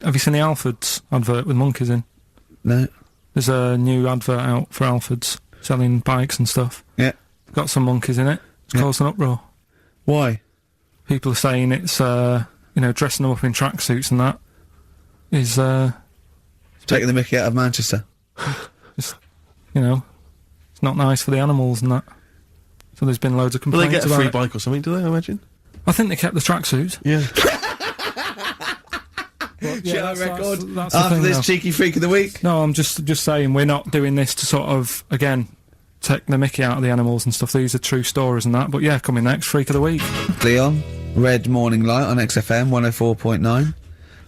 have you seen the Alfords advert with monkeys in? No. There's a new advert out for Alfords selling bikes and stuff. Yeah. Got some monkeys in it. It's caused an uproar. Why? People are saying it's, dressing them up in tracksuits and that is, taking the mickey out of Manchester. It's, it's not nice for the animals and that. So there's been loads of complaints about it. Will they get a free bike or something, do they, I imagine? I think they kept the tracksuits. Yeah. Shall I record that's after this now. cheeky freak of the week? No, I'm just saying we're not doing this to sort of, again, take the mickey out of the animals and stuff. These are true stories and that. But yeah, coming next, Freak of the Week. Leon, Red Morning Light on XFM 104.9.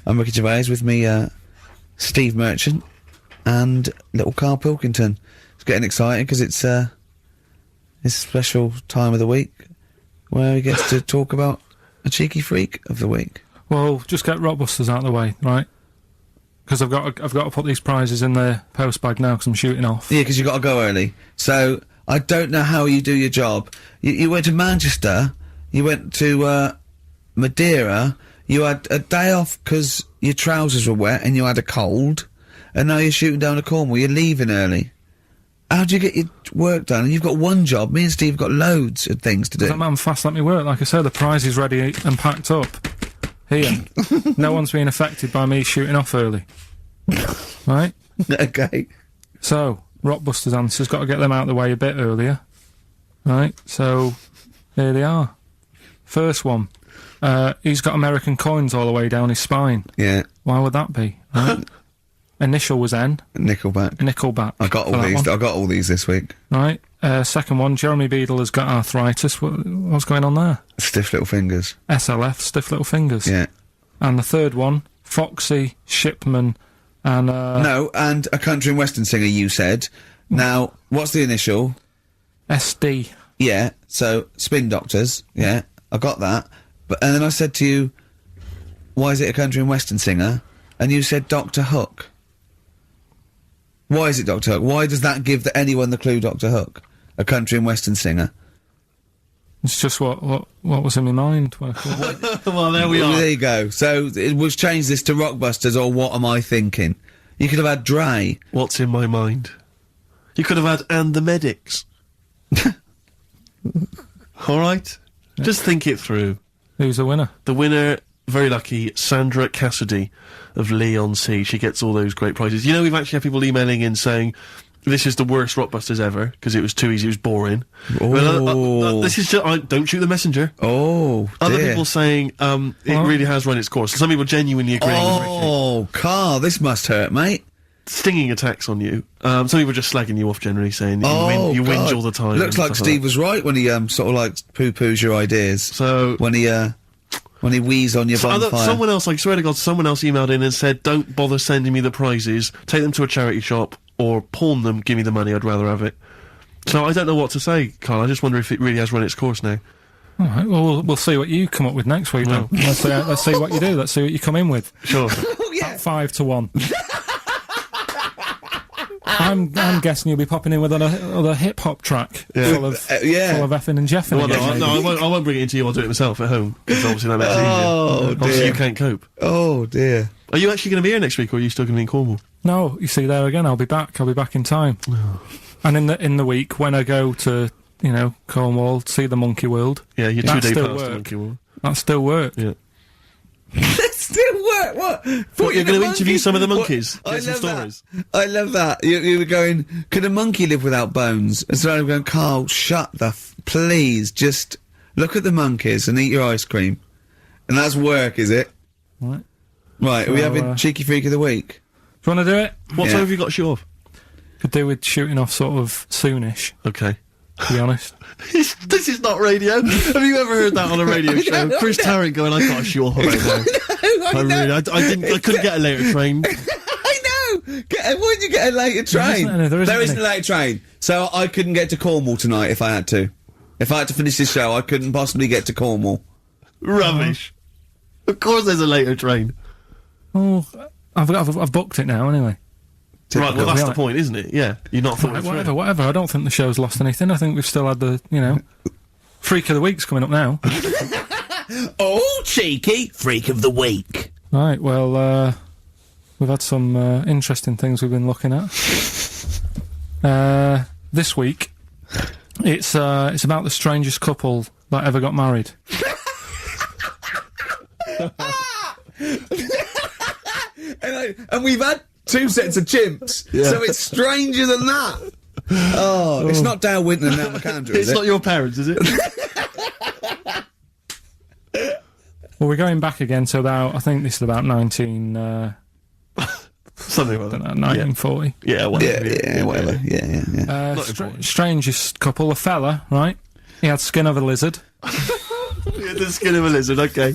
I'm Ricky Gervais, with me, Steve Merchant and little Karl Pilkington. It's getting exciting because it's a special time of the week where he gets to talk about a cheeky freak of the week. Well, just get Rockbusters out of the way, right? Because I've got to put these prizes in the post bag now because I'm shooting off. Yeah, because you've got to go early. So, I don't know how you do your job. You went to Manchester, you went to Madeira, you had a day off because your trousers were wet and you had a cold, and now you're shooting down to Cornwall, you're leaving early. How do you get your work done? And you've got one job, me and Steve have got loads of things to do. That man fast let me work. Like I said, the prize is ready and packed up. Here. No one's being affected by me shooting off early. Right? Okay. So, Rockbusters answers, got to get them out of the way a bit earlier. Right? So, here they are. First one. He's got American coins all the way down his spine. Yeah. Why would that be? Right? Initial was N. Nickelback. I got all these this week. Right. Second one, Jeremy Beadle has got arthritis. What's going on there? Stiff little fingers. SLF, stiff little fingers. Yeah. And the third one, Foxy, Shipman, and No, and a country and western singer, you said. Now, what's the initial? SD. Yeah, so, Spin Doctors, yeah, I got that. And then I said to you, why is it a country and western singer? And you said Dr. Hook. Why is it Dr. Hook? Why does that give anyone the clue Dr. Hook? A country and western singer? It's just what was in my mind. Well, there we are. There you go. So, we'll change this to Rockbusters, or what am I thinking? You could have had Dre. What's in my mind? You could have had And the Medics. Alright? Yeah. Just think it through. Who's the winner? The winner, very lucky, Sandra Cassidy of Leon C. She gets all those great prizes. You know, we've actually had people emailing in saying, this is the worst Rockbusters ever, because it was too easy, it was boring. Oh. This is just, don't shoot the messenger. Oh, Other people saying, it really has run its course. Some people genuinely agreeing with Ricky. Oh, Karl, this must hurt, mate. Stinging attacks on you. Some people just slagging you off generally, saying you whinge all the time. Looks like Steve was right when he, sort of like poo-poos your ideas. So... When he wheezed on your bonfire. Someone else, I swear to God, someone else emailed in and said, don't bother sending me the prizes, take them to a charity shop, or pawn them, give me the money, I'd rather have it. So I don't know what to say, Karl, I just wonder if it really has run its course now. Alright, well, we'll see what you come up with next week then. Let's see what you do, let's see what you come in with. Sure. Oh, yeah. 5 to 1. I'm guessing you'll be popping in with another hip-hop track full of effing and jeffing. Well, I won't bring it into you, I'll do it myself at home, because obviously that makes it easier. Obviously you can't cope. Oh, dear. Are you actually going to be here next week, or are you still going to be in Cornwall? No, you see, there again, I'll be back in time. And in the week, when I go to, Cornwall, see the Monkey World... Yeah, your 2-day pass to Monkey World. That still work. Yeah. That still work? What? What, you're going to interview some of the monkeys? Get some stories? I love that. You were going, could a monkey live without bones? And so I'm going, Karl, shut the please, just look at the monkeys and eat your ice cream. And that's work, is it? Right. Right, So, are we having Cheeky Freak of the Week? Do you want to do it? What time have you got to shoot off? Could do with shooting off sort of soonish, Okay. to be honest. This is not radio. Have you ever heard that on a radio show? Chris Tarrant going, I can't shoot off right now. I couldn't get a later train. I know! Why did you get a later train? There isn't a later train. So I couldn't get to Cornwall tonight if I had to. If I had to finish this show, I couldn't possibly get to Cornwall. Rubbish. Of course there's a later train. Oh, I've booked it now anyway. Right, well that's the point, isn't it? Yeah, you're not thought whatever. I don't think the show's lost anything. I think we've still had the, Freak of the Week's coming up now. Oh, cheeky Freak of the Week. Right, well, We've had some interesting things we've been looking at. This week, it's about the strangest couple that ever got married. And we've had 2 sets of chimps, so it's stranger than that. Oh, it's not Dale Winton and Nell McAndrew, is It's it? not your parents, is it? Well, we're going back again to about, I think this is about 19... Something like I don't that. know, 1940. Yeah, whatever. Yeah, whatever. Yeah. Not important. Strangest couple, a fella, right? He had skin of a lizard. Yeah, the skin of a lizard, okay.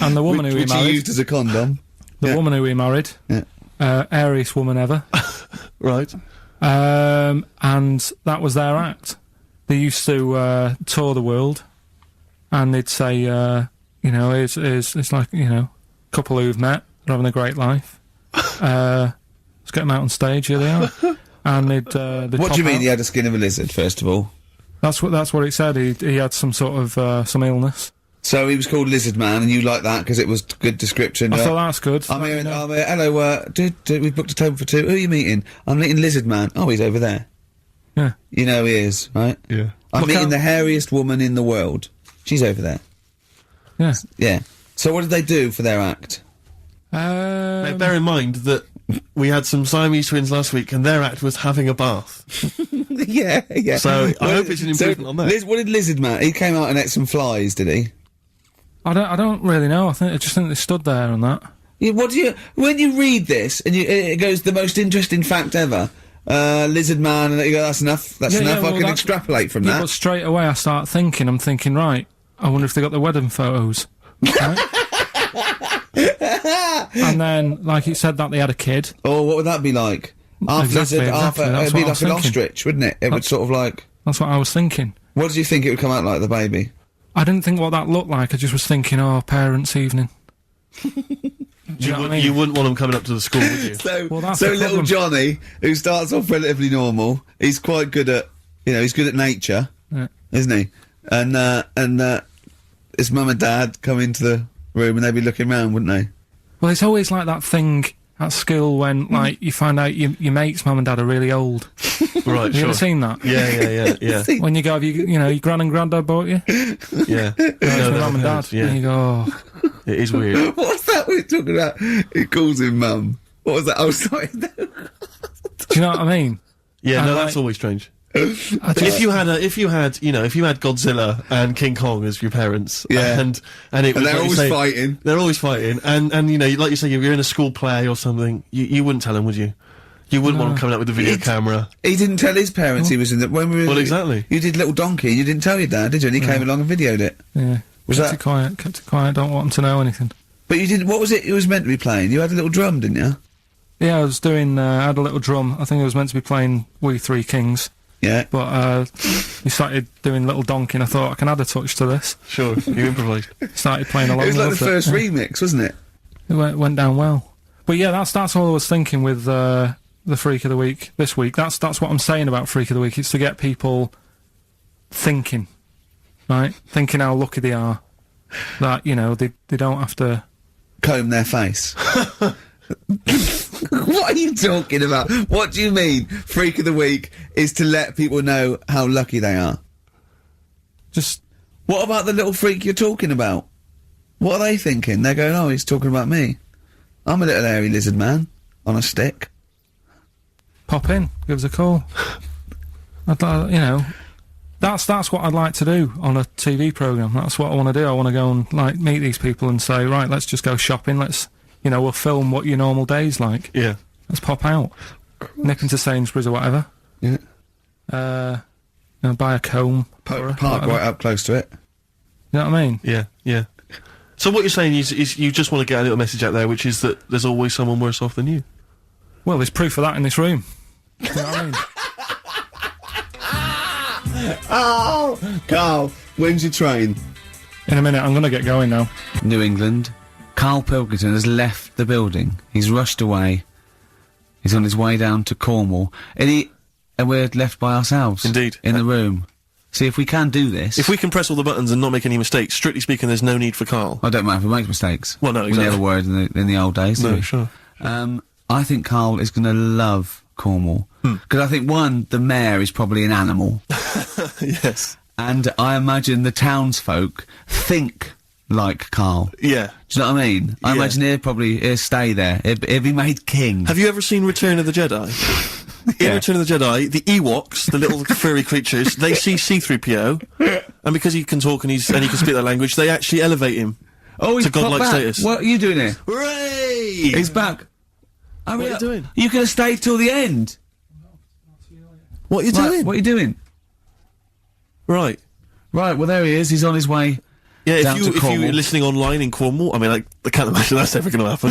And the woman who he Which he married... used as a condom. The woman who he married... Yeah. Airiest woman ever. Right. And that was their act. They used to tour the world, and they'd say, it's like, a couple who've met, they're having a great life. Let's get them out on stage, here they are. And they'd What do you mean out. he had a skin of a lizard, first of all? That's what it said. He had some sort of some illness. So he was called Lizard Man, and you like that because it was good description. I thought that's good. I'm here, hello, we've booked a table for 2. Who are you meeting? I'm meeting Lizard Man. Oh, he's over there. Yeah. You know he is, right? Yeah. I'm Look meeting out. the hairiest woman in the world. She's over there. Yeah. Yeah. So what did they do for their act? Now, bear in mind that we had some Siamese twins last week, and their act was having a bath. yeah. So I hope it's an improvement on that. What did Lizard Man? He came out and ate some flies, did he? I don't really know. I just think they stood there and that. Yeah, when you read this and it goes the most interesting fact ever, Lizard Man, and you go, that's enough. That's enough. I can extrapolate from that. But straight away I start thinking. I'm thinking, right. I wonder if they got the wedding photos. Right? And then, like it said that they had a kid. Oh, what would that be like? Half Exactly, lizard, half. exactly, that's It'd be what I like was an thinking. ostrich, wouldn't it? It would sort of like. That's what I was thinking. What did you think it would come out like, the baby? I didn't think what that looked like. I just was thinking, parents' evening. You know what I mean? wouldn't want them coming up to the school, would you? So, Well, that's so the little problem. Johnny, who starts off relatively normal, he's quite good at, he's good at nature, Yeah. isn't he? And his mum and dad come into the room and they'd be looking round, wouldn't they? Well, it's always like that thing at school when, like, you find out your mate's mum and dad are really old. Right, Have you sure. ever seen that? Yeah. When you go, have your gran and granddad bought you? Yeah. There's my mum and dad. Yeah. And you go, It is weird. What's that we're talking about? He calls him mum. What was that? Oh, sorry. do you know what I mean? Yeah, And no, like- that's always strange. I But just- if you had Godzilla and King Kong as your parents, Yeah. and it was And they're like you always say, fighting. they're always fighting, and like you say, you're in a school play or something, you wouldn't tell them, would you? You wouldn't want them coming up with a video camera. He didn't tell his parents he was in the. When we were, Well, exactly. You did Little Donkey. You didn't tell your dad, did you? And he came along and videoed it. Yeah. Was kept that- it quiet, kept it quiet, don't want them to know anything. But you didn't. What was it? It was meant to be playing. You had a little drum, didn't you? Yeah, I was doing, I had a little drum. I think I was meant to be playing We Three Kings, Yeah. but he started doing Little Donkey and I thought I can add a touch to this. Sure, you improvised. Started playing along. It was like the loved first Yeah. remix, wasn't it? It went down well. But yeah, that's all I was thinking with the Freak of the Week this week. That's what I'm saying about Freak of the Week. It's to get people thinking, right? Thinking how lucky they are. That, they don't have to... Comb their face. What are you talking about? What do you mean? Freak of the Week is to let people know how lucky they are. Just... What about the little freak you're talking about? What are they thinking? They're going, oh, he's talking about me. I'm a little hairy lizard man on a stick. Pop in, give us a call. I'd like, that's what I'd like to do on a TV programme. That's what I want to do. I want to go and, like, meet these people and say, right, let's just go shopping. Let's, we'll film what your normal day's like. Yeah. Let's pop out. Nip into Sainsbury's or whatever. Yeah. Buy a comb. Park whatever. right up close to it. You know what I mean? Yeah. So what you're saying is you just want to get a little message out there, which is that there's always someone worse off than you. Well, there's proof of that in this room. You know what I mean? Oh, Carl, when's your train? In a minute, I'm going to get going now. New England. Karl Pilkington has left the building. He's rushed away. He's on his way down to Cornwall. And we're left by ourselves. Indeed. In the room. See, if we can do this... If we can press all the buttons and not make any mistakes, strictly speaking, there's no need for Karl. I don't mind if we make mistakes. Well, no, We exactly. never worried in the old days, did No, we? sure. I think Karl is gonna love Cornwall. Because I think, one, the mayor is probably an animal. Yes. And I imagine the townsfolk think like Karl. Yeah. Do you know what I mean? I Yeah. imagine he'll stay there. He'll be made king. Have you ever seen Return of the Jedi? In Return of the Jedi, the Ewoks, the little furry creatures, they see C-3PO, and because he can talk and he can speak their language, they actually elevate him Oh, he's to godlike popped back. status. What are you doing here? Hooray! He's back. What are you doing? You could have stayed till the end. What are you Right, doing? what are you doing? Right. Right, well there he is. He's on his way. Yeah, Down to if Cornwall. you're listening online in Cornwall, I mean, I can't imagine that's ever going to happen.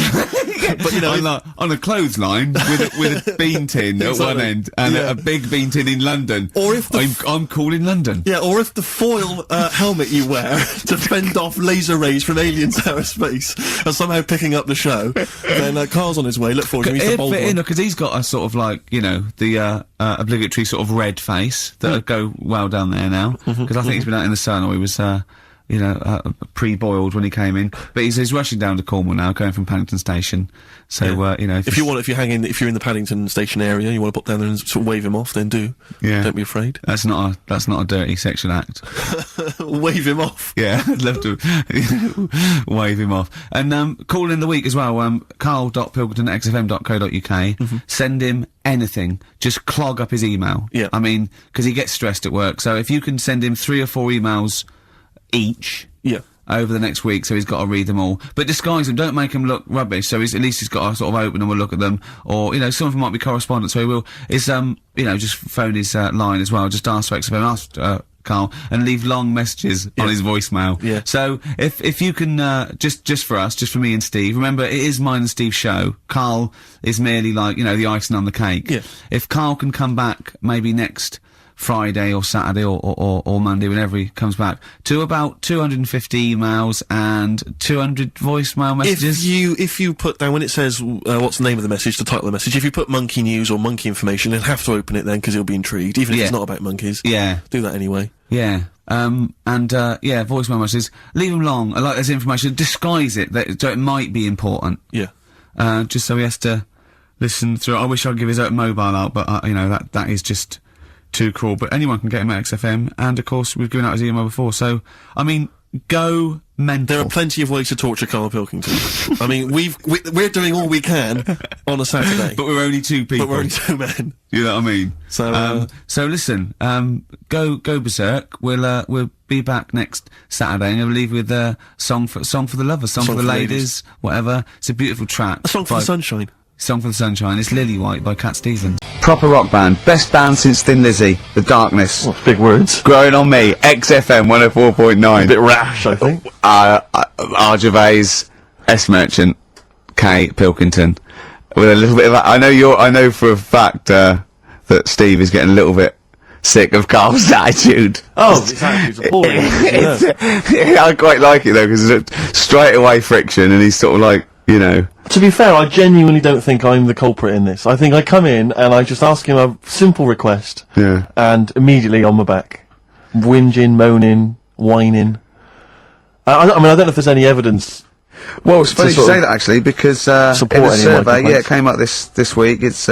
But, you know, on a clothesline with a bean tin at one Exactly. end and Yeah. a big bean tin in London. Or if the I'm cool in London. yeah, or if the foil helmet you wear to fend off laser rays from aliens out of space are somehow picking up the show, then Karl's on his way. Look forward to him. He's the He'd bold fit in one. because he's got a sort of like, you know, the obligatory sort of red face that would go well down there now. Because I think he's been out in the sun, or he was, you know, pre-boiled when he came in. But he's rushing down to Cornwall now, going from Paddington Station. So, you know, If you're in the Paddington Station area, you want to pop down there and sort of wave him off, then do. Yeah. Don't be afraid. that's not a dirty sexual act. Wave him off. Yeah, I'd love to wave him off. And call in the week as well, carl.pilkington@xfm.co.uk. Send him anything. Just clog up his email. Yeah. I mean, because he gets stressed at work. So if you can send him 3 or 4 emails each Yeah. over the next week, so he's got to read them all. But disguise them, don't make them look rubbish, so at least he's got to sort of open them and look at them. Or, you know, some of them might be correspondence, so he will, you know, just phone his line as well, just ask for XFM, ask Karl, and leave long messages on his voicemail. Yeah. So, if you can, just for us, just for me and Steve, remember, it is mine and Steve's show. Karl is merely like, you know, the icing on the cake. Yeah. If Karl can come back, maybe next Friday or Saturday or Monday, whenever he comes back, to about 250 emails and 200 voicemail messages. If you put down, when it says what's the name of the message, the title of the message, if you put monkey news or monkey information, he'll have to open it then because he'll be intrigued, even if Yeah. it's not about monkeys. Yeah. Do that anyway. Yeah. Voicemail messages. Leave them long. I like this information. Disguise it, so it might be important. Yeah. Just so he has to listen through. I wish I'd give his own mobile out, but, you know, that is just too cruel. But anyone can get him at XFM, and of course, we've given out his email before, so, I mean, go mental. There are plenty of ways to torture Karl Pilkington. I mean, we're doing all we can on a Saturday. But we're only 2 people. But we're only 2 men. You know what I mean? So, so listen, go berserk. We'll be back next Saturday, and we'll leave with song for the lovers, song for the ladies, whatever. It's a beautiful track. A song for the sunshine. Song for the Sunshine. It's Lily White by Cat Stevens. Proper rock band. Best band since Thin Lizzy. The Darkness. Oh, big words. Growing on me. XFM 104.9. A bit rash, I think. R. Gervais. S. Merchant. K. Pilkington. With a little bit of I know for a fact, that Steve is getting a little bit sick of Karl's attitude. Oh, his attitude's appalling. I quite like it though, because it's straight away friction, and he's sort of like, you know. To be fair, I genuinely don't think I'm the culprit in this. I think I come in and I just ask him a simple request. Yeah. And immediately on my back. Whinging, moaning, whining. I mean, I don't know if there's any evidence. Well, it's funny you sort say of that actually, because in support the any of my survey, complaints. it came out this week. It's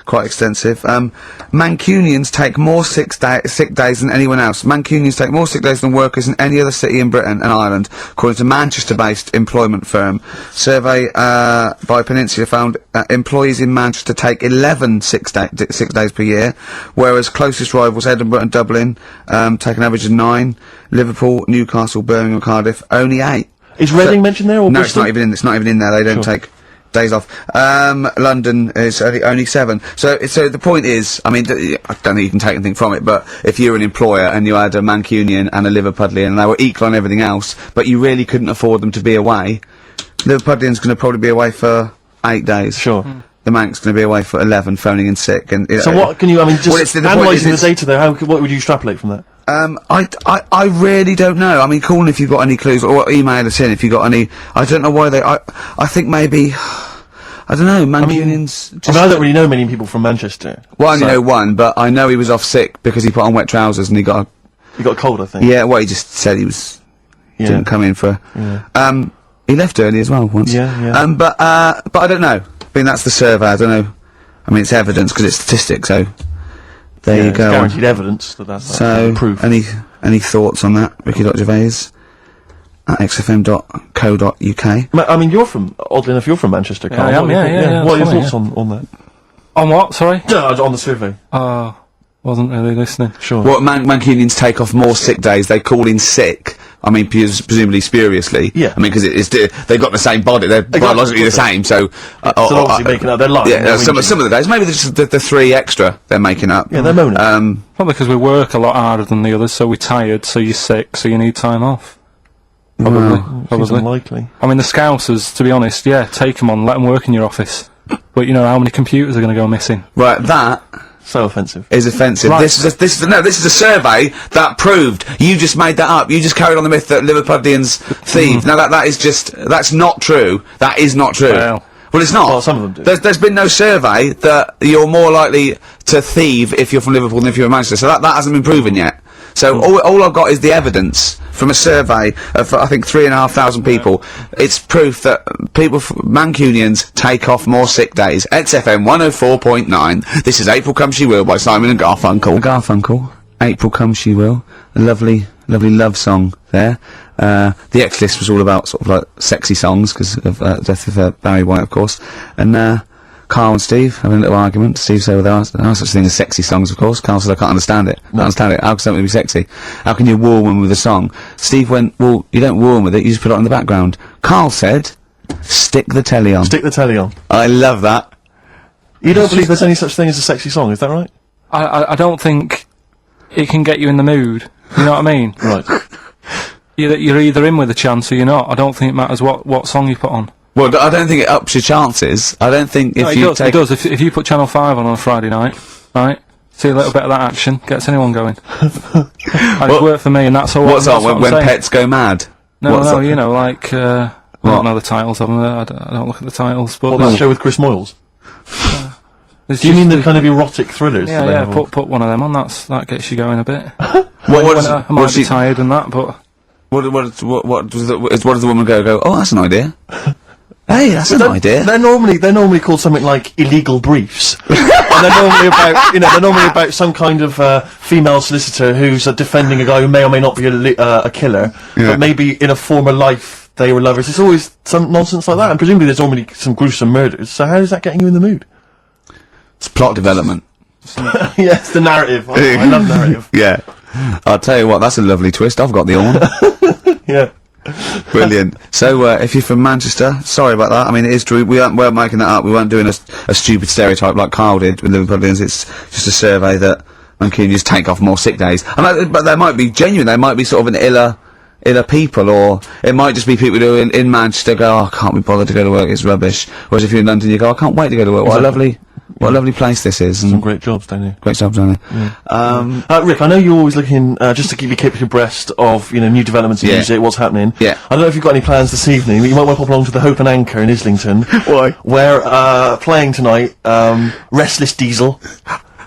quite extensive. Mancunians take more sick days than anyone else. Mancunians take more sick days than workers in any other city in Britain and Ireland, according to Manchester-based employment firm. Survey by Peninsula found employees in Manchester take 11 sick days per year, whereas closest rivals Edinburgh and Dublin take an average of 9. Liverpool, Newcastle, Birmingham, Cardiff only 8. Is Reading mentioned there, or No, Bristol? it's not even in there. They don't take days off. London is only 7. So the point is, I mean, I don't think you can take anything from it, but if you're an employer and you had a Mancunian and a Liverpudlian and they were equal on everything else, but you really couldn't afford them to be away, Liverpudlian's going to probably be away for 8 days. Sure. The Manc's going to be away for 11, phoning in sick. And So what can you, I mean, just well, it's the point analysing the is data there, what would you extrapolate from that? I really don't know. I mean, call in if you've got any clues, or email us in if you've got any. I don't know why I think maybe, I don't know, Mancunians I mean, I don't really know many people from Manchester. Well, I only so- know one, but I know he was off sick because he put on wet trousers and he got He got a cold, I think. Yeah, well, he just said he didn't come in for. Yeah. He left early as well once. Yeah. But I don't know. I mean, that's the survey. I don't know. I mean, it's evidence because it's statistics. So there you It's go. guaranteed evidence that's So proof. any thoughts on that, Ricky.Gervais at xfm.co.uk? I mean, oddly enough, you're from Manchester, Carl. I am, yeah, What are your funny, thoughts on that? On what? Sorry. No, on the survey. Wasn't really listening. Sure. What Mancunians take off more sick days? They call in sick. I mean, presumably spuriously. Yeah. I mean, because they've got the same body. They're biologically the same. So. So they're obviously making up their life. Yeah. Some of the days, maybe just the 3 extra they're making up. Yeah, they're moaning. Probably because we work a lot harder than the others, so we're tired, so you're sick, so you need time off. Probably. Seems unlikely. I mean, the Scousers, to be honest, take them on, let them work in your office. But you know how many computers are going to go missing? Right. That. So offensive. Is offensive. Right. This is a survey that proved you just made that up. You just carried on the myth that Liverpudlians thieved. Now that's not true. That is not true. Well, It's not. Well, some of them do. There's been no survey that you're more likely to thieve if you're from Liverpool than if you're in Manchester. So that hasn't been proven yet. So all I've got is the evidence from a survey of, I think, 3,500 people. It's proof that Mancunians take off more sick days. XFM 104.9. This is April Come She Will by Simon and Garfunkel. April Come She Will. A lovely love song there. The X-List was all about sort of like sexy songs because of death of Barry White, of course. And Carl and Steve having a little argument. Steve said, well, there are such thing as sexy songs, of course. Carl said, I can't understand it. How can something be sexy? How can you woo them with a song? Steve went, well, you don't woo them with it, you just put it on the background. Carl said, stick the telly on. Stick the telly on. I love that. You don't believe there's any such thing as a sexy song, is that right? I don't think it can get you in the mood. You know what I mean? Right. You're either in with a chance or you're not. I don't think it matters what song you put on. Well, I don't think it ups your chances. I don't think if It does. If you put Channel 5 on a Friday night, right, see a little bit of that action, gets anyone going. And it's worked for me, and that's all. What's that's on when pets go mad? No, you know, like, I don't know the titles of them, I don't look at the titles, but... What, that show with Chris Moyles? Do you mean the kind of erotic thrillers? Yeah, put one of them on, that gets you going a bit. I might be tired and that, but... What does the woman go, oh, that's an idea. Hey, that's an idea. They're normally called something like illegal briefs, and they're normally about some kind of female solicitor who's defending a guy who may or may not be a killer, but maybe in a former life they were lovers. It's always some nonsense like that, and presumably there's normally some gruesome murders. So how is that getting you in the mood? It's plot development. Yeah, it's the narrative. I love narrative. Yeah, I'll tell you what, that's a lovely twist. I've got the horn. Yeah. Brilliant. So, if you're from Manchester, sorry about that. I mean, it is true. We weren't making that up. We weren't doing a stupid stereotype like Carl did with Liverpudlians. It's just a survey that Mancunians take off more sick days. But they might be genuine. They might be sort of an iller people, or it might just be people who in Manchester go, oh, I can't be bothered to go to work, it's rubbish. Whereas if you're in London, you go, I can't wait to go to work. What a lovely place this is. Some great jobs down here. Great jobs down there. Rick, I know you're always looking, just to keep abreast of, new developments in music, what's happening. Yeah. I don't know if you've got any plans this evening, but you might want to pop along to the Hope and Anchor in Islington. Why? Where, playing tonight, Restless Diesel.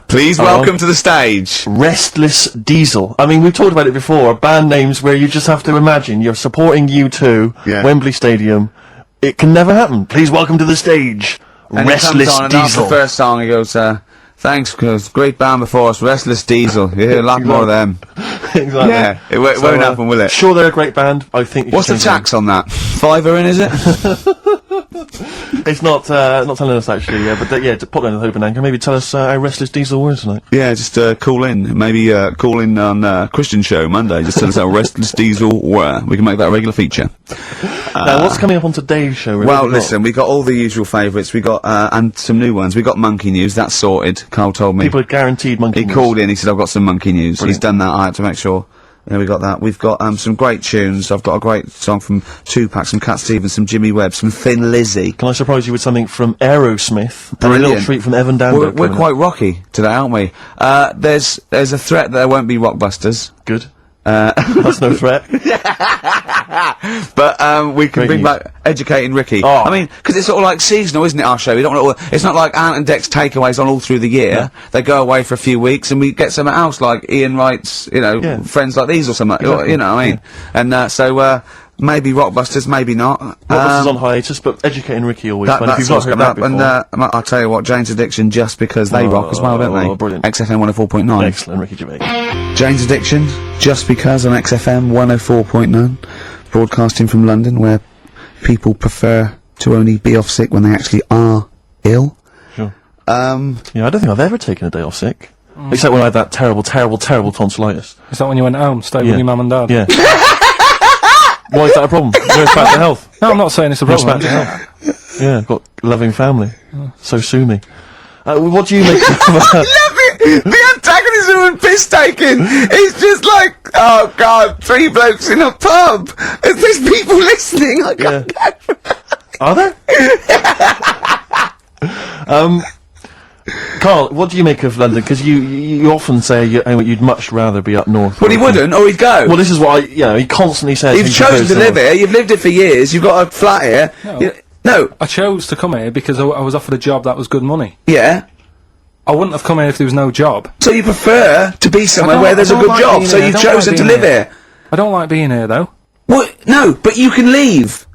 Please welcome to the stage. Restless Diesel. I mean, we've talked about it before, band names where you just have to imagine you're supporting U2, Wembley Stadium. It can never happen. Please welcome to the stage. And Restless he comes on, Diesel. And after the first song, he goes, thanks, because great band before us, Restless Diesel. You hear a lot more of them. Exactly. Yeah, it won't happen, will it? Sure, they're a great band. I think. What's the tax on that? £5 in, is it? It's not telling us actually. Yeah, but to pop down to the Hope and Anchor. Maybe tell us how Restless Diesel were tonight. Yeah, just call in. Maybe call in on Christian Show Monday. Just tell us how Restless Diesel were. We can make that a regular feature. Now, what's coming up on today's show? Well, listen, we got all the usual favourites. We got and some new ones. We got Monkey News. That's sorted. Carl told me. People are guaranteed Monkey News. He called in. He said, "I've got some Monkey News." Brilliant. He's done that. I had to make sure. Yeah, we got that. We've got some great tunes. I've got a great song from Tupac, some Cat Stevens, some Jimmy Webb, some Thin Lizzy. Can I surprise you with something from Aerosmith? Brilliant. And a little treat from Evan Dando. We're quite rocky today, aren't we? There's a threat that there won't be Rockbusters. Good. That's no threat. But we can bring back Educating Ricky. Oh. I mean, because it's sort of like seasonal, isn't it, our show? We don't want to, it's not like Ant and Dec's takeaways on all through the year. Yeah. They go away for a few weeks and we get something else, like Ian writes, you know, friends like these or something, Exactly. you know what I mean? And so maybe Rockbusters, maybe not. Rockbusters on hiatus, but Educating Ricky always fun. If That's you've not what's heard coming that up. before. And I'll tell you what, Jane's Addiction, just because they rock as well, don't they? Brilliant. XFM 104.9. Excellent, Ricky Gervais. Jane's Addiction, just because on XFM 104.9, broadcasting from London, where people prefer to only be off sick when they actually are ill. Sure. Yeah, I don't think I've ever taken a day off sick. Except when I had that terrible tonsillitis. Is that when you went home, stayed with your mum and dad? Yeah. Why is that a problem? Where's back to health? No, I'm not saying it's a Where's problem. back to health? Yeah, I've got a loving family. So sue me. What do you make of The antagonism and piss taking is just like, oh god, 3 blokes in a pub. There's people listening. I can't Are there? Carl, what do you make of London? Because you often say you'd much rather be up north. Well, he wouldn't, or he'd go. Well, this is what he constantly says. You've chosen to live here, you've lived here for years, you've got a flat here. No. No. I chose to come here because I was offered a job that was good money. Yeah. I wouldn't have come here if there was no job. So you prefer to be somewhere where there's a good job, so you've chosen to live here. I don't like being here, though. Well, no, but you can leave.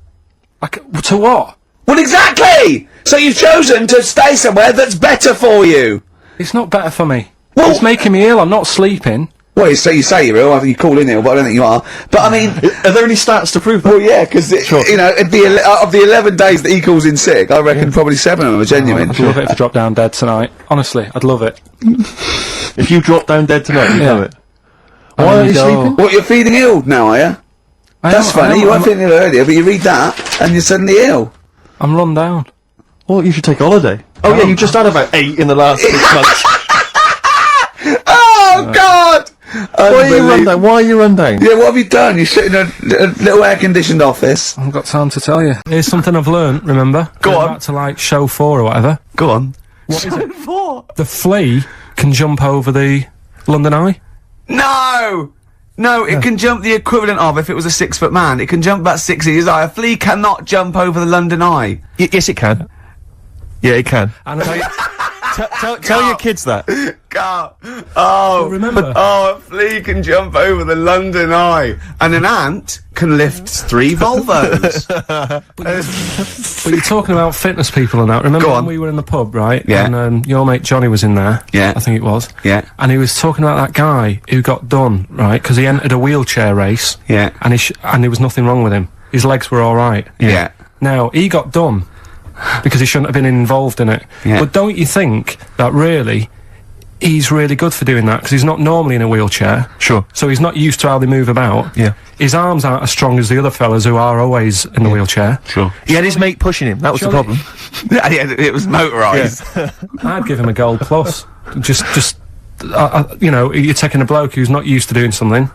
To what? Well, exactly! So you've chosen to stay somewhere that's better for you. It's not better for me. Well- It's making me ill. I'm not sleeping. Well, you say you're ill, I think you call in ill, but I don't think you are. But I mean, Are there any stats to prove that? well, yeah, because, you know, of the 11 days that he calls in sick, I reckon probably 7 of them are genuine. I'd love it if I dropped down dead tonight. Honestly, I'd love it. If you drop down dead tonight, you know it. Why are you sleeping? What, you're feeling ill now, are you? That's funny, you weren't feeling ill earlier, but you read that, and you're suddenly ill. I'm run down. Well, you should take a holiday. Oh yeah, you just had about 8 in the last 6 months. Oh, God! Why are you run down? Why are you run down? Yeah, what have you done? You sit in a little air-conditioned office. I haven't got time to tell you. Here's something I've learnt, remember? Go Going on. back to, like, show 4 or whatever. Go on. What is it? The flea can jump over the London Eye. No! No, it can jump the equivalent of if it was a 6-foot man. It can jump about 6 inches high. A flea cannot jump over the London Eye. Yes, it can. Yeah, it can. And Tell your kids that. God. Oh, remember. Oh, a flea can jump over the London Eye. And an ant can lift 3 Volvos. But you're talking about fitness people and that. Remember Go when on. we were in the pub, right? Yeah. And your mate Johnny was in there. Yeah. I think it was. Yeah. And he was talking about that guy who got done, right? Because he entered a wheelchair race. Yeah. And and there was nothing wrong with him. His legs were all right. Yeah. Now, he got done because he shouldn't have been involved in it. Yeah. But don't you think that really he's really good for doing that? Because he's not normally in a wheelchair. Sure. So he's not used to how they move about. Yeah. His arms aren't as strong as the other fellas who are always in the wheelchair. Sure. He had his mate pushing him. That was the Surely- problem. Yeah, it was motorised. I'd give him a gold plus. You know, you're taking a bloke who's not used to doing something.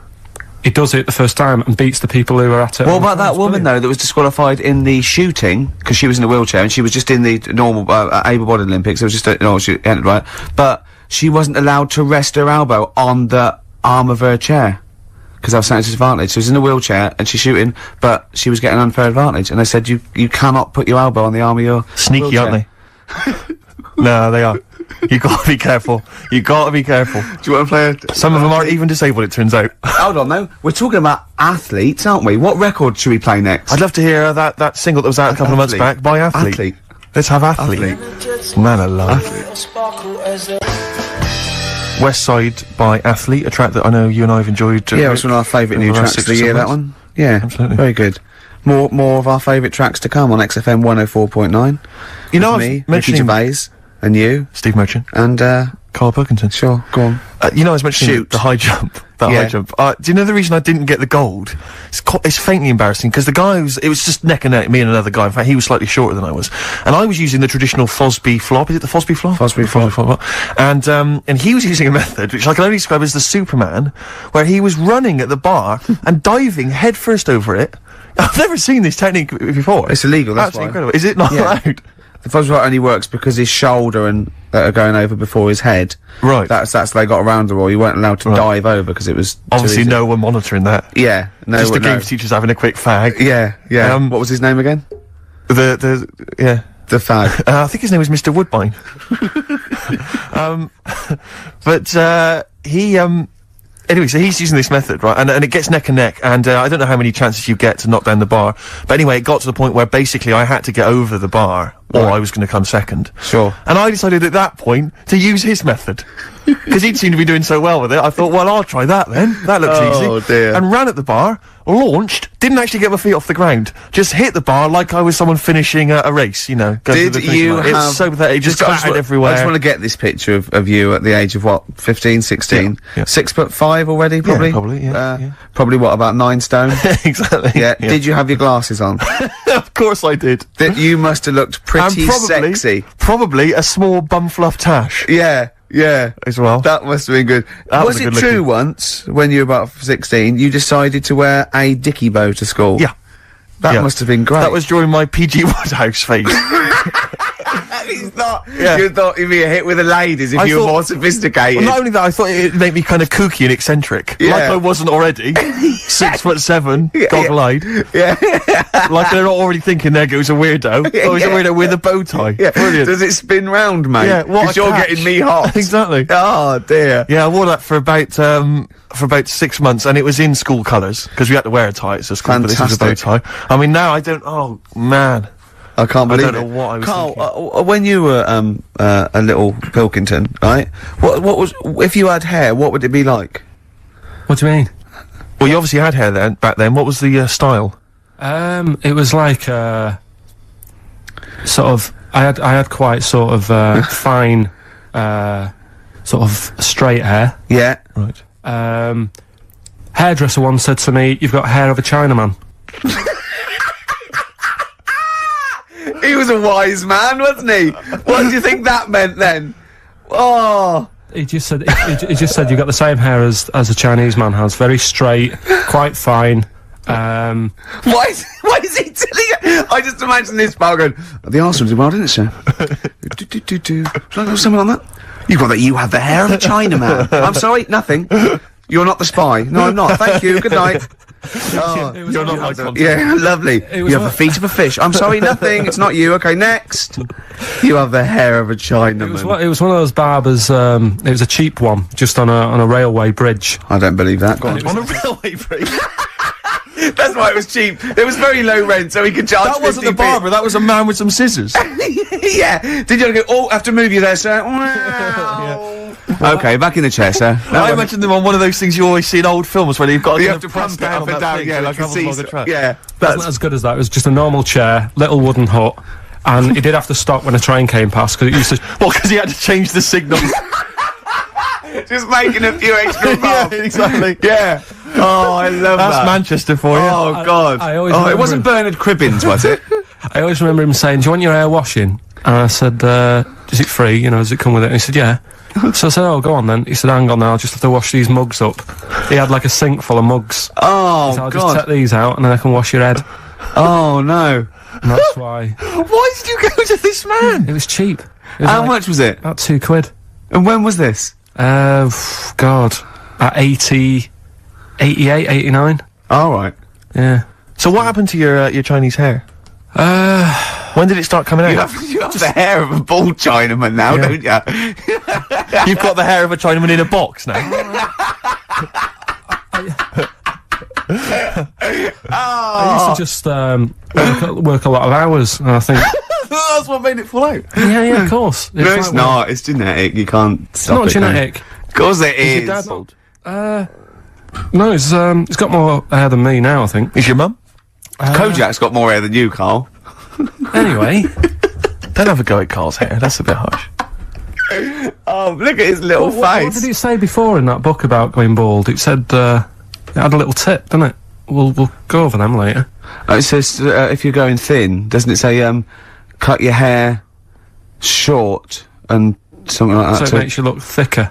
He does it the first time and beats the people who are at it. What about that woman, though, that was disqualified in the shooting, because she was in a wheelchair, and she was just in the normal, able-bodied Olympics, it was just, she entered, right? But she wasn't allowed to rest her elbow on the arm of her chair, because that was something disadvantage. She was in a wheelchair, and she's shooting, but she was getting unfair advantage, and they said, you cannot put your elbow on the arm of your Sneaky, wheelchair. aren't they? No, they are. You gotta be careful. You gotta be careful. Do you want to play Some of them aren't even disabled, it turns out. Hold on, though. We're talking about athletes, aren't we? What record should we play next? I'd love to hear that single that was out a couple of months Athlete. back by Athlete. Athlete. Let's have Athlete. Man alive. West Side by Athlete, a track that I know you and I have enjoyed. Yeah, it's one of our favourite new over the last tracks of 6 the or year, 7 that months. one. Yeah, Absolutely. very good. More of our favourite tracks to come on XFM 104.9. You know, I was me, Ricky mentioning Gervais, and you, Steve Merchant, and, Karl Pilkington. sure, go on. You know, I was mentioning Shoot. the high jump. That Yeah. high jump. Do you know the reason I didn't get the gold? It's faintly embarrassing because the guy it was just neck and neck, me and another guy. In fact, he was slightly shorter than I was, and I was using the traditional Fosby flop. Is it the Fosby flop? Fosby flop. And he was using a method which I can only describe as the Superman, where he was running at the bar and diving headfirst over it. I've never seen this technique before. It's illegal, that's Absolutely why. incredible. Is it not Yeah. allowed? The Fosby only works because his shoulder and that are going over before his head. Right. That's they got around the rule. You weren't allowed to dive over because it was too Obviously, easy. no one monitoring that. Yeah, no, Just the no. games teachers having a quick fag. Yeah. What was his name again? Yeah. The fag. I think his name was Mr. Woodbine. But he, anyway, so he's using this method, right? And it gets neck and neck, and I don't know how many chances you get to knock down the bar. But anyway, it got to the point where basically I had to get over the bar, or I was going to come second. Sure. And I decided at that point to use his method. Because he'd seemed to be doing so well with it, I thought, well, I'll try that then. That looks easy. Oh, dear. And ran at the bar, launched, didn't actually get my feet off the ground, just hit the bar like I was someone finishing a race, you know. Did you have... It's so pathetic, just clattered everywhere. I just want to get this picture of you at the age of, what, 15, 16? Yeah. 6'5" already, probably? Yeah, probably, yeah. Probably, what, about 9 stone? Exactly. Yeah. Did you have your glasses on? Of course I did. You must have looked pretty And probably, sexy. Probably a small bum fluff tash. Yeah. As well. That must have been good. Was it good true looking. once, when you were about 16, you decided to wear a dicky bow to school? Yeah. That must have been great. That was during my PG Woodhouse phase. He's not. Yeah. You thought you'd be a hit with the ladies if you were more sophisticated. Well, not only that, I thought it'd make me kind of kooky and eccentric. Yeah. Like I wasn't already. 6'7", goggle-eyed. Yeah. Like they're not already thinking there goes a weirdo. Oh, he's a weirdo with a bow tie. Yeah. Brilliant. Does it spin round, mate? Yeah, what a Because you're catch. getting me hot. Exactly. Oh, dear. Yeah, I wore that for about 6 months, and it was in school colours because we had to wear a tie at school. But this was a bow tie. I mean, now I don't. Oh man, I can't believe it. I don't know what I was Carl, thinking. when you were a little Pilkington, right? What was, if you had hair, what would it be like? What do you mean? Well, you obviously had hair then back then. What was the style? It was like sort of. I had quite sort of fine, sort of straight hair. Yeah. Right. Hairdresser once said to me, "You've got hair of a Chinaman." He was a wise man, wasn't he? What do you think that meant then? Oh. He just said he just said you got the same hair as a Chinese man has. Very straight, quite fine. Why is he telling you? I just imagine this pal going, the Arsenal did well, didn't it, sir? Should I have something on that? You got that you have the hair of a Chinaman. I'm sorry, nothing. You're not the spy. No, I'm not. Thank you. Good night. Oh, You're not my contact. yeah, lovely. You have the feet of a fish. I'm sorry, nothing. It's not you. Okay, next. You have the hair of a Chinaman. It was one of those barbers. It was a cheap one, just on a railway bridge. I don't believe that. Go on. On a railway bridge. That's why it was cheap. It was very low rent, so he could charge. That wasn't the 50p. barber. That was a man with some scissors. Yeah. Did you go? Oh, I have to move you there, sir. Wow. Okay, back in the chair, sir. I imagine them on one of those things you always see in old films where you've got You to have to press pump it up on and that down, thing yeah, so it like a travels along the seesaw. track. Yeah, It wasn't as good as that. It was just a normal chair, little wooden hut, and he did have to stop when a train came past because it used to. Well, because he had to change the signal. just making a few extra Yeah, bucks. exactly. Yeah. Oh, I love That's that. Manchester for you. Oh God. I always oh, it remember wasn't him. Bernard Cribbins, was it? I always remember him saying, "Do you want your hair washing?" And I said, "Is it free? You know, does it come with it?" And he said, "Yeah." So I said, "Oh, go on then." He said, "Hang on now, I'll just have to wash these mugs up." He had like a sink full of mugs. Oh So I'll just God. take these out and then I can wash your head. Oh no. And that's why. Why did you go to this man? It was cheap. It was How like much was it? About £2. And when was this? God. At 88, 89. All right. Yeah. So what happened to your Chinese hair? When did it start coming out? You have the hair of a bald Chinaman now, Yeah. don't you? You've got the hair of a Chinaman in a box now. I used to just work a lot of hours, and I think, That's what made it fall out. yeah, of course. No, it's not. It's genetic. You can't It's stop not it. no. genetic. Of course it is. Your dad old? No, it's got more hair than me now, I think. Is your mum? Kojak's got more hair than you, Carl. Anyway, Don't have a go at Carl's hair. That's a bit harsh. Oh, look at his little what face. did it say before in that book about going bald? It said it had a little tip, didn't it? We'll go over them later. It says if you're going thin, doesn't it say cut your hair short and something like So that? it makes you look thicker.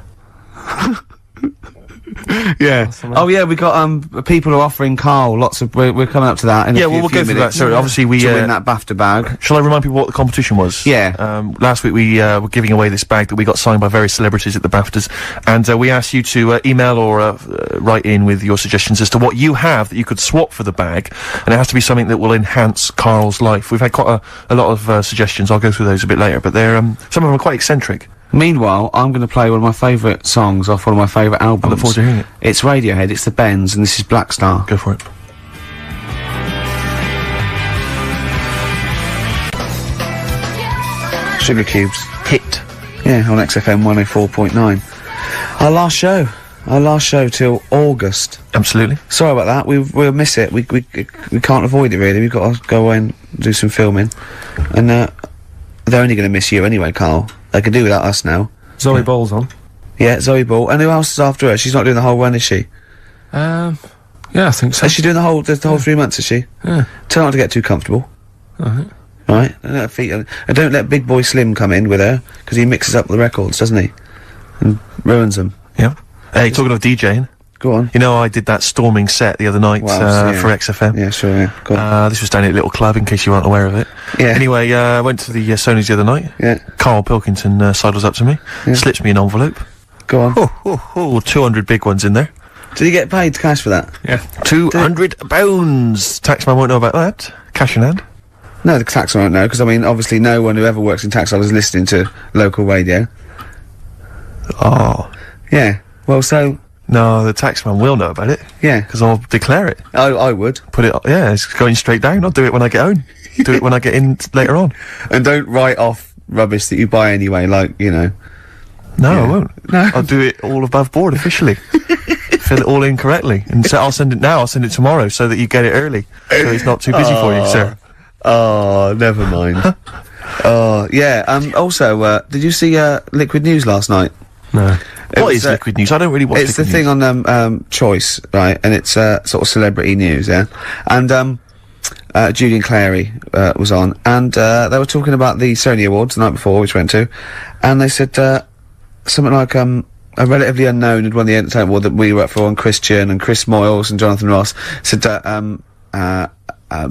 Yeah. Oh yeah, we got people who are offering Karl lots of. We're coming up to that. In Yeah, a few, we'll go through that. minutes So obviously we to win that BAFTA bag. Shall I remind people what the competition was? Yeah. Last week we were giving away this bag that we got signed by various celebrities at the BAFTAs, and we asked you to email or write in with your suggestions as to what you have that you could swap for the bag, and it has to be something that will enhance Karl's life. We've had quite a lot of suggestions. I'll go through those a bit later, but they're some of them are quite eccentric. Meanwhile, I'm going to play one of my favourite songs off one of my favourite albums. I look forward to hearing it. It's Radiohead, it's the Bends, and this is Black Star. Go for it. Sugar Cubes. Hit. Yeah, on XFM 104.9. Our last show till August. Absolutely. Sorry about that, we'll miss it. We can't avoid it really, we've got to go away and do some filming. And, they're only going to miss you anyway, Karl. They can do without us now. Zoe Ball's on. Yeah, Zoe Ball. And who else is after her? She's not doing the whole run, is she? Yeah, I think so. Is she doing the whole 3 months, is she? Yeah. Tell her not to get too comfortable. Alright. Right? Don't let her feet, and don't let Big Boy Slim come in with her, because he mixes up the records, doesn't he? And ruins them. Yeah. Hey, talking of DJing, Go on. you know I did that storming set the other night Well, yeah. for XFM. Yeah, sure, yeah. Go on. This was down at a little club, in case you weren't aware of it. Yeah. Anyway, I went to the Sony's the other night. Yeah. Karl Pilkington sidles up to me, slips me an envelope. Go on. Oh, 200 big ones in there. Did he get paid cash for that? Yeah. £200. Taxman won't know about that. Cash in hand. No, the tax won't know, because, I mean, obviously no one who ever works in tax is listening to local radio. Oh. Yeah. Well, so... No, the taxman will know about it. Yeah. Because I'll declare it. I would. Put it, yeah, it's going straight down. I'll do it when I get home. Do it when I get in later on. And don't write off rubbish that you buy anyway, like, you know. No, Yeah. I won't. No. I'll do it all above board officially. Fill it all in correctly. And so I'll send it now, I'll send it tomorrow so that you get it early. So it's not too busy for you, sir. Oh, never mind. Oh, yeah. Also, did you see, Liquid News last night? No. What is Liquid News? I don't really watch It's the Liquid thing News. on, Choice, right? And it's, sort of celebrity news, yeah? And, Julian Clary, was on, and, they were talking about the Sony Awards the night before, which we went to, and they said, something like, a relatively unknown had won the entertainment award that we were up for, and Christian and Chris Moyles and Jonathan Ross said that,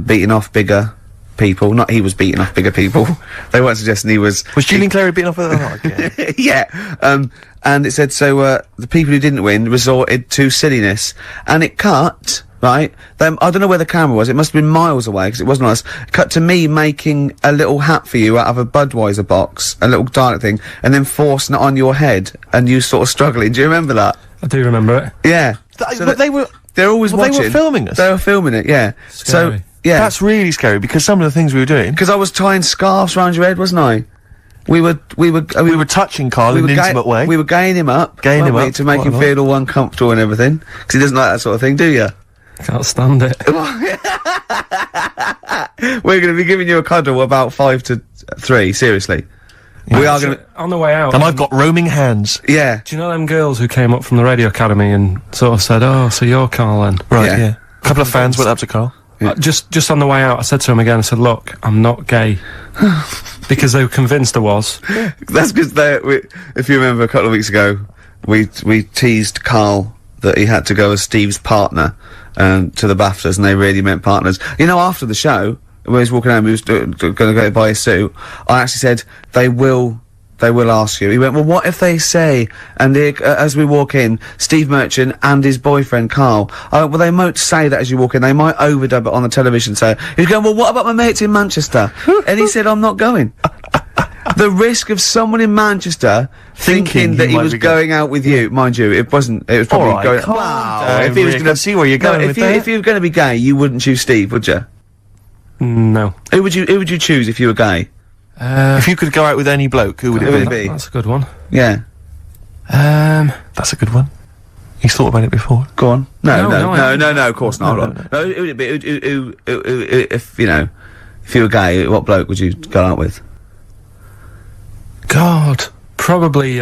beating off bigger people. Not he was beating off bigger people. They weren't suggesting he was... Was Julian Clary beating off with that? Yeah. And it said, so, the people who didn't win resorted to silliness. And it cut, right? I don't know where the camera was. It must have been miles away, because it wasn't us. Cut to me making a little hat for you out of a Budweiser box, a little Dalek thing, and then forcing it on your head, and you sort of struggling. Do you remember that? I do remember it. Yeah. But they were... They're always Well, watching. they were filming us. They were filming it, yeah. Scary. So, yeah. That's really scary, because some of the things we were doing... Because I was tying scarves round your head, wasn't I? We were touching Karl in an intimate way. We were gaying him up. Gaying him weren't we, up to make quite him a lot. feel all uncomfortable and everything. Because he doesn't like that sort of thing, do you? Can't stand it. We're going to be giving you a cuddle about 5 to 3, seriously. We are going to... On the way out. And I've got roaming hands. Yeah. Do you know them girls who came up from the radio academy and sort of said, "Oh, so you're Karl then?" Right, Yeah. yeah. A couple of fans went up to Karl. Just on the way out, I said to him again, I said, "Look, I'm not gay." Because they were convinced I was. That's because if you remember a couple of weeks ago, we teased Karl that he had to go as Steve's partner to the BAFTAs, and they really meant partners. You know, after the show, when he was walking home, he was going to go buy his suit, I actually said, they will ask you. He went, well, what if they say, and as we walk in, Steve Merchant and his boyfriend Karl, well, they won't say that as you walk in, they might overdub it on the television, so he's going, well, what about my mates in Manchester? And he said, I'm not going. The risk of someone in Manchester thinking that he was going out with you, mind you, it was probably All right, going, calm wow, down, if he was Rick, going I see where you're going with that. if you were going to be gay, you wouldn't choose Steve, would you? No. Who would you choose if you were gay? If you could go out with any bloke, who would Who would it it be? be? That's a good one. Yeah. That's a good one. He's thought about it before. Go on. No, No, of course not. No, who would it be? If, you know, if you were gay, what bloke would you go out with? God, probably,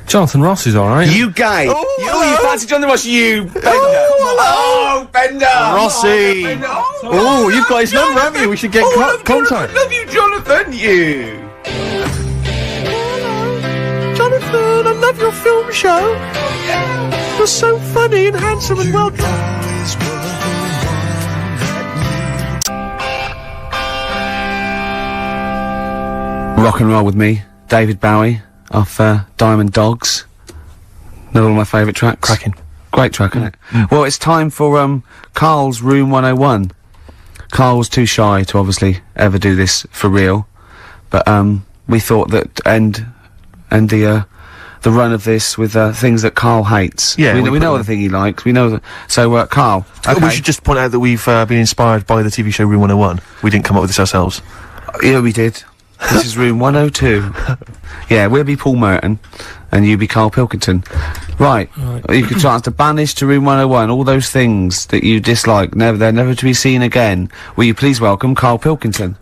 Jonathan Ross is alright. You gay? You fancy Jonathan Ross, you Bender? Oh, Bender! Rossi! Oh, you've got his number, haven't you? We should get contact. Love you, Jonathan, you! Jonathan, I love love your film show. You're so funny and handsome and well dressed. Rock and roll with me, David Bowie, off Diamond Dogs. Another one of my favourite tracks. Cracking. Great track, isn't it? Well, it's time for Karl's Room 101. Karl was too shy to obviously ever do this for real, but we thought that end the run of this with things that Karl hates. Yeah, we know the thing he likes. We know that. So Karl, okay. We should just point out that we've been inspired by the TV show Room 101. We didn't come up with this ourselves. Yeah, we did. This is room 102. Yeah, we'll be Paul Merton, and you be Karl Pilkington. Right. You could chance to banish to room 101 all those things that you dislike, they're never to be seen again. Will you please welcome Karl Pilkington?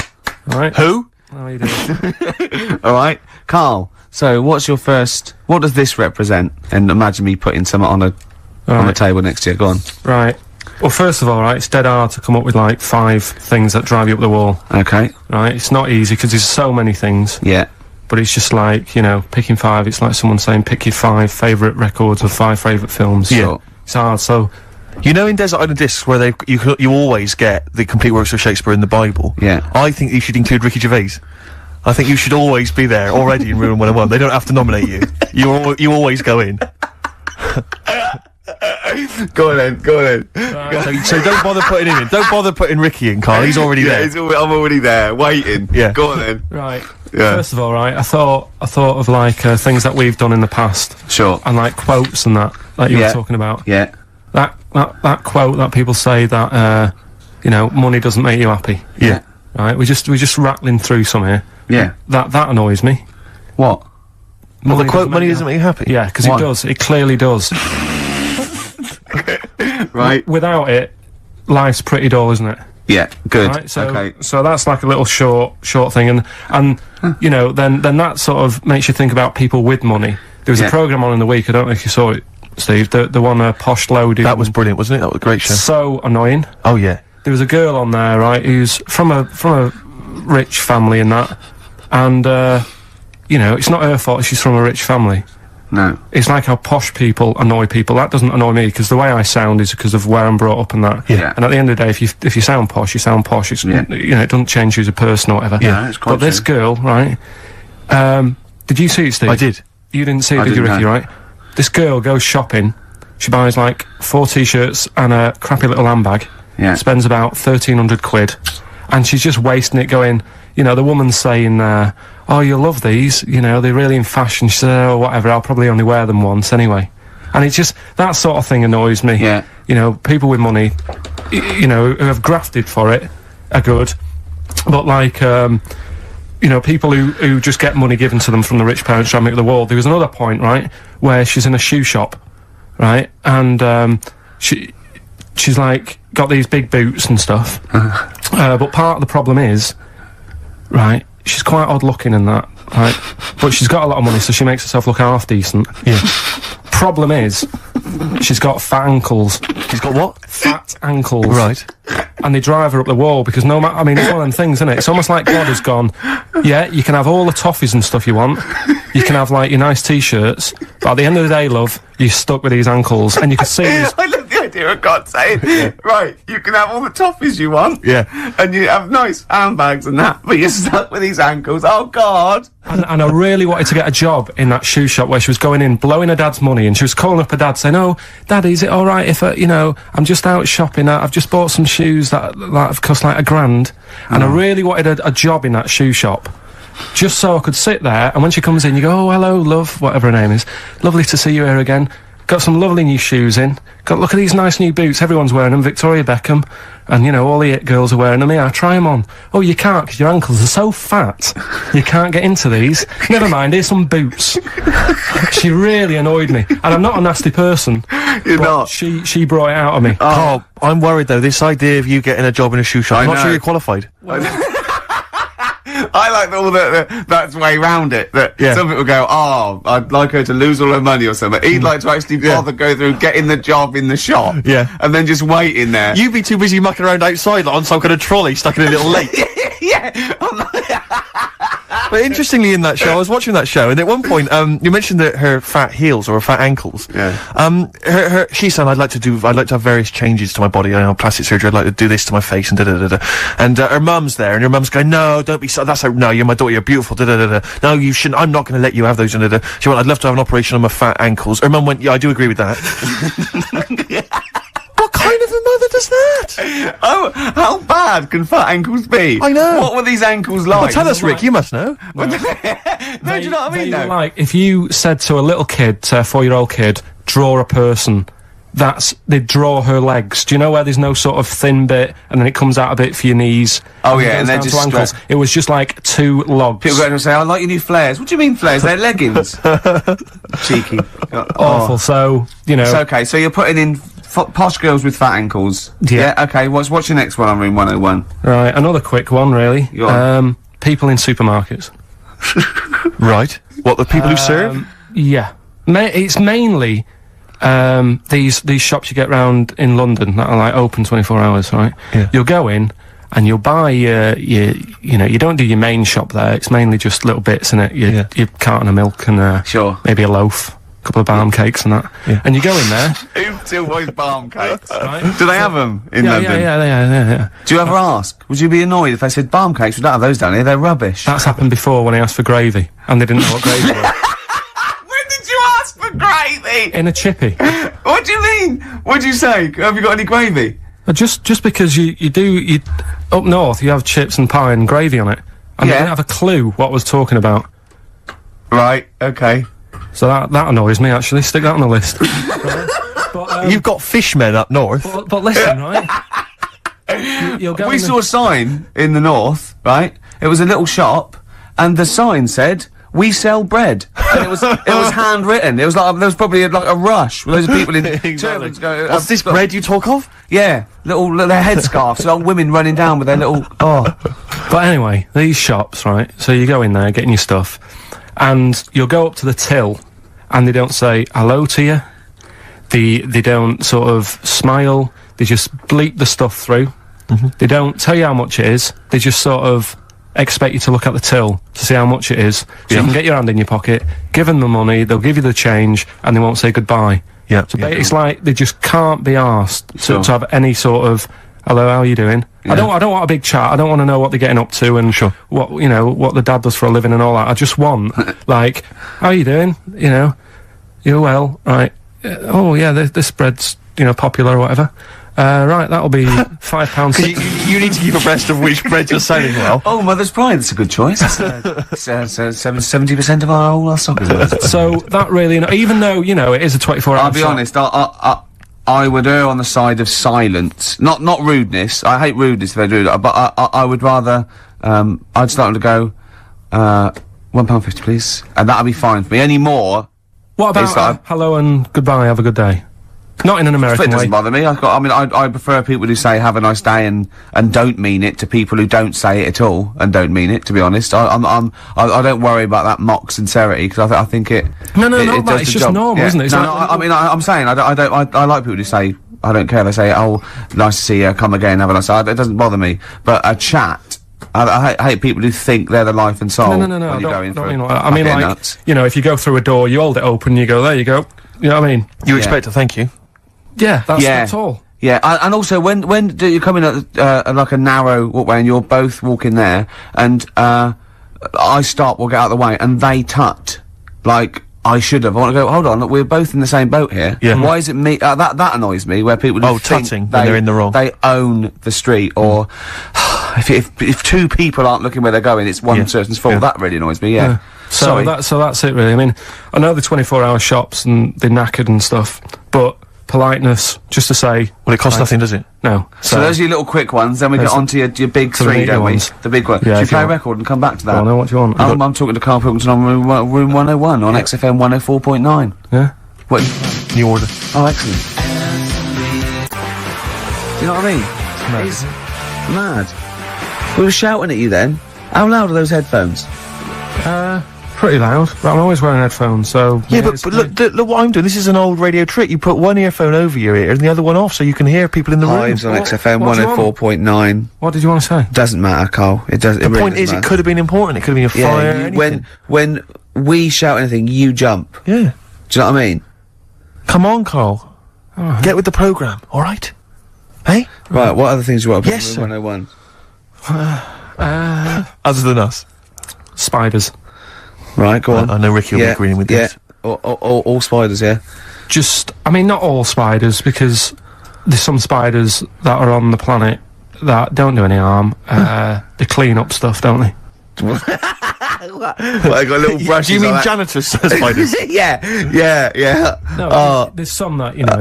All right. Who? How are you doing? All right, Karl. So, what's your first? What does this represent? And imagine me putting some on the table next to you. Go on. Right. Well, first of all, right, it's dead hard to come up with like 5 things that drive you up the wall. Okay. Right. It's not easy because there's so many things. Yeah. But it's just like, you know, picking 5. It's like someone saying pick your 5 favourite records or 5 favourite films. Yeah. Sure. It's hard. So. You know, in Desert Island Discs, where you always get the complete works of Shakespeare in the Bible. Yeah. I think you should include Ricky Gervais. I think you should always be there already in Room 101. They don't have to nominate you. You always go in. Go on then. So don't bother putting him in. Don't bother putting Ricky in, Karl. He's already there. I'm already there, waiting. Yeah. Go on then. Right. Yeah. First of all, right, I thought of like things that we've done in the past. Sure. And like quotes and that you were talking about. Yeah. That quote that people say that you know, money doesn't make you happy. Yeah. Right. We're just rattling through some here. Yeah. That annoys me. What? Well, the quote, money doesn't make you happy? Yeah, because Why? it does. It clearly does. Right. Without it, life's pretty dull, isn't it? Yeah. Good. Right, so, okay. so that's like a little short thing, and you know, then that sort of makes you think about people with money. There was a programme on in the week, I don't know if you saw it, Steve, the one Posh Loaded. That was brilliant, wasn't it? That was a great show. So annoying. Oh, yeah. There was a girl on there, right, who's from a rich family and that, and you know, it's not her fault she's from a rich family. No. It's like how posh people annoy people. That doesn't annoy me, because the way I sound is because of where I'm brought up and that. Yeah. And at the end of the day, if you sound posh, you sound posh. It's, you know, it doesn't change you as a person or whatever. Yeah, it's quite But this girl, right, did you see it, Steve? I did. You didn't see it, I did you, didn't, Ricky, no. right? This girl goes shopping. She buys like 4 t-shirts and a crappy little handbag. Yeah. Spends about 1,300 quid. And she's just wasting it going, you know, the woman's saying, oh, you'll love these, you know, they're really in fashion. She said, oh, whatever, I'll probably only wear them once anyway. And it's just, that sort of thing annoys me. Yeah. You know, people with money, you know, who have grafted for it are good. But like, you know, people who just get money given to them from the rich parents trying to make the world. There was another point, right, where she's in a shoe shop, right, and she's like got these big boots and stuff. But part of the problem is, right, she's quite odd looking and that, right, but she's got a lot of money, so she makes herself look half decent. Yeah. Problem is, she's got fat ankles. He's got what? Fat ankles. Right. And they drive her up the wall because no matter, I mean, it's one of them things, isn't it? It's almost like God has gone, yeah, you can have all the toffees and stuff you want. You can have, like, your nice t-shirts, but at the end of the day, love, you're stuck with these ankles, and you can see these... I love the idea of God saying, right, you can have all the toffees you want. Yeah. And you have nice handbags and that, but you're stuck with these ankles. Oh, God. And I really wanted to get a job in that shoe shop where she was going in, blowing her dad's money, and she was calling up her dad saying, oh, Daddy, is it all right if, you know, I'm just out shopping, I've just bought some shoes that have cost like $1,000, and I really wanted a job in that shoe shop, just so I could sit there, and when she comes in, you go, oh, hello, love, whatever her name is, lovely to see you here again, got some lovely new shoes in, look at these nice new boots, everyone's wearing them, Victoria Beckham, and, you know, all the it girls are wearing them, yeah, try them on. Oh, you can't, because your ankles are so fat, you can't get into these. Never mind, here's some boots. She really annoyed me, and I'm not a nasty person. You're but not. She brought it out of me. Oh, I'm worried, though, this idea of you getting a job in a shoe shop, I'm not know. sure you're qualified. I like all that's way round it. That Yeah. some people go, oh, I'd like her to lose all her money or something. He'd like to actually bother go through getting the job in the shop. Yeah. And then just wait in there. You'd be too busy mucking around outside like, on some kind of trolley stuck in a little lake. Yeah. But interestingly, in that show, I was watching that show, and at one point, you mentioned that her fat heels or her fat ankles. Yeah. She said, I'd like to have various changes to my body. I know, plastic surgery. I'd like to do this to my face and da-da-da-da. And her mum's there, and her mum's going, no, don't be so, no, you're my daughter, you're beautiful, da-da-da-da. No, you shouldn't, I'm not going to let you have those, da-da-da. She went, I'd love to have an operation on my fat ankles. Her mum went, yeah, I do agree with that. What kind of a mother does that? Oh, how bad can fat ankles be? I know. What were these ankles like? Well, tell us, Rick, you must know. No, do you know what I mean, though? Like, if you said to a little kid, say a 4-year-old kid, draw a person, they'd draw her legs. Do you know where there's no sort of thin bit, and then it comes out a bit for your knees? Oh, yeah, and they're they're just ankles. It was just like 2 logs. People go and say, I like your new flares. What do you mean flares? They're leggings. Cheeky. Awful, so, you know... It's okay, so you're putting in posh girls with fat ankles. Yeah. Okay, what's your next one on Room 101? Right, another quick one, really. Go on. People in supermarkets. Right. What, the people who serve? Yeah. It's mainly... these shops you get round in London that are like open 24 hours, right? Yeah. You'll go in and you'll buy you know, you don't do your main shop there. It's mainly just little bits in it. Your carton of milk and Sure. maybe a loaf, a couple of balm cakes and that. Yeah. And you go in there. Who still buys balm cakes? Right? Do they have them in London? Yeah. Do you ever ask? Would you be annoyed if they said balm cakes? We don't have those down here. They're rubbish. That's happened before when I asked for gravy and they didn't know what gravy was. When did you ask for gravy? In a chippy. What do you mean? What'd you say? Have you got any gravy? Just because you up north you have chips and pie and gravy on it, and they Yeah. didn't have a clue what I was talking about. Right. Okay. So that annoys me actually. Stick that on the list. But, You've got fishmen up north. but listen, right? You'll go We in saw a sign in the north, right? It was a little shop, and the sign said, "We sell bread." And it was handwritten. It was like there was probably like a rush with loads of people in turbans going. What's this bread you talk of? Yeah, little their headscarves, little women running down with their little. Oh, But anyway, these shops, right? So you go in there, getting your stuff, and you'll go up to the till, and they don't say hello to you. They don't sort of smile. They just bleep the stuff through. They don't tell you how much it is. They just sort of expect you to look at the till to see how much it is, so you can get your hand in your pocket, give them the money, they'll give you the change, and they won't say goodbye. Yeah. So it's like they just can't be asked Sure. to have any sort of hello, how are you doing? Yeah. I don't want a big chat. I don't want to know what they're getting up to and Sure. what what the dad does for a living and all that. I just want like, how are you doing? You know, you're well, right? Oh yeah, this bread's popular or whatever. Right, that'll be £5. You need to keep abreast of which breads are selling well. oh, Mother's Pride. That's a good choice. It's 70% of our stock is it? So that really, even though it is a 24-hour. I'll be honest. I would err on the side of silence, not rudeness. I hate rudeness if they do that, but I would rather. I'd start to go, £1.50, please, and that'll be fine for me. Any more? What It's about like- hello and goodbye? Have a good day. Not in an It American way. doesn't bother me. I prefer people who say "have a nice day" and don't mean it to people who don't say it at all and don't mean it. To be honest, I don't worry about that mock sincerity because I think it. No, it not that. does It's the just job. normal, Yeah. isn't it? It's No, like- I mean, I'm saying I like people who say I don't care. They say, "Oh, nice to see you. Come again. Have a nice day." It doesn't bother me. But a chat. I hate people who think they're the life and soul. No. When I you're going don't for mean it. like that. I mean, get like, nuts. if you go through a door, you hold it open, you go, there you go. You know what I mean? You expect a thank you. Yeah, that's Yeah. all. Yeah, and also when do you come in at like a narrow walkway and you're both walking there, and I stop, we'll get out of the way, and they tut like I should have. I want to go. Hold on, look, we're both in the same boat here. Yeah. Why is it me? That annoys me. Where people Oh, think tutting when they're in the wrong. They own the street, or if two people aren't looking where they're going, it's one Yeah. person's fault. Yeah. That really annoys me. Yeah. So that's it really. I mean, I know the 24-hour shops and they're knackered and stuff, but politeness, just to say, Well, it costs nothing, does it? no. So those are your little quick ones. Then we get Those- on to your big to the three, meaty don't we? ones. The big one. Yeah, Should we if you play a want. record and come back to that? I know what you want. I'm talking to Karl Pilkington on room 101 on XFM 104.9. Yeah. What? New order. Oh, excellent. You know what I mean? It's mad. We were shouting at you then. How loud are those headphones? pretty loud, but I'm always wearing headphones, so... Yeah, it's but look what I'm doing. This is an old radio trick. You put one earphone over your ear and the other one off so you can hear people in the room. Hives on XFM what do you want? 104.9. What did you want to say? Doesn't matter, Carl. It does. The point is, it could have been important. It could have been a fire, Yeah, anything. when we shout anything, you jump. Yeah. Do you know what I mean? Come on, Carl. Get with the programme, alright? Hey? Right, what other things you want to put Yes, in sir. 101? Other than us. Spiders. Right, go on. I know Ricky will be agreeing with this. Yeah, all spiders, yeah. I mean, not all spiders, because there's some spiders that are on the planet that don't do any harm. They clean up stuff, don't they? Well, I got little brushes. Do you mean like janitors spiders? yeah. No, there's some that, you know,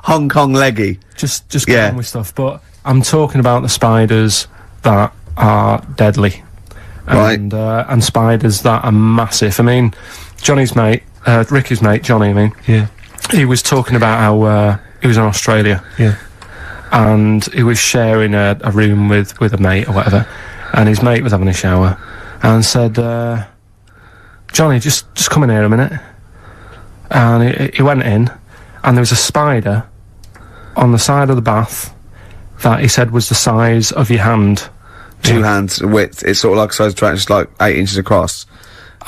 Hong Kong leggy. just get on with stuff. But I'm talking about the spiders that are deadly. Right. And spiders that are massive. I mean, Johnny's mate, Ricky's mate, Johnny, I mean. Yeah. He was talking about how, he was in Australia. Yeah. And he was sharing a room with a mate or whatever. And his mate was having a shower. And said, Johnny, just come in here a minute. And he went in, and there was a spider on the side of the bath that he said was the size of your hand. 2 hands width. It's sort of like a size of track, just like 8 inches across.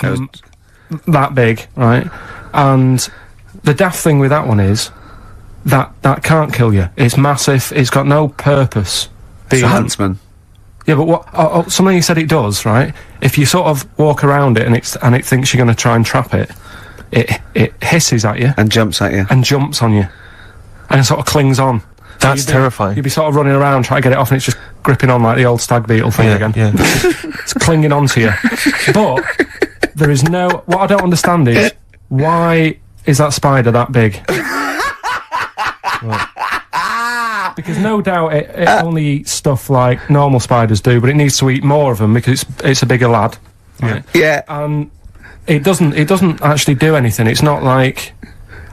It was- That big, right? And the daft thing with that one is that can't kill you. It's massive. It's got no purpose. it's a huntsman. Yeah, but what? Something you said it does, right? If you sort of walk around it and it thinks you're going to try and trap it, it hisses at you And jumps at you. and jumps on you, and it sort of clings on. That's You'd be- terrifying. You'd be sort of running around trying to get it off, and it's just gripping on like the old stag beetle thing again. Yeah. It's clinging onto you. But there is no... What I don't understand is, why is that spider that big? Because no doubt it only eats stuff like normal spiders do, but it needs to eat more of them because it's a bigger lad. Right? Yeah. And it doesn't actually do anything. It's not like...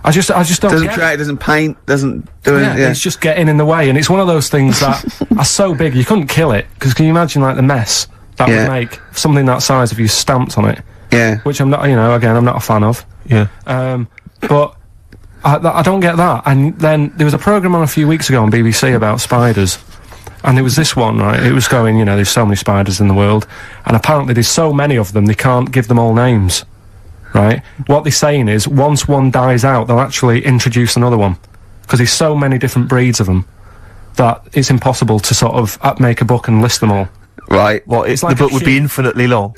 I just don't Doesn't get it. create, doesn't paint, doesn't do Yeah, anything. Yeah. it's just getting in the way, and it's one of those things that are so big you couldn't kill it. Because can you imagine like the mess that Yeah. would make something that size if you stamped on it? Yeah. Which I'm not, you know, again, I'm not a fan of. Yeah. But I don't get that. And then there was a programme on a few weeks ago on BBC about spiders, and there was this one, right? It was going, you know, there's so many spiders in the world, and apparently there's so many of them they can't give them all names. Right? What they're saying is, once one dies out, they'll actually introduce another one. Because there's so many different breeds of them that it's impossible to sort of make a book and list them all. Right. What, It's the like book a would be queue. infinitely long.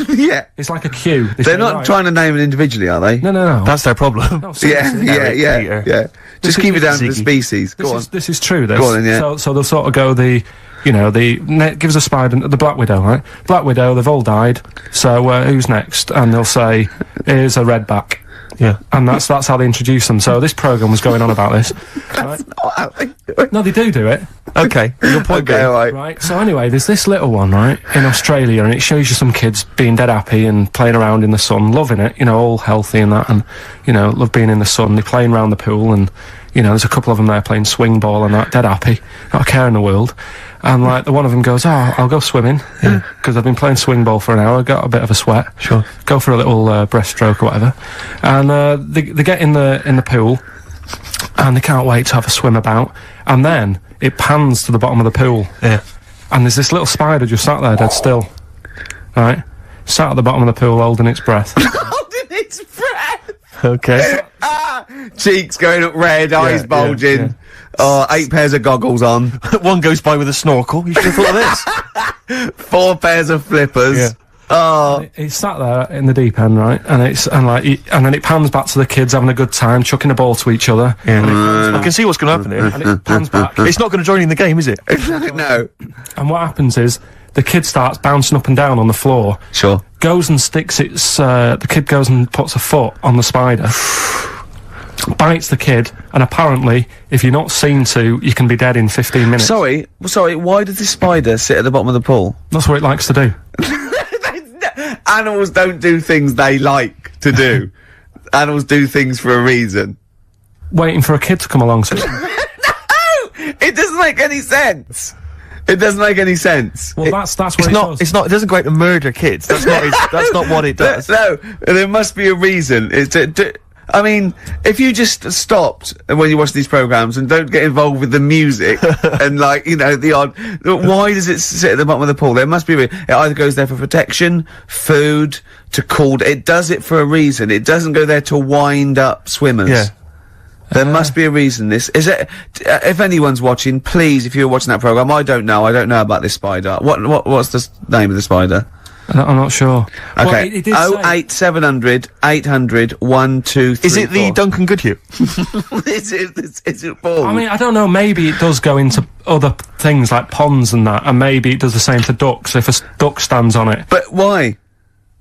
Yeah. It's like a queue. They They're say, not right, trying to name it individually, are they? No. That's their problem. No, Yeah, seriously. yeah. Peter. Just This keep is it down to the Ziggy. species. Go on. This is true, this. Go on then, yeah. So they'll sort of go give us a spider, the Black Widow, right? Black Widow, they've all died, so who's next? And they'll say, here's a redback. Yeah. And that's how they introduce them. So this programme was going on about this. Right? No, they do it. Okay. Your point Okay, being. alright. Right, so anyway, there's this little one, right, in Australia, and it shows you some kids being dead happy and playing around in the sun, loving it, you know, all healthy and that, and, you know, love being in the sun. They're playing around the pool, and, you know, there's a couple of them there playing swing ball and that, dead happy, not a care in the world. And, like, the one of them goes, oh, I'll go swimming, because I've been playing swing ball for an hour, got a bit of a sweat. Sure. Go for a little breaststroke or whatever. And they get in the pool, and they can't wait to have a swim about. And then it pans to the bottom of the pool, Yeah. and there's this little spider just sat there dead still, right? Sat at the bottom of the pool holding its breath. Holding its breath. Okay. Cheeks going up red, eyes bulging. yeah. Oh, 8 pairs of goggles on. One goes by with a snorkel. You should have thought of this. 4 pairs of flippers. Yeah. Oh, It's sat there in the deep end, right? And then it pans back to the kids having a good time, chucking a ball to each other. I can see what's going to happen here. And it pans back. It's not going to join in the game, is it? no. And what happens is, the kid starts bouncing up and down on the floor, Sure. goes and sticks the kid goes and puts a foot on the spider, bites the kid, and apparently, if you're not seen to, you can be dead in 15 minutes. Sorry, why does this spider sit at the bottom of the pool? That's what it likes to do. Animals don't do things they like to do. Animals do things for a reason. Waiting for a kid to come along. So It doesn't make any sense. It doesn't make any sense. Well, that's what It's it not. does. It's not. It doesn't go out to murder kids. That's not. That's not what it does. No, there must be a reason. I mean, if you just stopped when you watch these programs and don't get involved with the music and, like, you know, the odd... Why does it sit at the bottom of the pool? There must be a reason. It either goes there for protection, food, to cool... It does it for a reason. It doesn't go there to wind up swimmers. Yeah. There must be a reason. This is it. If anyone's watching, please, if you're watching that program, I don't know about this spider. What's the name of the spider? I'm not sure. Okay. Well, it did say- 08700 800 123. Is it the Duncan Goodhue? is it Paul? I mean, I don't know, maybe it does go into other things like ponds and that, and maybe it does the same for ducks if a duck stands on it. But why?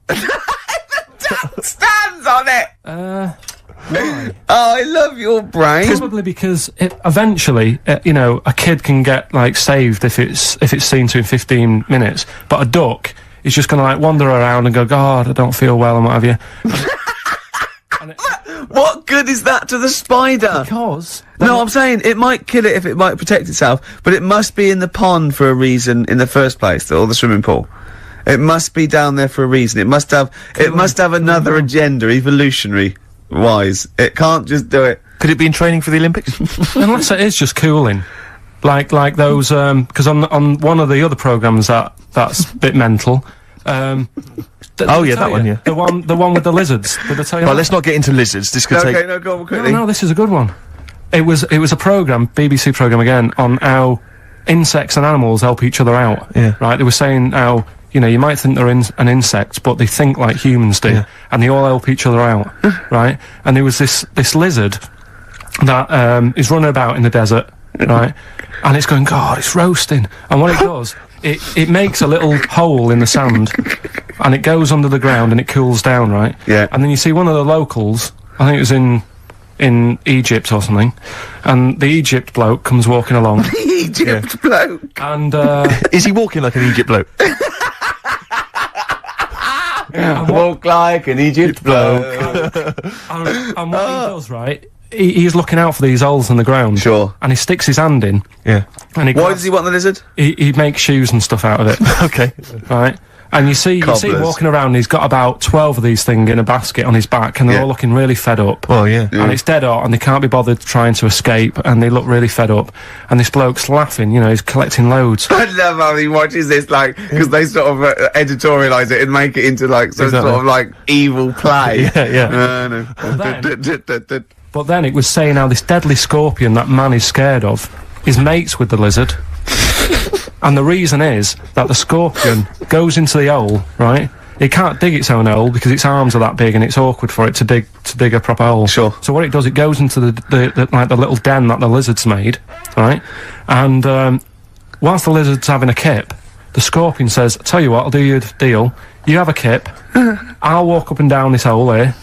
Duck stands on it. Why? Oh, I love your brain. Probably because eventually, you know, a kid can get, like, saved if it's seen to in 15 minutes, but a duck is just going to, like, wander around and go, God, I don't feel well and what have you. What good is that to the spider? Because... No, I'm saying it might kill it if it might protect itself, but it must be in the pond for a reason in the first place, or the swimming pool. It must be down there for a reason. It must have another agenda, evolutionary wise. It can't just do it. Could it be in training for the Olympics? Unless it is just cooling. Like those, because on one of the other programmes that's a bit mental, Oh yeah, that one, yeah. The one with the lizards. Did I tell you Well, that? let's not get into lizards. This could take... Okay, no, go on quickly. No, this is a good one. It was a programme, BBC programme again, on how insects and animals help each other out. Yeah. Right? They were saying how, you know, you might think they're an insect, but they think like humans do, Yeah. and they all help each other out, right? And there was this lizard that is running about in the desert, right? And it's going, God, it's roasting. And what it does, it makes a little hole in the sand, and it goes under the ground and it cools down, right? Yeah. And then you see one of the locals, I think it was in Egypt or something, and the Egypt bloke comes walking along. Egypt bloke. And Is he walking like an Egypt bloke? Walk like an Egypt bloke. and what he does, right, he's looking out for these holes in the ground. Sure. And he sticks his hand in, Yeah. and Why does he want the lizard? he makes shoes and stuff out of it, Okay. right? And you see him Cobblers. walking around, and he's got about 12 of these things in a basket on his back, and they're Yeah. all looking really fed up. Well, yeah. And it's dead hot, and they can't be bothered trying to escape, and they look really fed up. And this bloke's laughing, you know, he's collecting loads. I love how he watches this, like, because they sort of editorialise it and make it into, like, some Exactly. sort of, like, evil play. Yeah, yeah. No. But then it was saying how this deadly scorpion that man is scared of is mates with the lizard. And the reason is that the scorpion goes into the hole, right? It can't dig its own hole because its arms are that big and it's awkward for it to dig a proper hole. Sure. So what it does, it goes into the little den that the lizard's made, right? And whilst the lizard's having a kip, the scorpion says, "Tell you what, I'll do you a deal. You have a kip, I'll walk up and down this hole here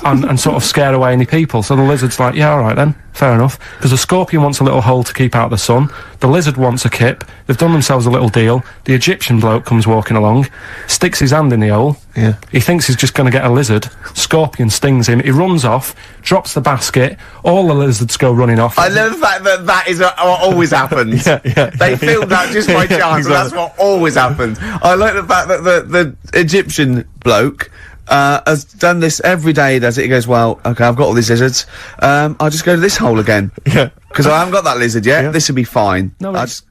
and sort of scare away any people." So the lizard's like, "Yeah, all right then, fair enough." Because the scorpion wants a little hole to keep out the sun. The lizard wants a kip. They've done themselves a little deal. The Egyptian bloke comes walking along, sticks his hand in the hole. Yeah. He thinks he's just going to get a lizard. Scorpion stings him. He runs off, drops the basket. All the lizards go running off. I love the fact that that is what always happens. Yeah. They filmed that just by chance, and that's what always happens. I like the fact that the Egyptian bloke has done this every day. He does it. He goes, "Well, okay, I've got all these lizards. I'll just go to this hole again. Yeah. Because I haven't got that lizard yet. Yeah. This will be fine." No, I it's-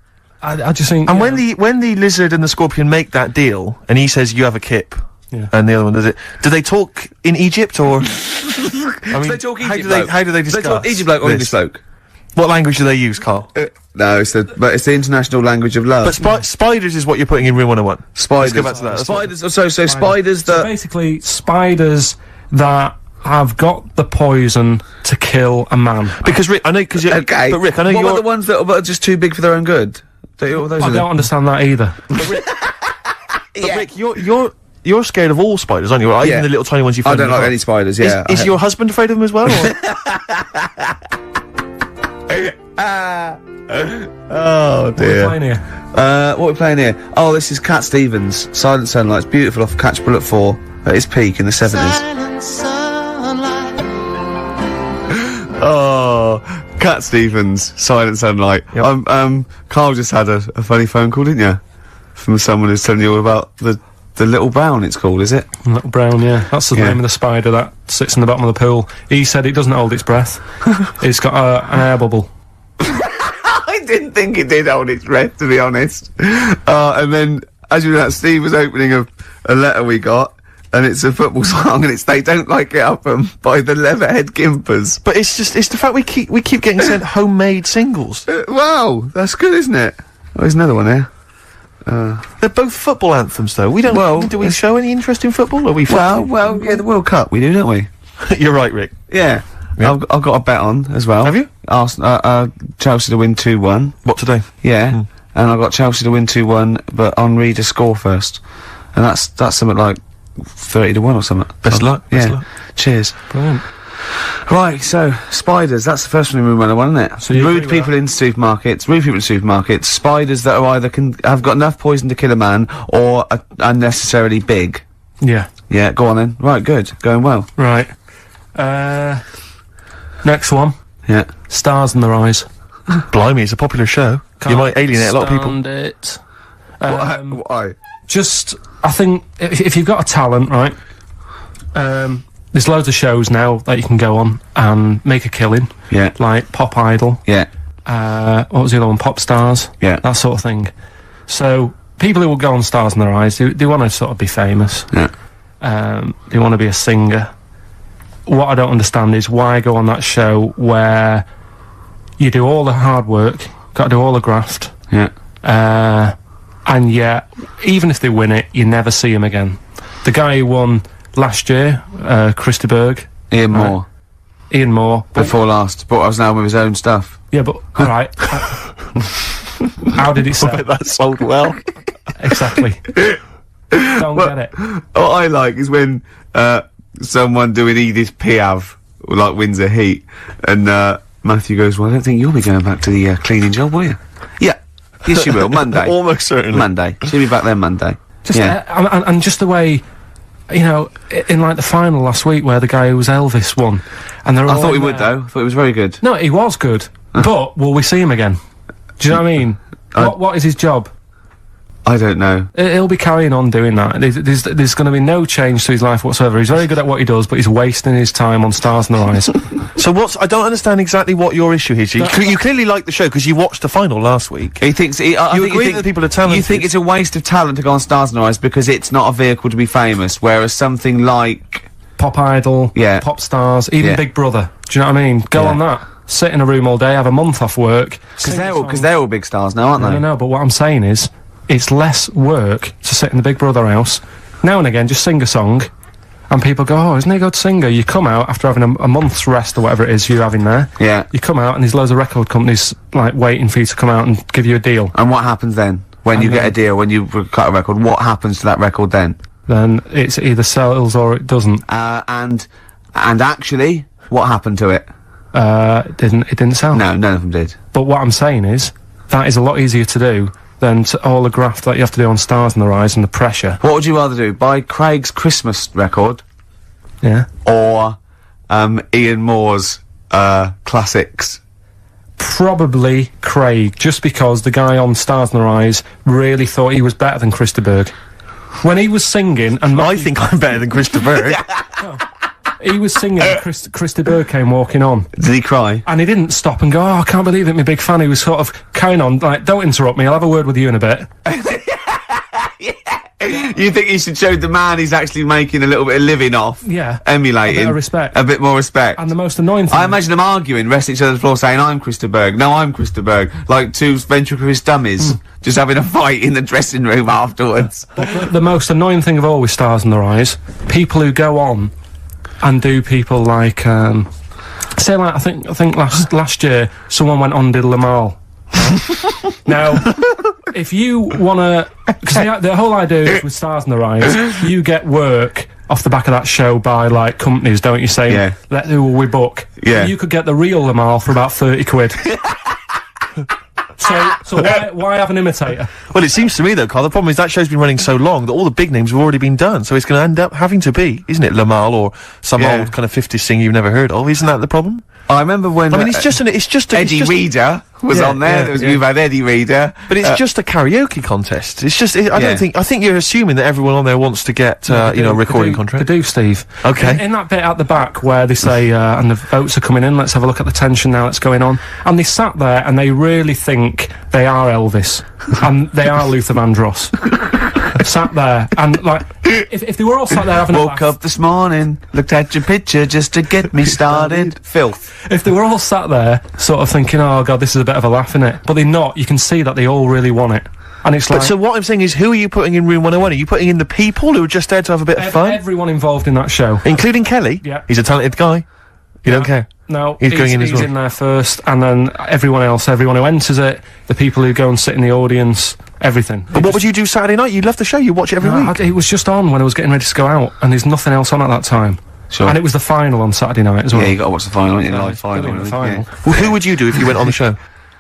I just think. And you know, when the lizard and the scorpion make that deal, and he says you have a kip, Yeah. and the other one does it, do they talk in Egypt or? I mean, they talk how Egypt do they bloke? how do they They discuss? talk Egypt bloke or this? English bloke? What language do they use, Carl? No, it's the international language of love. But spiders is what you're putting in Room 101. Spiders. Let's go back to that. That's what- Spiders. So spiders So that. basically, spiders that have got the poison to kill a man. Because Rick, I know, because Okay. but Rick, I know what you're. about the ones that are just too big for their own good? Those I are the- don't understand that either. But Rick, you're scared of all spiders, aren't you? Or even Yeah. the little tiny ones you I find. don't in the like garden. any spiders. Yeah. Is your husband afraid of them as well? Or? Oh We're dear. playing here. What are we playing here? Oh, this is Cat Stevens. Silent Sunlight. It's beautiful off Catch Bullet 4 at its peak in the 70s. Oh, Cat Stevens, Silent Sunlight. Carl just had a funny phone call, didn't you? From someone who's telling you all about the Little Brown, it's called, is it? Little Brown, yeah. That's the name of the spider that sits in the bottom of the pool. He said it doesn't hold its breath. It's got an air bubble. I didn't think it did hold its breath, to be honest. And then, as you know, Steve was opening a letter we got, and it's a football song, and it's They Don't Like It Up by the Leatherhead Gimpers. But it's the fact we keep getting sent homemade singles. Wow, that's good, isn't it? Oh, there's another one here. They're both football anthems, though. We don't. Well, do we show any interest in football? Are we? Well, yeah, the World Cup we do, don't we? You're right, Rick. Yeah. I've got a bet on as well. Have you? Chelsea to win 2-1. What today? Yeah. And I've got Chelsea to win 2-1, but Henri to score first. And that's something like 30-1 or something. Best luck. Yeah. Best luck. Cheers. Brilliant. Right, so spiders. That's the first one we went on, isn't it? So you agree rude with people in supermarkets. Spiders that are either have got enough poison to kill a man or are unnecessarily big. Yeah. Yeah, go on then. Right, good. Going well. Right. Next one. Yeah. Stars in Their Eyes. Blimey, it's a popular show. You might alienate a lot of people. Stand it. Why? Just, I think, if you've got a talent, right, there's loads of shows now that you can go on and make a killing. Yeah. Like Pop Idol. Yeah. What was the other one? Pop Stars. Yeah. That sort of thing. So, people who will go on Stars in Their Eyes, they want to sort of be famous. Yeah. They want to be a singer. What I don't understand is why go on that show where you do all the hard work, got to do all the graft, Yeah. and yet, even if they win it, you never see him again. The guy who won last year, Christy Berg. Ian Moore. Ian Moore. Before last, but I was now with his own stuff. Yeah, but, alright. How did it I bet sell? that sold well. Exactly. Don't get it. What I like is when someone doing Edith Piaf like wins a heat, and Matthew goes, "Well, I don't think you'll be going back to the cleaning job, will you?" Yeah, yes, you will. Monday, Almost certainly. Monday. She'll be back there Monday. Just, yeah, and just the way, you know, in like the final last week where the guy who was Elvis won, and they're all I thought he in would there. though. I thought he was very good. No, he was good, but will we see him again? Do you know what I mean? What is his job? I don't know. He'll be carrying on doing that. There's going to be no change to his life whatsoever. He's very good at what he does, but he's wasting his time on Stars in Their Eyes. So I don't understand exactly what your issue is. You clearly like the show because you watched the final last week. He thinks You agree that people are talented. You think it's a waste of talent to go on Stars in Their Eyes because it's not a vehicle to be famous, whereas something like Pop Idol, Yeah. Pop Stars, even Yeah. Big Brother. Do you know what I mean? Go Yeah. on that. Sit in a room all day, have a month off work. because they're all big stars now, aren't they? No, but what I'm saying is, it's less work to sit in the Big Brother house. Now and again, just sing a song, and people go, "Oh, isn't he a good singer?" You come out after having a month's rest or whatever it is you're having there. Yeah. You come out, and there's loads of record companies like waiting for you to come out and give you a deal. And what happens then when you get a deal? When you cut a record, what happens to that record then? Then it's either sells or it doesn't. And actually, what happened to it? It didn't sell. No, none of them did. But what I'm saying is, that is a lot easier to do than all the graft that you have to do on Stars in Their Eyes and the pressure. What would you rather do? Buy Craig's Christmas record Yeah. or Ian Moore's classics? Probably Craig, just because the guy on Stars in Their Eyes really thought he was better than Christy Berg. When he was singing, and I think I'm better than Christopher. he was singing, and Christy Berg came walking on, Did he cry? and he didn't stop and go, "Oh, I can't believe it, I'm a big fan." He was sort of carrying on, like, "Don't interrupt me, I'll have a word with you in a bit." You think he should show the man he's actually making a little bit of living off? Yeah. Emulating. A bit of respect. A bit more respect. And the most annoying thing... I imagine them arguing, resting each other on the floor saying, "I'm Christa Berg. No, I'm Christa Berg." Like two ventriloquist dummies, just having a fight in the dressing room afterwards. the most annoying thing of all with Stars in Their Eyes, people who go on and do people like, say like, I think last year, someone went on and did Lamal. Now, if you wanna, because the whole idea is with Stars in Their Eyes, you get work off the back of that show by like companies, don't you? Saying, Yeah. "Who will we book?" Yeah. You could get the real Lamal for about 30 quid. So why have an imitator? Well, it seems to me, though, Carl, the problem is that show's been running so long that all the big names have already been done, so it's going to end up having to be, isn't it, Lamal or some old kind of 50s singer you've never heard of? Isn't that the problem? I remember when... I mean, it's just Eddie Reader was on there. You've had Eddie Reader. But it's just a karaoke contest. It's just, I think you're assuming that everyone on there wants to get, a recording contract. They do, Steve. Okay. In that bit at the back where they say, and the votes are coming in, let's have a look at the tension now that's going on. And they sat there and they really think they are Elvis. And they are Luther Vandross. Sat there, and like, if they were all sat there having Woke up this morning, looked at your picture just to get me started. Filth. If they were all sat there, sort of thinking, oh god, this is a bit of a laugh, innit? But they're not. You can see that they all really want it. And it's like... But so what I'm saying is, who are you putting in room 101? Are you putting in the people who are just there to have a bit of fun? Everyone involved in that show. Including Kelly? Yeah. He's a talented guy. You don't care? No, he's going in as well. He's in there first, and then everyone else, everyone who enters it, the people who go and sit in the audience, everything. But what would you do Saturday night? You'd love the show, you watch it every week. It was just on when I was getting ready to go out, and there's nothing else on at that time. Sure. And it was the final on Saturday night as well. Yeah, you got to watch the final, the live final. Yeah. Well, who would you do if you went on the show?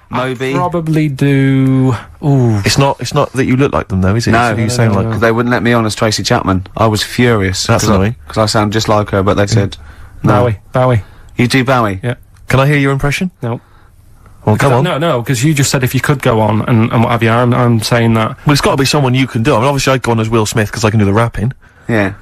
Moby. Probably do... Ooh. It's not that you look like them, though, is it? No, you sound like... because they wouldn't let me on as Tracy Chapman. I was furious. That's annoying. Because I sound just like her, but they said... No. Bowie. You do Bowie? Yeah. Can I hear your impression? No. Well, come on. No, because you just said if you could go on and what have you. I'm saying that. Well, it's got to be someone you can do. I mean, obviously I'd go on as Will Smith because I can do the rapping. Yeah.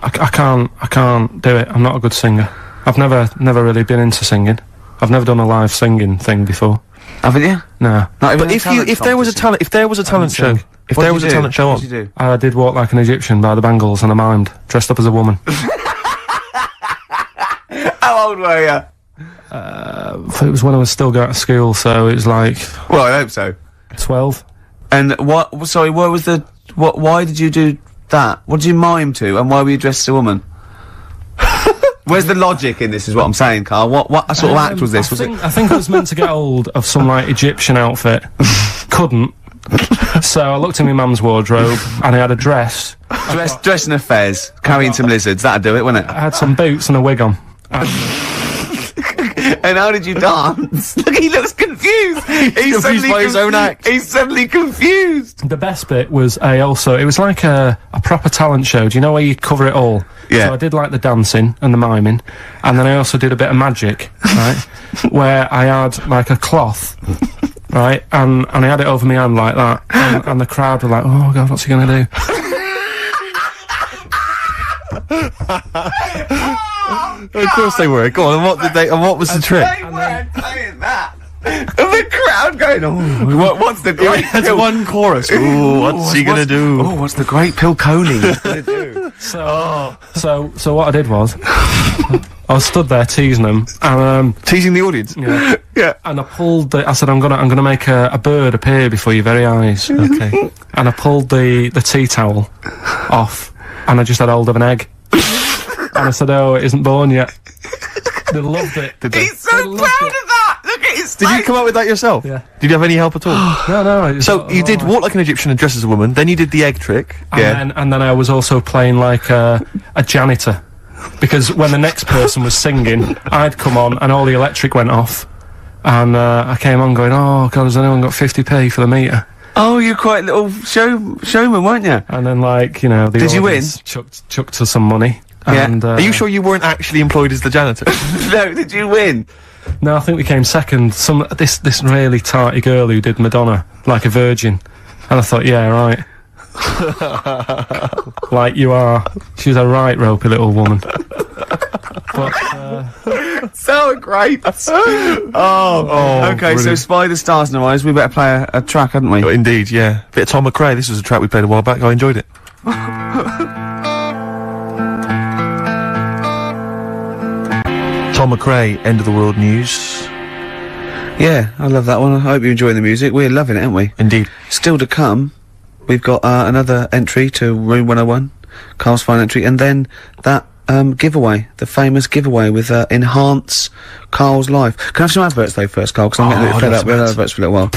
I can't do it. I'm not a good singer. I've never really been into singing. I've never done a live singing thing before. Haven't you? No. But if there was a talent show on, I did Walk Like an Egyptian by the Bangles and I mimed, dressed up as a woman. How old were you? It was when I was still going to school, so it was like... Well, I hope so. 12. And why did you do that? What did you mime to, and why were you dressed as a woman? Where's the logic in this, is what I'm saying, Carl? What sort of act was this? I think I was meant to get hold of some, like, Egyptian outfit. Couldn't. So I looked in my mum's wardrobe, and I had a dress. Dress in a fez, carrying some lizards, that'd do it, wouldn't it? I had some boots and a wig on. And how did you dance? Look, he looks confused. He's confused by his own act. He's suddenly confused. The best bit was it was like a proper talent show. Do you know where you cover it all? Yeah. So I did like the dancing and the miming, and then I also did a bit of magic, right? Where I had like a cloth, right? And I had it over my hand like that, and the crowd were like, oh god, what's he gonna do? Of course they were. Go on, and what was the trick? They weren't saying that. And the crowd going, oh, what's the great... That's one chorus. Ooh, what's he gonna do? Oh, what's the great Pilkington gonna do? So what I did was, I was stood there teasing them, and teasing the audience. Yeah. Yeah. And I pulled I said, I'm gonna make a bird appear before your very eyes. Okay. And I pulled the tea towel off, and I just had hold of an egg. And I said, oh, it isn't born yet. They loved it. He's so proud of that! Look at his face! Did you come up with that yourself? Yeah. Did you have any help at all? No. So you did Walk Like an Egyptian and Dress as a Woman, then you did the egg trick. And then I was also playing like a janitor. Because when the next person was singing, I'd come on and all the electric went off. And I came on going, oh god, has anyone got 50p for the meter? Oh, you're quite a little showman, weren't you? And then, like, you know, did you win? Chucked us some money. Yeah. And, are you sure you weren't actually employed as the janitor? No, did you win? No, I think we came second. This really tarty girl who did Madonna like a virgin, and I thought, yeah, right. Like you are. She's a right ropey little woman. But so great. Okay, brilliant. so Spy the Stars in the Eyes. We better play a track, hadn't we? Indeed, yeah. Bit of Tom McRae. This was a track we played a while back. I enjoyed it. Tom McRae, End of the World News. Yeah, I love that one. I hope you're enjoying the music. We're loving it, aren't we? Indeed. Still to come, we've got another entry to Room 101, Carl's final entry, and then that giveaway, the famous giveaway with Enhance Carl's Life. Can I have some adverts though first, Carl? Because I'm getting a bit fed up with adverts for a little while.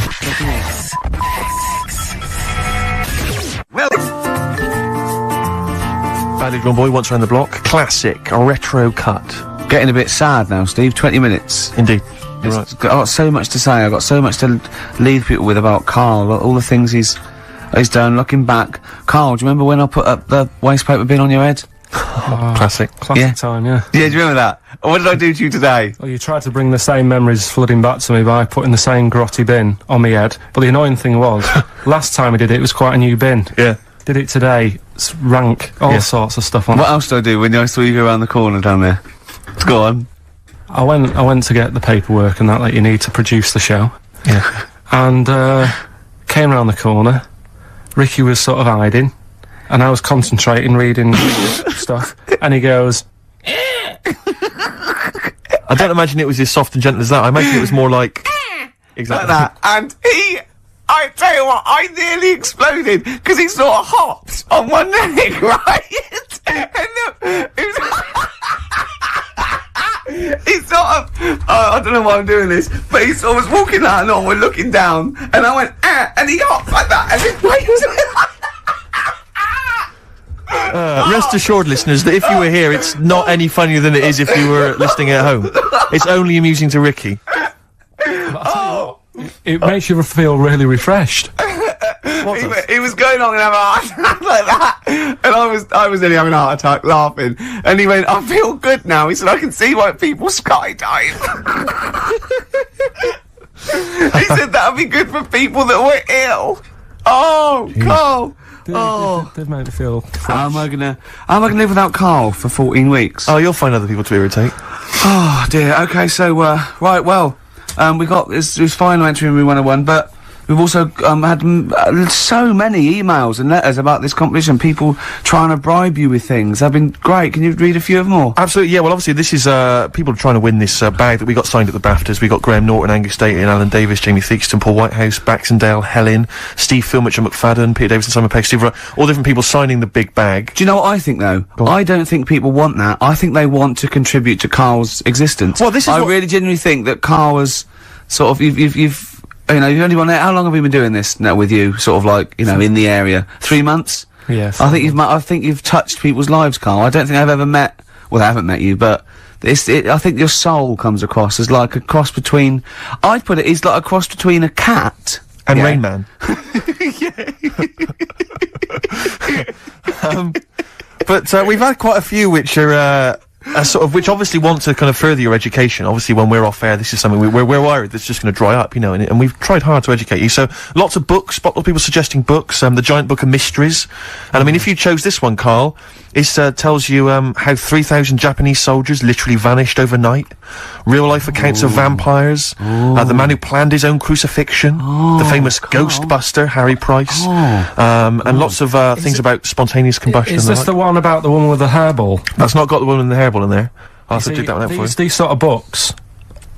Bandage One Boy, Once Around the Block. Classic, a retro cut. Getting a bit sad now, Steve. 20 minutes. Indeed. I've got so much to say. I've got so much to leave people with about Karl, all the things he's done. Looking back, Karl, do you remember when I put up the waste paper bin on your head? Classic. Classic time, yeah. Yeah, do you remember that? What did I do to you today? Well, you tried to bring the same memories flooding back to me by putting the same grotty bin on my head. But the annoying thing was, last time I did it was quite a new bin. Yeah. Did it today, it's rank, all sorts of stuff on What it. else did I do when I saw you go around the corner down there? Go on. I went to get the paperwork and that you need to produce the show. Yeah. And, came round the corner. Ricky was sort of hiding. And I was concentrating, reading stuff. And he goes... I don't imagine it was as soft and gentle as that. I imagine it was more like... Exactly. Like that. And I tell you what, I nearly exploded because he sort of hopped on one leg, right? And he sort of, I don't know why I'm doing this, but he sort of was walking out and on, we're looking down, and I went, and he hopped like that, and his weight was... Rest assured, listeners, that if you were here, it's not any funnier than it is if you were listening at home. It's only amusing to Ricky. It makes you feel really refreshed. He was going on and having a heart attack like that, and I was nearly having a heart attack laughing, and he went, I feel good now. He said, I can see why people skydive. He said that would be good for people that were ill. Oh, Karl. Did make me feel... How am I gonna live without Karl for 14 weeks? Oh, you'll find other people to irritate. Oh dear. Okay, so right, well, we got it was final entry in Room 101, but we've also had so many emails and letters about this competition. People trying to bribe you with things. They've been great. Can you read a few of them all? Absolutely, yeah. Well, obviously, this is people are trying to win this bag that we got signed at the BAFTAs. We got Graham Norton, Angus Dayton, Alan Davis, Jamie Theakston, Paul Whitehouse, Baxendale, Helen, Steve Filmich and McFadden, Peter Davison, Simon Pegg, Steve Wright, all different people signing the big bag. Do you know what I think though? I don't think people want that. I think they want to contribute to Karl's existence. Well, this is I really genuinely think that Karl was sort of you've you know, you've only been there. How long have we been doing this now with you? Sort of like, you know, in the area. 3 months? Yes. I think you've touched people's lives, Karl. I don't think I've ever met. Well, I haven't met you, but I think your soul comes across as like a cross between. I'd put it. It's like a cross between a cat And Rain Man. But we've had quite a few which are which obviously want to kind of further your education. Obviously, when we're off air, this is something we're worried that's just going to dry up, you know. And we've tried hard to educate you. So lots of books, lots of people suggesting books. The Giant Book of Mysteries, and I mean, if you chose this one, Karl, it tells you how 3,000 Japanese soldiers literally vanished overnight. Real life accounts of vampires. The man who planned his own crucifixion. The famous Ghostbuster, Harry Price. And lots of things about spontaneous combustion. Is this the one about the woman with the hairball? That's not got the woman with the hairball in there. I'll have to dig that one out for you. These sort of books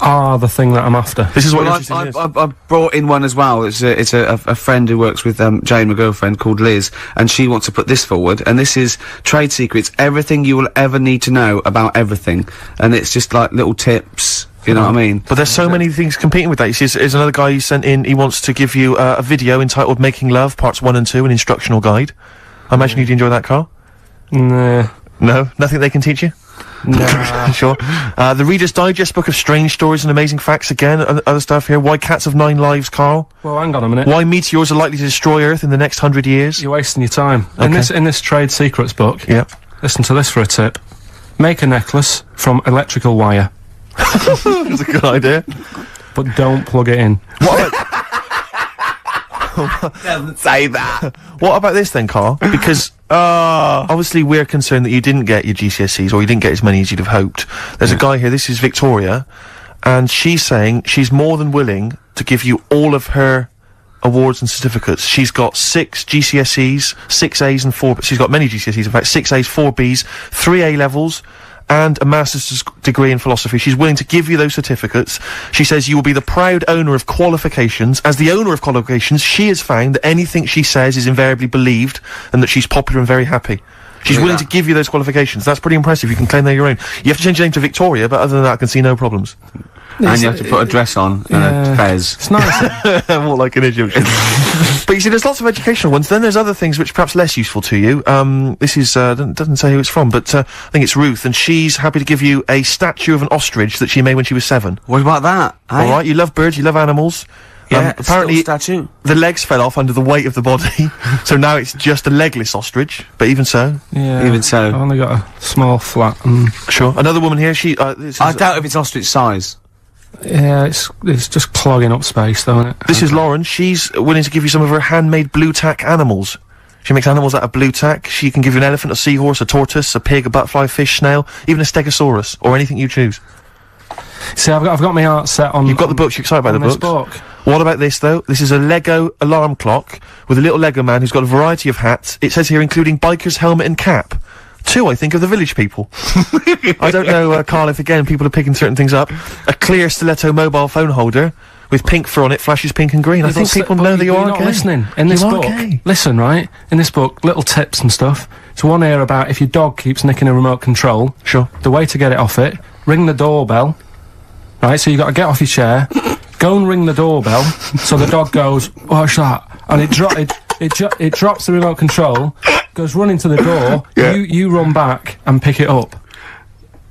are the thing that I'm after. This is what Well, interesting is. I brought in one as well. It's a friend who works with Jane, my girlfriend, called Liz, and she wants to put this forward. And this is Trade Secrets: everything you will ever need to know about everything. And it's just like little tips. You know what I mean? But there's so many things competing with that. You see, there's another guy who sent in. He wants to give you a video entitled "Making Love" Parts 1 and 2, an instructional guide. I imagine you'd enjoy that, Karl. Nah. No, nothing they can teach you. Nah. Sure. The Reader's Digest book of strange stories and amazing facts again. Other stuff here. Why cats have 9 lives, Karl. Well, hang on a minute. Why meteors are likely to destroy Earth in the next 100 years. You're wasting your time. Okay. In this Trade Secrets book, Yeah. listen to this for a tip. Make a necklace from electrical wire, That's a good idea. but don't plug it in. What about, Doesn't say that. what about this then, Karl? Because obviously we're concerned that you didn't get your GCSEs, or you didn't get as many as you'd have hoped. There's a guy here, this is Victoria, and she's saying she's more than willing to give you all of her awards and certificates. She's got 6 GCSEs, 6 A's and 4... She's got many GCSEs, in fact, 6 A's, 4 B's, 3 A levels, and a master's degree in philosophy. She's willing to give you those certificates. She says you will be the proud owner of qualifications. As the owner of qualifications, she has found that anything she says is invariably believed, and that she's popular and very happy. She's willing to give you those qualifications. That's pretty impressive. You can claim they're your own. You have to change your name to Victoria, but other than that, I can see no problems. And you have to put a dress on and a fez. It's nice. More like an Egyptian. But But you see, there's lots of educational ones. Then there's other things which are perhaps less useful to you. This is, doesn't say who it's from, but, I think it's Ruth, and she's happy to give you a statue of an ostrich that she made when she was 7. What about that? Alright, you love birds, you love animals. Yeah, apparently, statue. the legs fell off under the weight of the body, so now it's just a legless ostrich, but even so. Yeah. Even so. I've only got a small flat. Sure. Another woman here, this is, I doubt if it's ostrich size. Yeah, it's just clogging up space, though, isn't it? This is Lauren. She's willing to give you some of her handmade blue tack animals. She makes animals out of blue tack. She can give you an elephant, a seahorse, a tortoise, a pig, a butterfly, fish, snail, even a stegosaurus, or anything you choose. See, I've got my art set on. You've got the books. You're excited by the this books. book. What about this, though? This is a Lego alarm clock with a little Lego man who's got a variety of hats. It says here, including biker's helmet and cap. 2, I think, of the village people. I don't know, Carl, if again people are picking certain things up. A clear stiletto mobile phone holder with pink fur on it, flashes pink and green. I think people know that you are not gay. listening. In this book, listen, right? In this book, little tips and stuff. There's one here about if your dog keeps nicking a remote control. Sure. The way to get it off it, ring the doorbell. Right, so you got to get off your chair, go and ring the doorbell, so the dog goes, what's that? And it drops the remote control, goes running to the door, Yeah. you run back and pick it up.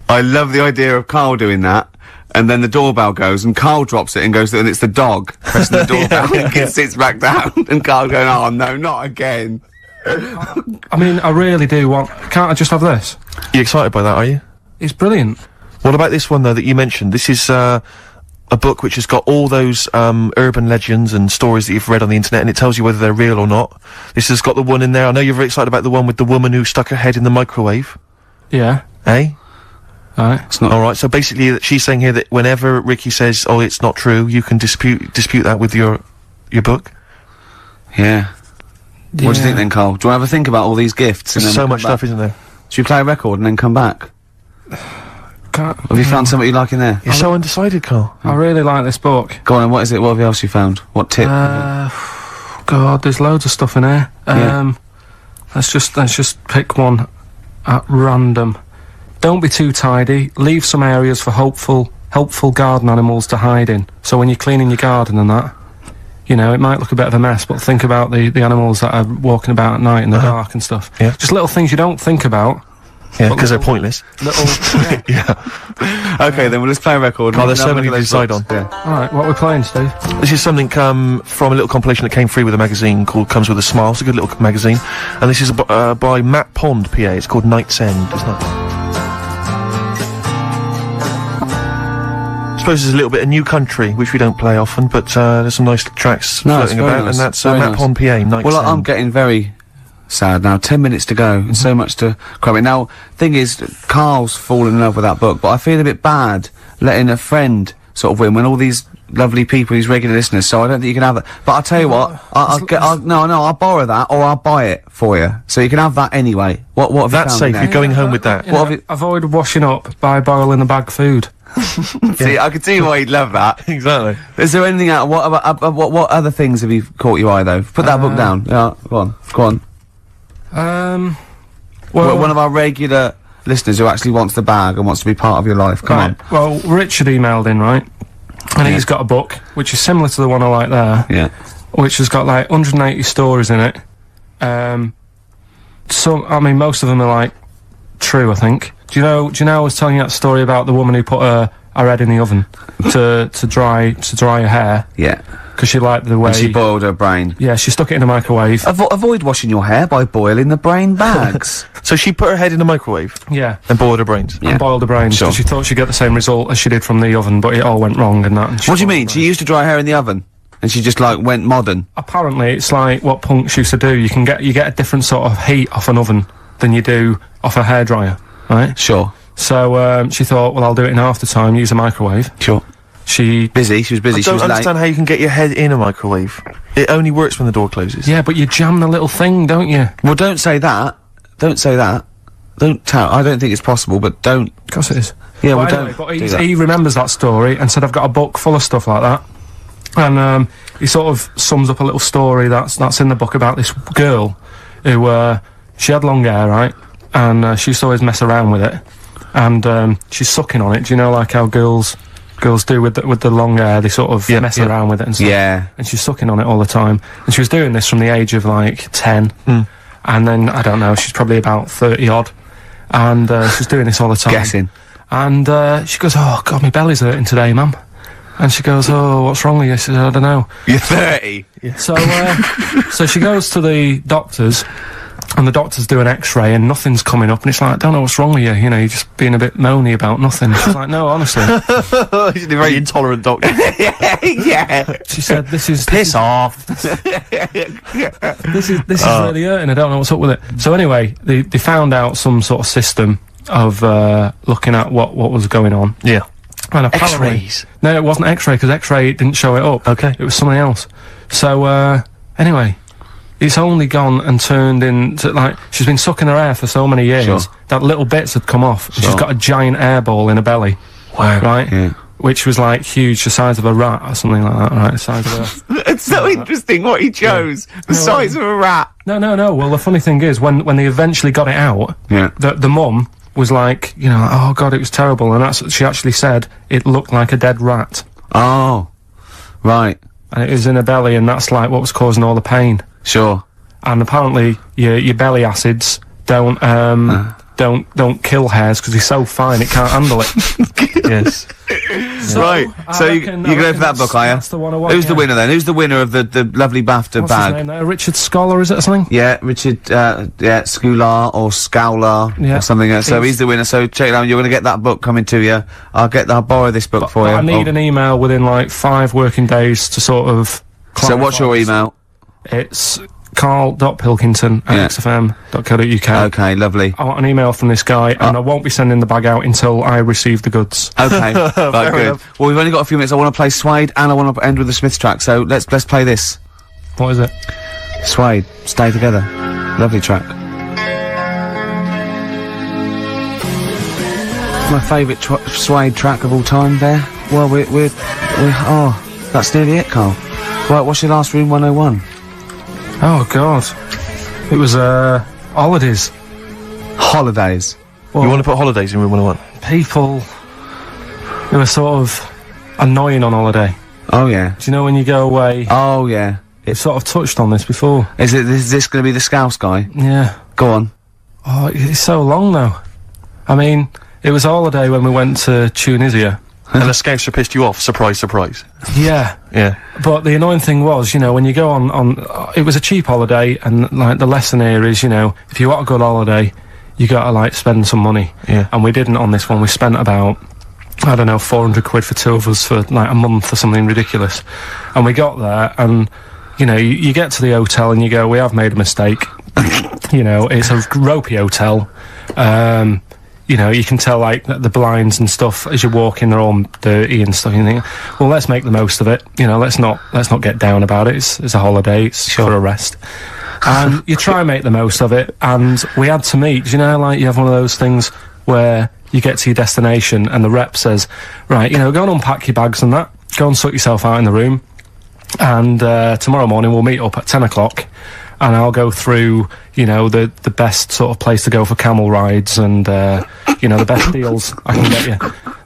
I love the idea of Carl doing that, and then the doorbell goes, and Carl drops it and goes, and it's the dog pressing the doorbell, and it sits back down, and Carl going, oh no, not again. I mean, I really do want, can't I just have this? You excited by that, are you? It's brilliant. What about this one, though, that you mentioned? This is, a book which has got all those, urban legends and stories that you've read on the internet, and it tells you whether they're real or not. This has got the one in there. I know you're very excited about the one with the woman who stuck her head in the microwave. Yeah. Eh? Right. It's not. Alright, so basically, she's saying here that whenever Ricky says, oh, it's not true, you can dispute that with your book. Yeah. What do you think then, Carl? Do you want to have a think about all these gifts? And There's then so come much back? stuff, isn't there? Should we play a record and then come back? Have you found something you like in there? You're so undecided, Carl. I really like this book. Go on, what is it? What else you found? What tip? God, there's loads of stuff in here. Yeah. Let's just pick one at random. Don't be too tidy. Leave some areas for helpful garden animals to hide in. So when you're cleaning your garden and that, you know, it might look a bit of a mess, but think about the animals that are walking about at night in the dark and stuff. Yeah. Just little things you don't think about. Yeah, because they're pointless. Little. Yeah. Okay, then we'll just play a record. Oh, there's so many to decide on. Yeah. All right, what we're playing, Steve? This is something from a little compilation that came free with a magazine called Comes With a Smile. It's a good little magazine. And this is by Matt Pond, PA. It's called Night's End. It's not. I suppose there's a little bit of New Country, which we don't play often, but there's some nice tracks floating about, and that's Matt Pond, PA, Night's End. Well, I'm getting very sad now. 10 minutes to go, and so much to cram in. Now, thing is, Carl's fallen in love with that book, but I feel a bit bad letting a friend sort of win when all these lovely people, these regular listeners, so I don't think you can have that. But I'll tell you what, I'll borrow that, or I'll buy it for you. So you can have that anyway. What have That's you found safe, in there? you're going home with that. You know, avoid washing up by boiling the bag food. See, I could see why you'd love that. Exactly. Is there anything else? What other things have you caught your eye, though? Put that book down. Yeah, go on. Well, One of our regular listeners who actually wants the bag and wants to be part of your life. Come on. Well, Richard emailed in, right? And he's got a book, which is similar to the one I like there. Yeah. Which has got like 180 stories in it. Most of them are like true, I think. Do you know I was telling you that story about the woman who put her head in the oven to dry her hair Yeah. because she liked the way And she boiled her brain. Yeah, she stuck it in a microwave. Avoid washing your hair by boiling the brain bags. So she put her head in the microwave Yeah. and boiled her brains. Yeah. And boiled her brains Sure. because she thought she'd get the same result as she did from the oven, but it all went wrong and that. And What do you mean? She used to dry hair in the oven, and she just like went modern. Apparently, it's like what punks used to do. You get a different sort of heat off an oven than you do off a hairdryer, right? Sure. So she thought, well, I'll do it in half the time. Use a microwave. Sure. She She was busy. I She don't was understand late. how you can get your head in a microwave. It only works when the door closes. Yeah, but you jam the little thing, don't you? Well, don't say that. Don't say that. Don't tell. I don't think it's possible, but don't. Of course it is. Yeah, well, But anyway, don't but do that. he remembers that story and said, I've got a book full of stuff like that. And he sort of sums up a little story that's in the book about this girl who, she had long hair, right? And she used to always mess around with it. And she's sucking on it. Do you know, like how girls girls do with the long hair. They sort of mess around with it and stuff. Yeah. And she's sucking on it all the time. And she was doing this from the age of like 10. And then, I don't know, she's probably about 30 odd. And she's doing this all the time. Guessing. And she goes, "Oh God, my belly's hurting today, mum." And she goes, "Oh, what's wrong with you?" She says, "I don't know." You're 30. So, so she goes to the doctors, and the doctors do an X-ray, and nothing's coming up. And it's like, "I don't know what's wrong with you. You know, you're just being a bit moany about nothing." She's like, "No, honestly." He's a very intolerant doctor. Yeah. She said, "This is Piss off. this is really hurting. I don't know what's up with it." So anyway, they found out some sort of system of looking at what was going on. Yeah. And apparently, X-rays. no, it wasn't X-ray, because X-ray didn't show it up. Okay. It was something else. So anyway, it's only gone and turned into, like, she's been sucking her hair for so many years Sure. that little bits had come off. And she's got a giant airball in her belly. Wow. Right? Yeah. Which was like huge, the size of a rat or something like that, right? The size of a... It's so interesting what he chose. The size of a rat. No. Well, the funny thing is, when they eventually got it out, Yeah. the mum was like, you know, "Oh God, it was terrible," and that's what she actually said. It looked like a dead rat, Oh. Right. and it was in her belly, and that's like what was causing all the pain. Sure. And apparently, your belly acids don't kill hairs because they're so fine it can't handle it. Yes. Right. I So you're reckon going for that book, are you? that's the one I want, Who's the yeah. winner then? Who's the winner of the lovely BAFTA What's his bag? name there? Richard Scholar, is it, or something? Yeah, Richard, Scular or Scowler Yeah. or something. So he's the winner. So check it out. You're going to get that book coming to you. I'll borrow this book for you. I need an email within like 5 working days to sort of. So what's your clarify. email? It's carl.pilkington@xfm.co.uk. Okay, lovely. I want an email from this guy, and I won't be sending the bag out until I receive the goods. Okay, right, good. enough. Well, we've only got a few minutes. I want to play Suede, and I want to end with the Smiths track. So let's play this. What is it? Suede, Stay Together. Lovely track. My favourite Suede track of all time. There. Well, we're oh, that's nearly it, Carl. Right, what's your last room 101? Oh God, it was holidays. Holidays. Well, You want to put holidays in room 101? people who are sort of annoying on holiday. Oh yeah. Do you know when you go away? Oh yeah. It's sort of touched on this before. Is this going to be the Scouse guy? Yeah. Go on. Oh, it's so long though. I mean, it was a holiday when we went to Tunisia. And the Scouser pissed you off? Surprise, surprise. Yeah. Yeah. But the annoying thing was, you know, when you go on it was a cheap holiday, and like the lesson here is, you know, if you want a good holiday, you gotta like spend some money. Yeah. And we didn't on this one. We spent about, I don't know, 400 quid for 2 of us for like a month or something ridiculous. And we got there, and you know, you get to the hotel and you go, "We have made a mistake." You know, it's a ropey hotel. You know, you can tell like the blinds and stuff as you walk in, they're all dirty and stuff. You think, well, let's make the most of it. You know, let's not get down about it. It's a holiday. It's for a rest. And you try and make the most of it. And we had to meet. Do you know, like you have one of those things where you get to your destination and the rep says, "Right, you know, go and unpack your bags and that. Go and sort yourself out in the room. And tomorrow morning we'll meet up at 10 o'clock. And I'll go through, you know, the best sort of place to go for camel rides and, you know, the best deals I can get you.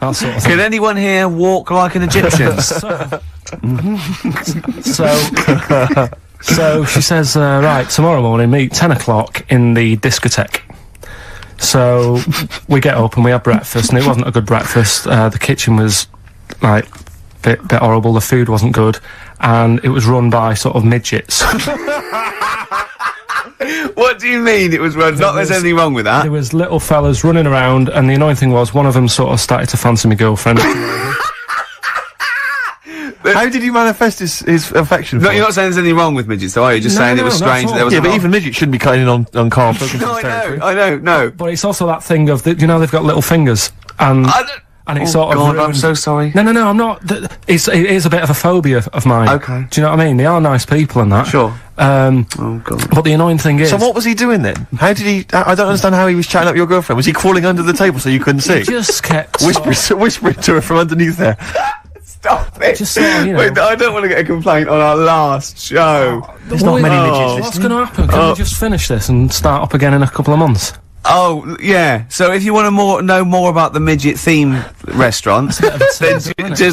That sort of thing." Can anyone here walk like an Egyptian? So she says, "Right, tomorrow morning, meet 10 o'clock in the discotheque." So we get up and we have breakfast, and it wasn't a good breakfast. The kitchen was, like, bit horrible. The food wasn't good. And it was run by sort of midgets. What do you mean it was run? Not there's anything wrong with that. There was little fellas running around, and the annoying thing was one of them sort of started to fancy my girlfriend. How did he manifest his affection for No, you're not saying there's anything wrong with midgets, though, are you? Just saying it was not strange at that there was Yeah, a but lot- even midgets shouldn't be cutting in on Karl Pilkington's No, territory. I know, no. But it's also that thing of, you know, they've got little fingers, and Oh, it's sort of God, I'm ruined- so sorry. No, I'm not. It is a bit of a phobia of mine. Okay. Do you know what I mean? They are nice people and that. Sure. Oh, God. But the annoying thing is... So what was he doing then? How did he... I don't understand how he was chatting up your girlfriend. Was he crawling under the table so you couldn't see? He just kept... Whispering to her from underneath there. Stop it. Just sort of, you know... Wait, I don't want to get a complaint on our last show. There's not many midgets What's going to happen? Can we just finish this and start up again in a couple of months? Oh, yeah. So if you want to know more about the midget theme restaurants, then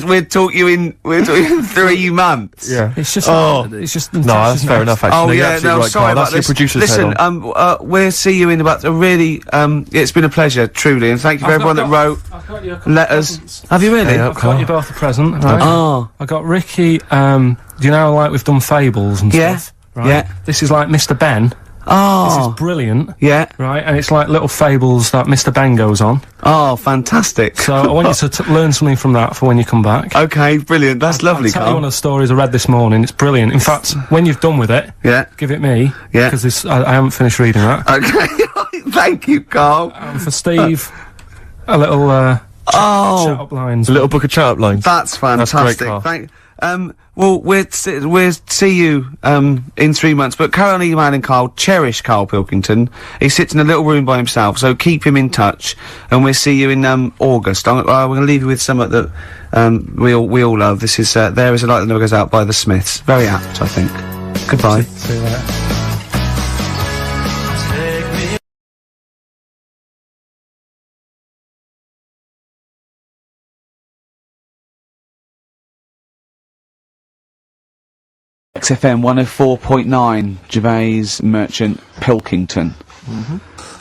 we'll talk you in 3 months. Yeah. It's just. It's just. No, that's fair enough, actually. Oh, No, you're yeah, absolutely no, right, sorry Carl. about That's your this. producer's Listen, head on. we'll see you in about a really, it's been a pleasure, truly, and thank you for everyone that wrote I've got you a couple letters. presents. Have you really? Yeah. I've got you both a present, right? Oh. I got Ricky, do you know, like we've done fables and Yeah. stuff? Right? Yeah. This is like Mr. Ben. This Oh. is brilliant. Yeah. Right? And it's like little fables that Mr. Ben goes on. Oh, fantastic. So I want you to learn something from that for when you come back. Okay, brilliant. That's lovely, I'll tell you one Carl. of the stories I read this morning. It's brilliant. In fact, when you've done with it, Yeah. give it me. Yeah. Because I haven't finished reading that. Okay. Thank you, Carl. And for Steve, a little, Oh. shout up lines. A little book of chat-up lines. That's fantastic. great, Carl. Well, we'll see you, in 3 months, but carry on emailing Carl. Cherish Karl Pilkington. He sits in a little room by himself, so keep him in touch, and we'll see you in, August. We're gonna leave you with something that, we all love. This is, There Is a Light That Never Goes Out by the Smiths. Very apt, I think. Goodbye. See you later. XFM 104.9, Gervais, Merchant, Pilkington.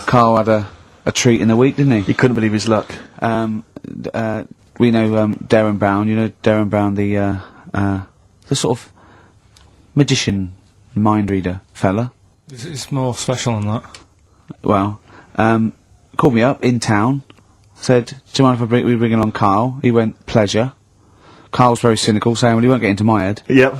Carl had a treat in the week, didn't he? He couldn't believe his luck. We know Derren Brown. You know Derren Brown, the sort of magician, mind reader fella. It's more special than that. Well, called me up in town, said, "Do you mind if we bring along Carl?" He went, "Pleasure." Carl's very cynical, saying, "Well, he won't get into my head." Yep.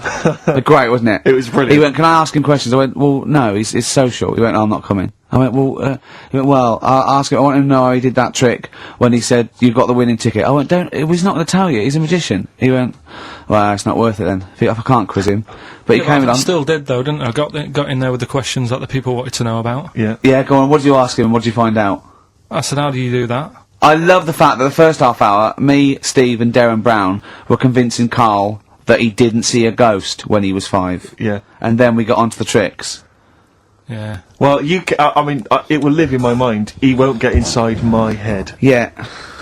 But great, wasn't it? It was brilliant. He went, "Can I ask him questions?" I went, "Well, no, it's social." He went, "Oh, I'm not coming." I went, "Well," he went, "Well, I'll ask him, I want him to know how he did that trick when he said, you've got the winning ticket." I went, he's not going to tell you, he's a magician." He went, "Well, it's not worth it then, if I can't quiz him." But he came I along. still did though, didn't I? I got in there with the questions that the people wanted to know about. Yeah. Yeah, go on, what did you ask him and what did you find out? I said, how do you do that? I love the fact that the first half hour, me, Steve and Derren Brown were convincing Carl that he didn't see a ghost when he was 5. Yeah. And then we got onto the tricks. Yeah. Well, I mean, it will live in my mind. He won't get inside my head. Yeah.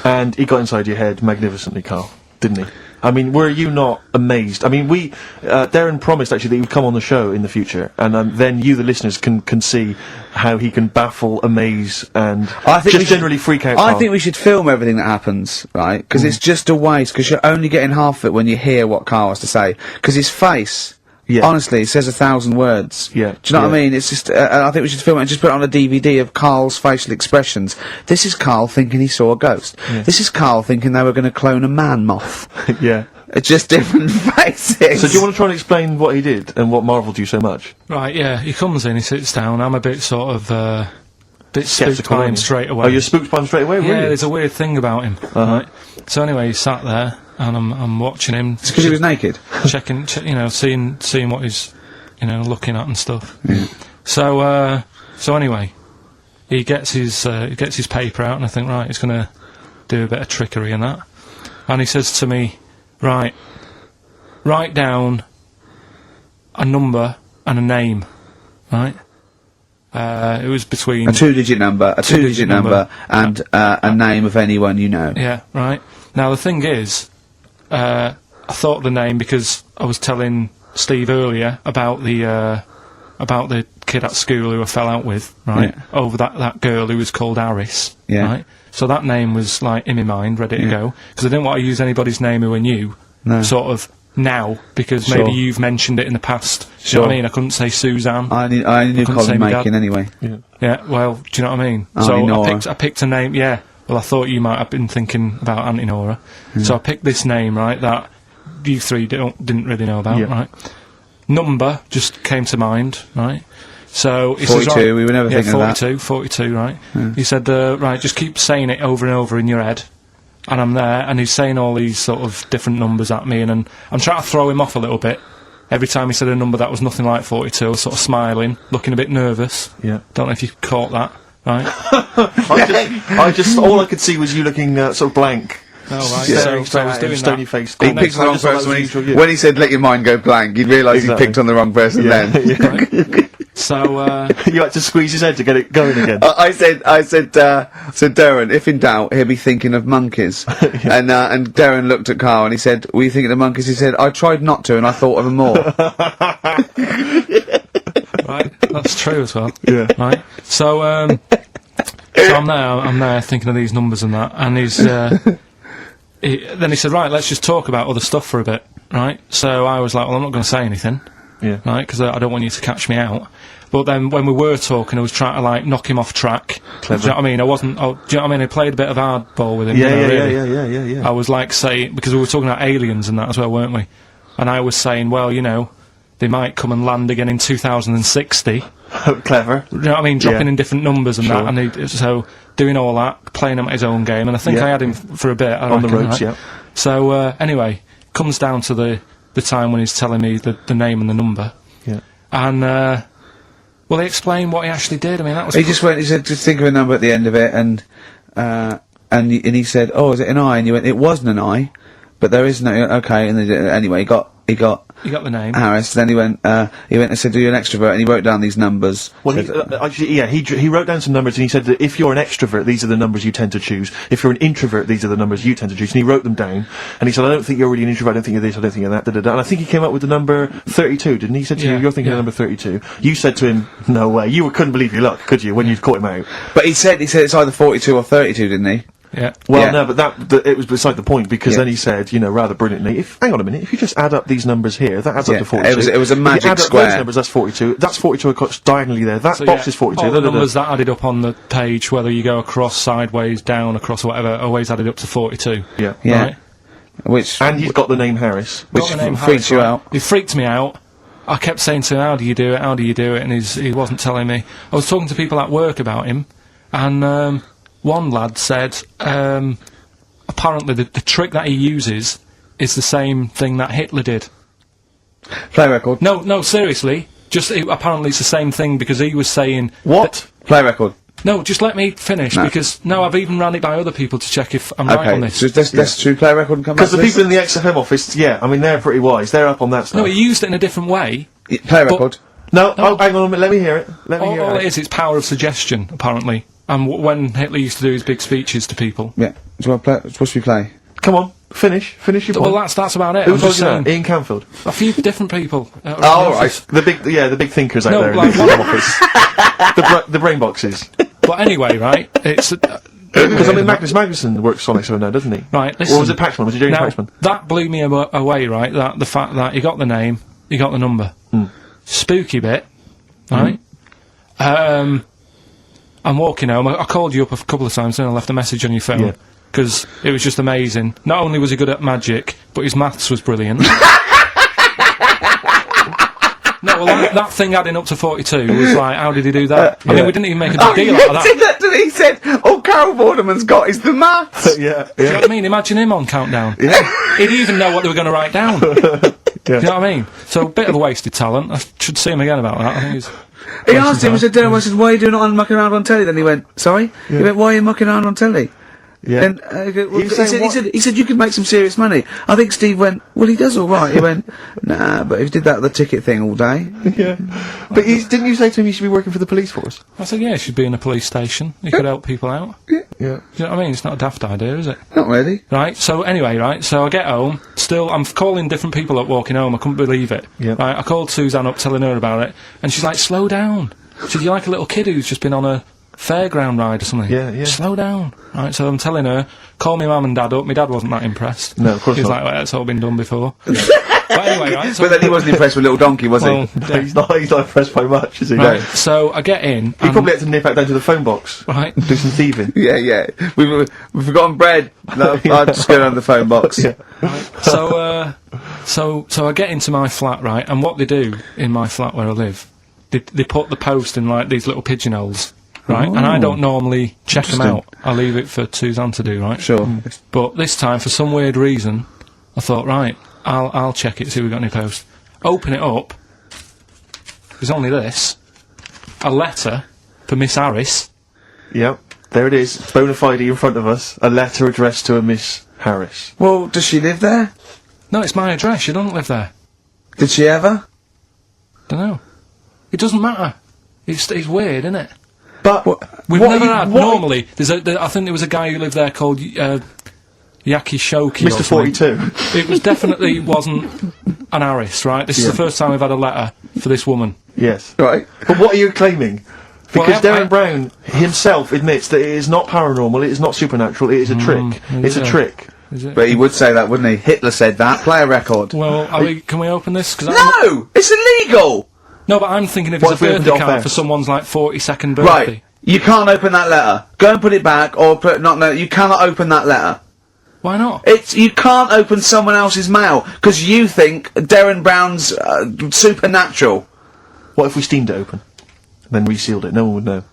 And he got inside your head magnificently, Carl, didn't he? I mean, were you not amazed? I mean, Derren promised actually that he would come on the show in the future, and then you, the listeners, can see how he can baffle, amaze, and generally freak out. I Carl. think we should film everything that happens, right? Because it's just a waste, because you're only getting half of it when you hear what Carl has to say. Because his face, Yeah. honestly, says 1,000 words. Yeah. Do you know what I Yeah. mean? It's just, I think we should film it and just put it on a DVD of Carl's facial expressions. This is Carl thinking he saw a ghost. Yeah. This is Carl thinking they were going to clone a man moth. Yeah. It's just different faces. So do you want to try and explain what he did and what marvelled you so much? Right, yeah, he comes in, he sits down, I'm a bit sort of, bit spooked Skeptical, by aren't him you? straight away. Oh, you're spooked by him straight away, Yeah, really? there's a weird thing about him, right? So anyway, he sat there, and I'm watching him, It's because he was naked. checking, seeing what he's, looking at and stuff. So anyway, he gets his paper out, and I think, right, he's gonna do a bit of trickery and that. And he says to me, "Right, write down a number and a name," right? It was between... A two-digit number, a two-digit number, and a name of anyone you know. Yeah, right. Now, the thing is, I thought of the name because I was telling Steve earlier about the kid at school who I fell out with, right? Yeah. Over that girl who was called Aris, Yeah. right? So that name was, like, in my mind, ready to Yeah. go. Because I didn't want to use anybody's name who I knew, No. sort of, now, because Sure. maybe you've mentioned it in the past. Do you know what I mean? I couldn't say Suzanne. I knew couldn't say Colin my dad. Makin anyway. Yeah, well, do you know what I mean? Auntie So Nora. I picked a name, yeah. Well, I thought you might have been thinking about Auntie Nora. So I picked this name, right, that you three didn't really know about, Yeah. right? Number just came to mind, right? So he 42, says, right, we were never thinking of that. 42, right? He said, right, just keep saying it over and over in your head. And I'm there, and he's saying all these sort of different numbers at me, and I'm trying to throw him off a little bit. Every time he said a number that was nothing like 42, I was sort of smiling, looking a bit nervous. Yeah. Don't know if you caught that, right? All I could see was you looking sort of blank. Oh, right. Staring So I was straight at him, doing stony that. faced. He picked the wrong person when he said, "Let your mind go blank." You'd realise Exactly. he picked on the wrong person Yeah, then. yeah. So, You had to squeeze his head to get it going again. I said, Derren, if in doubt, he'll be thinking of monkeys. And Derren looked at Carl and he said, were you thinking of monkeys? He said, I tried not to and I thought of them more. right, that's true as well. Yeah. Right. So I'm there thinking of these numbers and that, and then he said, right, let's just talk about other stuff for a bit, right? So I was like, well, I'm not going to say anything, Yeah. right, because I don't want you to catch me out. But then when we were talking, I was trying to, like, knock him off track. Clever. Do you know what I mean? Do you know what I mean? I played a bit of hardball with him. Yeah, you know, yeah, really. yeah. I was like saying, because we were talking about aliens and that as well, weren't we? And I was saying, well, you know, they might come and land again in 2060. Clever. Do you know what I mean? Dropping Yeah. in different numbers and Sure. that, and so doing all that, playing him at his own game, and I think Yeah. I had him for a bit. On the ropes, yeah. So anyway, comes down to the time when he's telling me the name and the number, Yeah. and well, he explained what he actually did. I mean, that was He just went. He said, "Just think of a number at the end of it," and he said, "Oh, is it an I?" And you went, "It wasn't an I, but there is no." Okay, and then, anyway, he got you got the name. Harris. Then he went and said, "Do you an extrovert?" And he wrote down these numbers. Well, Said, actually, yeah, he wrote down some numbers and he said that if you're an extrovert, these are the numbers you tend to choose. If you're an introvert, these are the numbers you tend to choose. And he wrote them down. And he said, I don't think you're really an introvert, I don't think you're this, I don't think you're that, da-da-da. And I think he came up with the number 32, didn't he? He said to you, Yeah, you're thinking yeah. of number 32. You said to him, no way. You couldn't believe your luck, could you, when you'd caught him out? but he said it's either 42 or 32, didn't he? Yeah. Well, Yeah. no, but it was beside the point, because Yeah. then he said, you know, rather brilliantly, hang on a minute, if you just add up these numbers here, that adds Yeah, up to 42. it was a If you magic add up square. those numbers, that's 42. That's 42 across diagonally there. That So, box yeah, is 42. all the da-da-da. numbers that added up on the page, whether you go across, sideways, down, across, whatever, always added up to 42. Yeah. Yeah. Right? Which And he's got the name Harris. which Got the name freaks Harris, you right? out. It freaked me out. I kept saying to him, how do you do it, how do you do it, and he wasn't telling me. I was talking to people at work about him, and one lad said, apparently the trick that he uses is the same thing that Hitler did. Play record. No, seriously. Apparently it's the same thing, because he was saying... What? Play record. No, just let me finish, No. because... No, I've even ran it by other people to check if I'm right on Okay, this. so let's do play record and come back Because to the this. people in the XFM office, yeah, I mean, they're pretty wise. They're up on that stuff. No, he used it in a different way. Play record. No, oh, hang on a minute, let me hear it. Let me hear All it. it is, it's power of suggestion, apparently. And when Hitler used to do his big speeches to people... Yeah. So what should we play? Come on, finish your Well, point. that's about it. Who I'm told just you saying. that? Ian Canfield. A few different people. Oh, right. The big thinkers out No, there in like the one- office. the brain boxes. But anyway, right, it's... Because I mean, Magnus Magnuson works Sonic 7 now, doesn't he? Right, listen. Or was it Paxman? Was he doing Now, Paxman? that blew me away, right, that the fact that he got the name, he got the number. Spooky bit, right? I'm walking home, I called you up a couple of times and I left a message on your phone. Yeah. Because it was just amazing. Not only was he good at magic, but his maths was brilliant. No, well, that thing adding up to 42 was like, how did he do that? I mean, we didn't even make a big deal out of that. He said, all Carol Vorderman's got is the maths. Yeah. Do you know what I mean? Imagine him on Countdown. He'd even know what they were going to write down. Do you know what I mean? So, a bit of a wasted talent. I should see him again about that. I think he's... He asked him, he said, Derren, I said, why are you doing it on mucking around on telly? Then he went, sorry? He went, why are you mucking around on telly? Yeah. And was saying he said you could make some serious money. I think Steve went, well, he does all right. He went, nah, but if he did that the ticket thing all day. Yeah. But didn't you say to him he should be working for the police force? I said, yeah, he should be in a police station. He could help people out. Yeah. Do you know what I mean? It's not a daft idea, is it? Not really. Right, so anyway, right, so I get home, still, I'm calling different people up walking home, I couldn't believe it. Yeah. Right, I called Suzanne up telling her about it, and she's like, slow down. She said, you're like a little kid who's just been on a fairground ride or something. Yeah. Slow down. Right, so I'm telling her, call me mum and dad up. My dad wasn't that impressed. No, of course He was not. like, well, it's all been done before. But anyway, right, so... But then he wasn't impressed with Little Donkey, was well, he? yeah. He's not impressed by much, is he? Right, so I get in, He and, probably had to nip out down to the phone box. right, Do some thieving. Yeah. We've forgotten bread. No, I'll just go down the phone box. Yeah. so I get into my flat, right, and what they do in my flat where I live, they put the post in, like, these little pigeonholes, right, and I don't normally check them out. I leave it for Suzanne to do, right? Sure. But this time, for some weird reason, I thought, right, I'll check it, see if we've got any post. Open it up. There's only this. A letter for Miss Harris. Yep. There it is. Bona fide in front of us. A letter addressed to a Miss Harris. Well, does she live there? No, it's my address. She doesn't live there. Did she ever? Don't know. It doesn't matter. It's weird, isn't it? But We've never had. Normally, I think there was a guy who lived there called Yaki Shoki. Mr. 42. It was definitely wasn't an Harris, right? This is the first time we've had a letter for this woman. Yes. Right. But what are you claiming? Because Well, Derren Brown himself admits that it is not paranormal, it is not supernatural, it is a trick. It's a trick. Is it? But he would say that, wouldn't he? Hitler said that. Play a record. Well, can we open this? Cause No! It's illegal! No, but I'm thinking if What it's if a we opened birthday it off card air? for someone's like 42nd birthday. Right. You can't open that letter. Go and put it back, or put no. You cannot open that letter. Why not? You can't open someone else's mail because you think Derren Brown's supernatural. What if we steamed it open? And then resealed it? No one would know.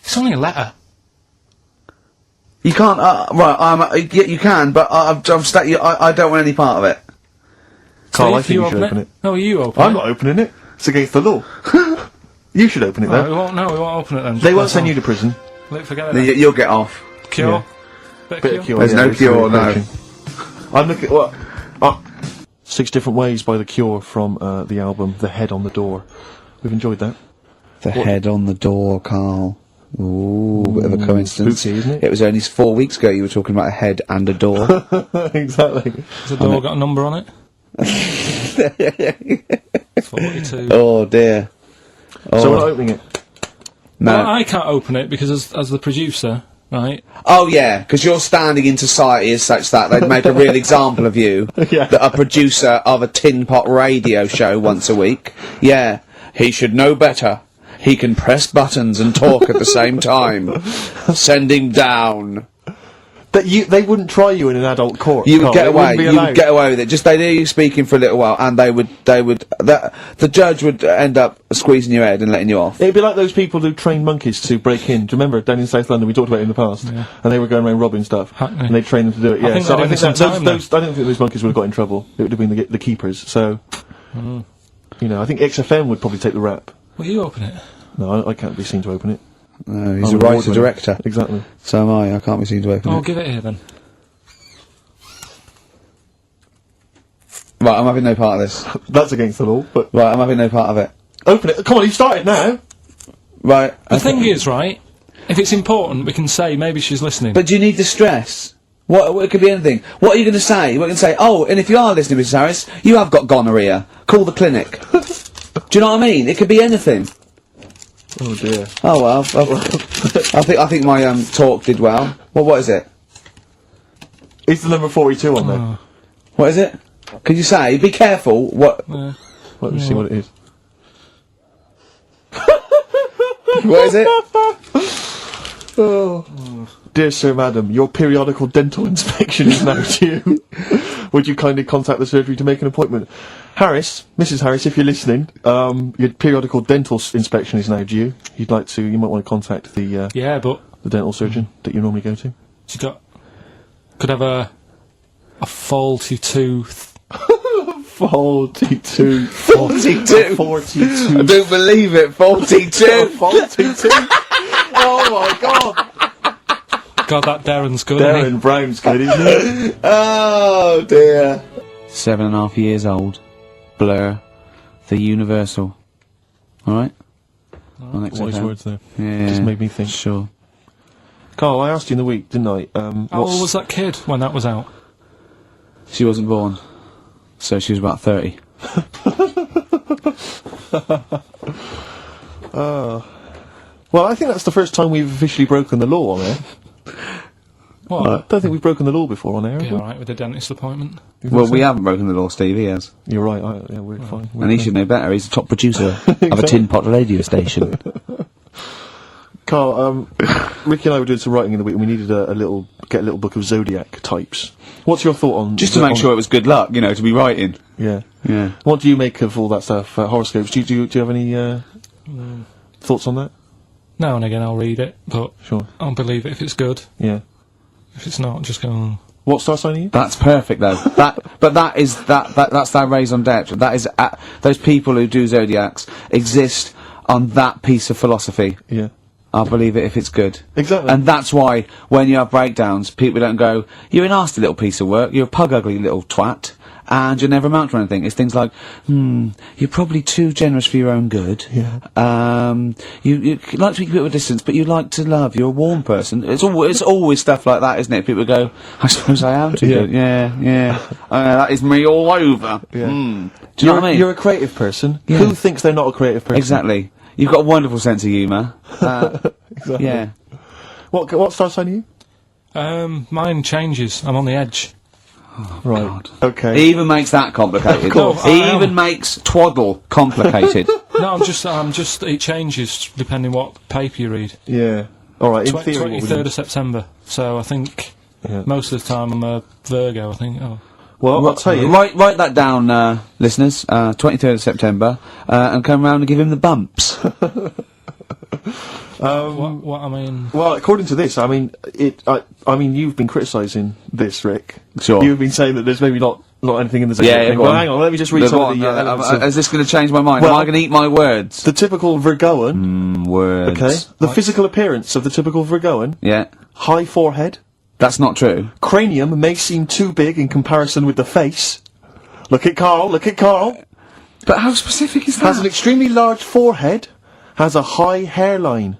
It's only a letter. You can't. Right. Yeah, you can, but I don't want any part of it. Carl, I Steve, think you should open it. No, you open I'm it. not opening it. It's against the law. You should open it, Right, though. we won't open it then. They won't send you to prison. Forget it. You'll get off. Cure. Yeah. Bit of cure. There's no it's cure, really no. approaching. I'm looking. What? 6 Different Ways by The Cure from the album The Head on the Door. We've enjoyed that. The head on the door, Carl. Ooh, bit of a coincidence. spooky, isn't it? It was only 4 weeks ago you were talking about a head and a door. Exactly. Has the door got a number on it? 42. Oh dear. So we're not opening it. No. Well, I can't open it because as the producer, right? Oh yeah, because your standing in society is such that they'd make a real example of you. Yeah. That a producer of a tin pot radio show once a week. Yeah, he should know better. He can press buttons and talk at the same time. Send him down. That they wouldn't try you in an adult court. You would Carl. get It away. wouldn't be You allowed. would get away with it. Just they'd hear you speaking for a little while, and the judge would end up squeezing your head and letting you off. It'd be like those people who train monkeys to break in. Do you remember down in South London? We talked about it in the past, and they were going around robbing stuff, Hackney. and they trained them to do it. Yeah, think so they're I think doing that, some time those I don't think those monkeys would have got in trouble. It would have been the keepers. So, you know, I think XFM would probably take the rap. Will you open it? No, I can't be seen to open it. No, he's I'm a an writer award-winner. director. Exactly. So am I. I can't be seen to open Oh, it. give it here then. Right, I'm having no part of this. That's against the law, but Right, I'm having no part of it. open it. Come on, you started now. Right. The thing is, right? If it's important, we can say maybe she's listening. But do you need the stress? What it could be anything. What are you going to say? What are you going to say? Oh, and if you are listening, Mrs. Harris, you have got gonorrhea. Call the clinic. Do you know what I mean? It could be anything. Oh dear. Oh well, I think my talk did well. Well, what is it? Is the number 42 on there? What is it? Could you say? Be careful. What? Let me see what it is. What is it? Dear Sir, Madam, your periodical dental inspection is now due. Would you kindly contact the surgery to make an appointment? Harris, Mrs. Harris, if you're listening, your periodical dental inspection is now due. You might want to contact the yeah, but the dental surgeon that you normally go to. she could have a faulty tooth. 42. 42. 42. I don't believe it. 42. 42. Oh my god. God, that Darren's good. isn't he? Derren Brown's good, isn't he? Oh dear. 7.5 years old. Blur. The Universal. Alright? Wise words there. Yeah. Just made me think. Sure. Carl, I asked you in the week, didn't I? How old was that kid when that was out? She wasn't born. So she was about 30. Well, I think that's the first time we've officially broken the law on air. What? I don't think we've broken the law before on air. Be have we? alright with the dentist appointment. Well, we haven't broken the law, Steve, he has. You're right. Yeah, we're fine. We're And he fine. should know better. He's the top producer of a tin pot radio station. Carl, Ricky and I were doing some writing in the week, and we needed get a little book of Zodiac types. What's your thought on Just to make sure it was good luck, you know, to be writing. Yeah. Yeah. What do you make of all that stuff? Horoscopes. Do you have any thoughts on that? Now and again I'll read it, but Sure. I'll believe it if it's good. Yeah. If it's not, just go, "Oh." What star sign are you? That's perfect, though. That's their raison d'etre. That is, those people who do zodiacs exist on that piece of philosophy. Yeah. I'll believe it if it's good. Exactly. And that's why, when you have breakdowns, people don't go, you're a nasty little piece of work, you're a pug-ugly little twat, and you'll never amount to anything. It's things like, you're probably too generous for your own good. Yeah. You like to keep people at a distance, but you like to love. You're a warm person. It's always stuff like that, isn't it? People go, I suppose I am too good. Yeah. That is me all over. Yeah. Do you know what I mean? You're a creative person. Yeah. Who thinks they're not a creative person? Exactly. You've got a wonderful sense of humour. Exactly. Yeah. What star sign are you? Mine changes. I'm on the edge. Right. God. Okay. He even makes that complicated. Of course. He even makes twaddle complicated. No, I'm just. It changes depending what paper you read. Yeah. All right. In theory, what would 23rd you- of September. So I think Yeah. most of the time I'm a Virgo. I think. Oh. Well, I'll tell you. Write that down, listeners. 23rd of September, and come round and give him the bumps. What I mean. Well, according to this, I mean, I mean, you've been criticising this, Rick. Sure. You've been saying that there's maybe not anything in the Yeah, thing. go Well, on. hang on. Let me just read There's some one, of the elements of- is this going to change my mind? Well- Am I going to eat my words? the typical Virgoan. Words. Okay. The physical appearance of the typical Virgoan: Yeah. high forehead, That's not true. cranium may seem too big in comparison with the face. Look at Carl. Look at Carl. But how specific is Has an that? extremely large forehead. Has a high hairline.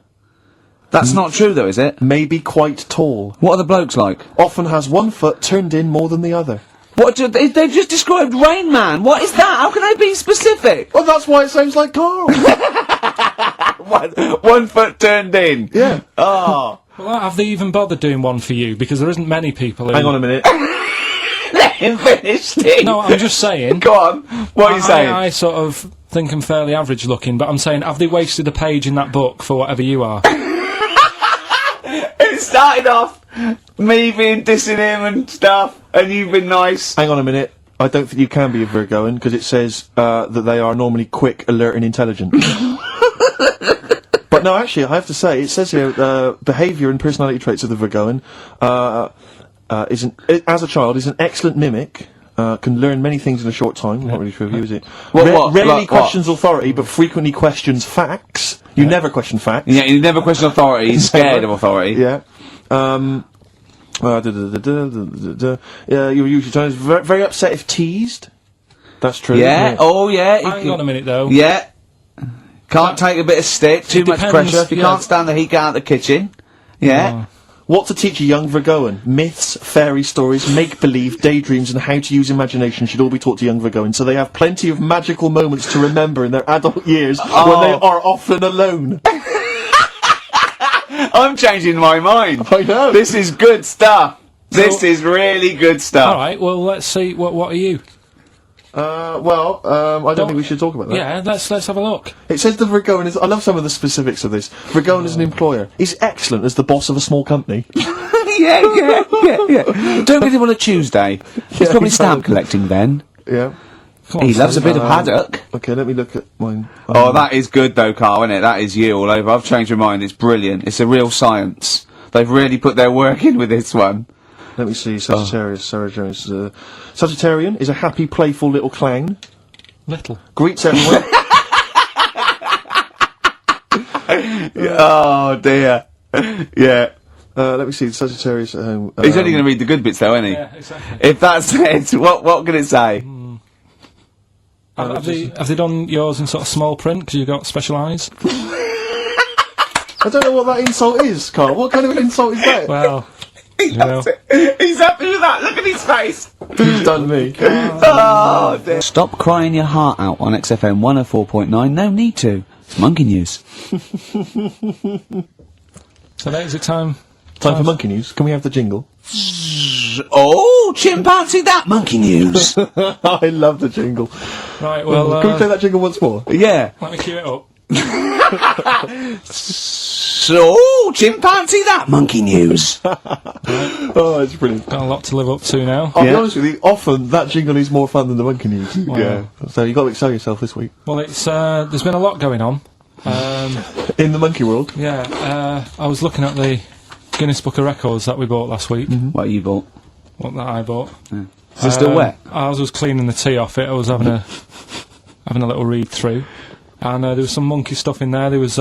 That's not true, though, is it? May be quite tall. What are the blokes like? Often has one foot turned in more than the other. They've just described Rain Man. What is that? How can they be specific? Well, that's why it sounds like Carl. One foot turned in. Yeah. Oh. Well, have they even bothered doing one for you? Because there isn't many people who... Hang on a minute. Let him finish, Steve. No, I'm just saying... Go on. What are you saying? I sort of think I'm fairly average looking, but I'm saying, have they wasted a page in that book for whatever you are? It started off me being dissing him and stuff, and you've been nice. Hang on a minute. I don't think you can be a Virgoan, because it says that they are normally quick, alert and intelligent. But no, actually, I have to say, it says here, behaviour and personality traits of the Virgoan, as a child, is an excellent mimic, can learn many things in a short time. Not really true of you, is it? What? Rarely Like what? questions authority, but frequently questions facts. You never question facts. Yeah, you never question authority. He's scared of authority. Yeah. You're usually times very upset if teased. That's true. Yeah. isn't it? Oh, yeah. Hang on a minute, though. Yeah. Can't take a bit of stick. Too much depends, pressure. If you yeah. can't stand the heat, get out of the kitchen. Yeah. What to teach a young Virgoan? Myths, fairy stories, make-believe, daydreams, and how to use imagination should all be taught to young Virgoans, so they have plenty of magical moments to remember in their adult years when they are often alone. I'm changing my mind. I know. This is good stuff. This is really good stuff. All right, well, let's see. What are you? I don't think we should talk about that. Yeah, let's have a look. It says the Virgoan is... I love some of the specifics of this. Virgoan is an employer. He's excellent as the boss of a small company. yeah. Don't get him on a Tuesday. He's probably stamp collecting then. Yeah. Come on, He loves a Steve. bit of haddock. Okay, let me look at mine. Oh, that is good though, Carl, isn't it? That is you all over. I've changed my mind. It's brilliant. It's a real science. They've really put their work in with this one. Let me see. Sagittarius. Sagittarian is a happy, playful little clown. Little. Greets everyone. Oh dear. Yeah. Let me see. Sagittarius at home. He's only going to read the good bits though, isn't he? Yeah, exactly. If that says, what can it say? Have they done yours in sort of small print because you've got special eyes? I don't know what that insult is, Carl. What kind of insult is that? Well, you know. He's happy with that. Look at his face. He's done me. Oh, dear. Stop crying your heart out on XFM 104.9. No need to. It's monkey news. So there's the time. Time for monkey news. Can we have the jingle? Oh, chimpanzee, that monkey news. I love the jingle. Right, well, Can we play that jingle once more? Yeah. let me cue it up. So, chimpanzee, that monkey news. Oh, it's brilliant. Got a lot to live up to now. I'll be Yeah. honest with you, often that jingle is more fun than the monkey news. Yeah. So you've got to excel yourself this week. Well, it's there's been a lot going on. In the monkey world. Yeah, I was looking at the Guinness Book of Records that we bought last week. What you bought? What that I bought. Is it still wet? I was cleaning the tea off it. I was having a little read through, and there was some monkey stuff in there. There was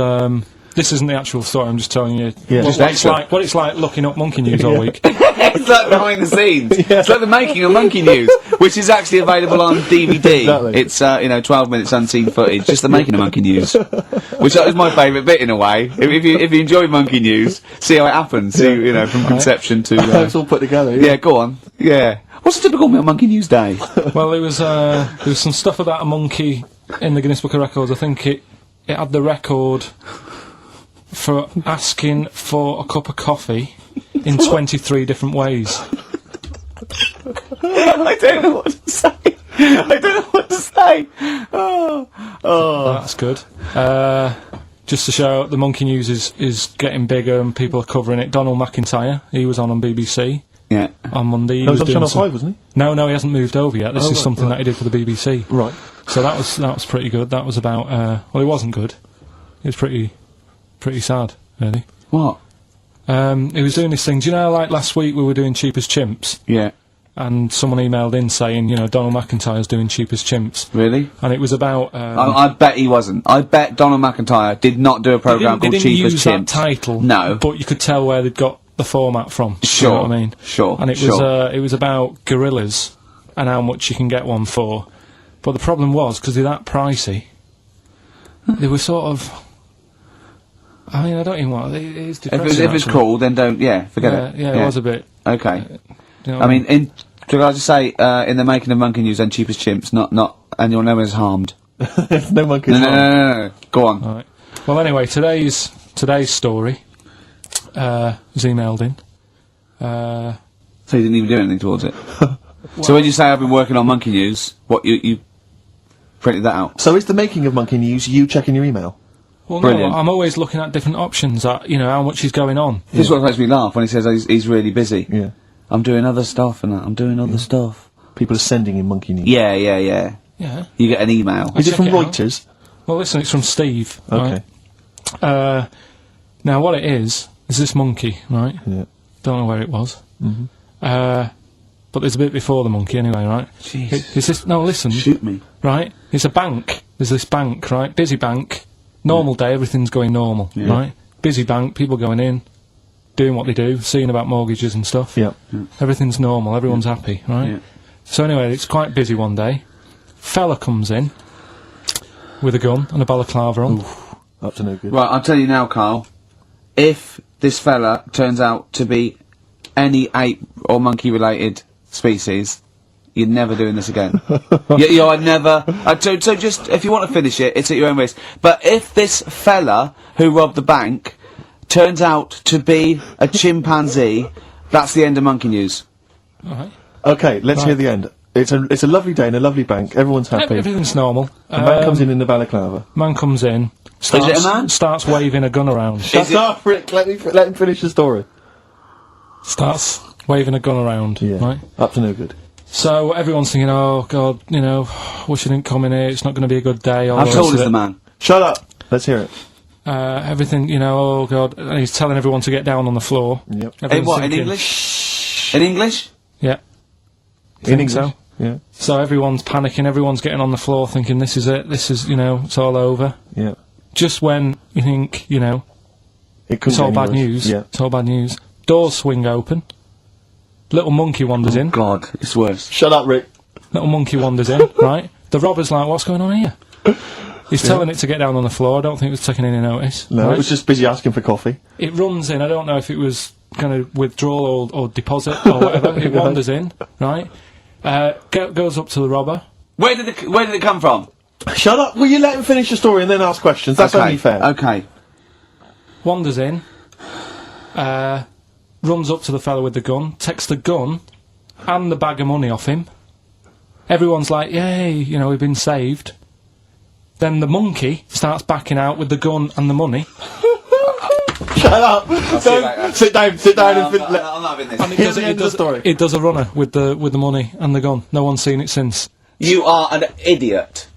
This isn't the actual story. I'm just telling you Yeah. what it's like looking up monkey news all week. It's like behind the scenes. It's like the making of Monkey News, which is actually available on DVD. Exactly. It's 12 minutes unseen footage, just the making of Monkey News, which is my favourite bit in a way. If you enjoy Monkey News, see how it happens. See, from conception to. It's all put together. Yeah, go on. Yeah. What's a typical Monkey News day? Well, there was some stuff about a monkey in the Guinness Book of Records. I think it had the record for asking for a cup of coffee in 23 different ways. I don't know what to say. Oh. That's good. Just to show the monkey news is getting bigger and people are covering it. Donald McIntyre, he was on BBC Yeah. on Monday. He He was was on doing Channel 5, wasn't No, he hasn't moved over yet. This is something that he did for the BBC. he? Right. So that was pretty good. That was about well, it wasn't good. It was pretty sad, really. What? He was doing this thing. Do you know, like last week we were doing Cheap as Chimps, Yeah. and someone emailed in saying, Donald McIntyre's doing Cheap as Chimps, Really? and it was about. I bet he wasn't. I bet Donald McIntyre did not do a programme they called didn't Cheap as use that Chimps. title. No. But you could tell where they'd got the format from. Sure. You know what I mean? Sure. And it was about gorillas and how much you can get one for. But the problem was, because they're that pricey, they were sort of. I mean, I don't even want. It is depressing. If it's cool, then don't. Yeah, forget it. Yeah, it was a bit. Okay. You know I mean, could I just say, in the making of Monkey News and Cheap as Chimps, not, and you'll know when it's harmed. No monkeys. No. Go on. All right. Well, anyway, today's story was emailed in. So you didn't even do anything towards it. So when you say I've been working on Monkey News, what you printed that out? So is the making of Monkey News you checking your email? Well, Brilliant. no, I'm always looking at different options. At how much is going on. This is what makes me laugh when he says he's really busy. Yeah. I'm doing other stuff and that. I'm doing other stuff. People are sending in Monkey News. Yeah. Yeah. You get an email. Is it check from it out. Reuters? Well, listen, it's from Steve. Okay. Right? Now, what it is this monkey, right? Yeah. Don't know where it was. Mm-hmm. But there's a bit before the monkey, anyway, right? Jeez. Is this? No, listen. Shoot me. Right? It's a bank. There's this bank, right? Busy bank. Normal day, everything's going normal, right? Busy bank, people going in, doing what they do, seeing about mortgages and stuff. Yeah. Everything's normal, everyone's happy, right? Yeah. So anyway, it's quite busy one day. Fella comes in with a gun and a balaclava on. Up to no good. Right, I'll tell you now, Carl. If this fella turns out to be any ape or monkey-related species, you're never doing this again. You're never. So just if you want to finish it, it's at your own risk. But if this fella who robbed the bank turns out to be a chimpanzee, that's the end of Monkey News. All right. Okay, let's hear the end. It's a lovely day in a lovely bank. Everyone's happy. Everything's normal. The man comes in the balaclava. Man comes in. Is it a man? Starts waving a gun around. Shut up, Rick. Let him finish the story. Starts waving a gun around. Yeah. Right. Up to no good. So everyone's thinking, oh God, wish I didn't come in here. It's not going to be a good day. How tall is the man? Shut up. Let's hear it. Everything, oh God, and he's telling everyone to get down on the floor. Yep. In Everyone's what? In thinking- English? In English? Yeah. In Think English. so? Yeah. So everyone's panicking, everyone's getting on the floor thinking this is it, it's all over. Yeah. Just when you think, It couldn't it's all get bad any worse. news, Yeah. it's all bad news. Doors swing open. Little monkey wanders in. God, it's worse. Shut up, Rick. Little monkey wanders in, right? The robber's like, what's going on here? He's telling it to get down on the floor. I don't think it was taking any notice. No, right? it was just busy asking for coffee. It runs in. I don't know if it was kind of withdrawal or deposit or whatever. It wanders in, right? Goes up to the robber. Where did it come from? Shut up. Will you let him finish the story and then ask questions? That's okay. only fair. Okay. Wanders in. Runs up to the fella with the gun. Takes the gun and the bag of money off him. Everyone's like, yay, we've been saved. Then the monkey starts backing out with the gun and the money. Shut up. Don't sit down and I'm not having this. And Here's the end of the story. It does a runner with the money and the gun. No one's seen it since. You are an idiot.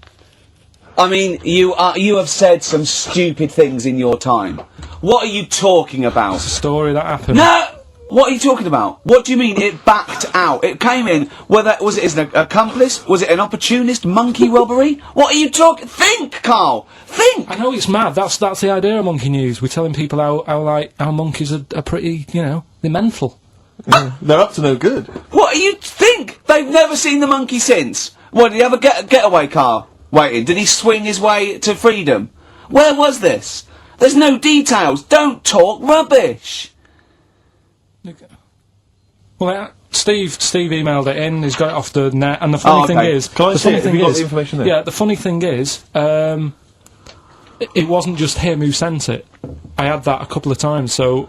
I mean, you have said some stupid things in your time. What are you talking about? It's a story that happened. No! What are you talking about? What do you mean it backed out? It came in, was it as an accomplice? Was it an opportunist monkey robbery? What are you talking? Think, Carl! Think! I know it's mad, that's the idea of Monkey News. We're telling people how monkeys are pretty, you know, they're mental. They're up to no good. What do you think? They've never seen the monkey since. What, did he have a getaway car waiting? Did he swing his way to freedom? Where was this? There's no details. Don't talk rubbish. Well, Steve emailed it in. He's got it off the net, and the funny thing is, Can I the see funny it? Have thing you got is, the information there? yeah, the funny thing is, it wasn't just him who sent it. I had that a couple of times, so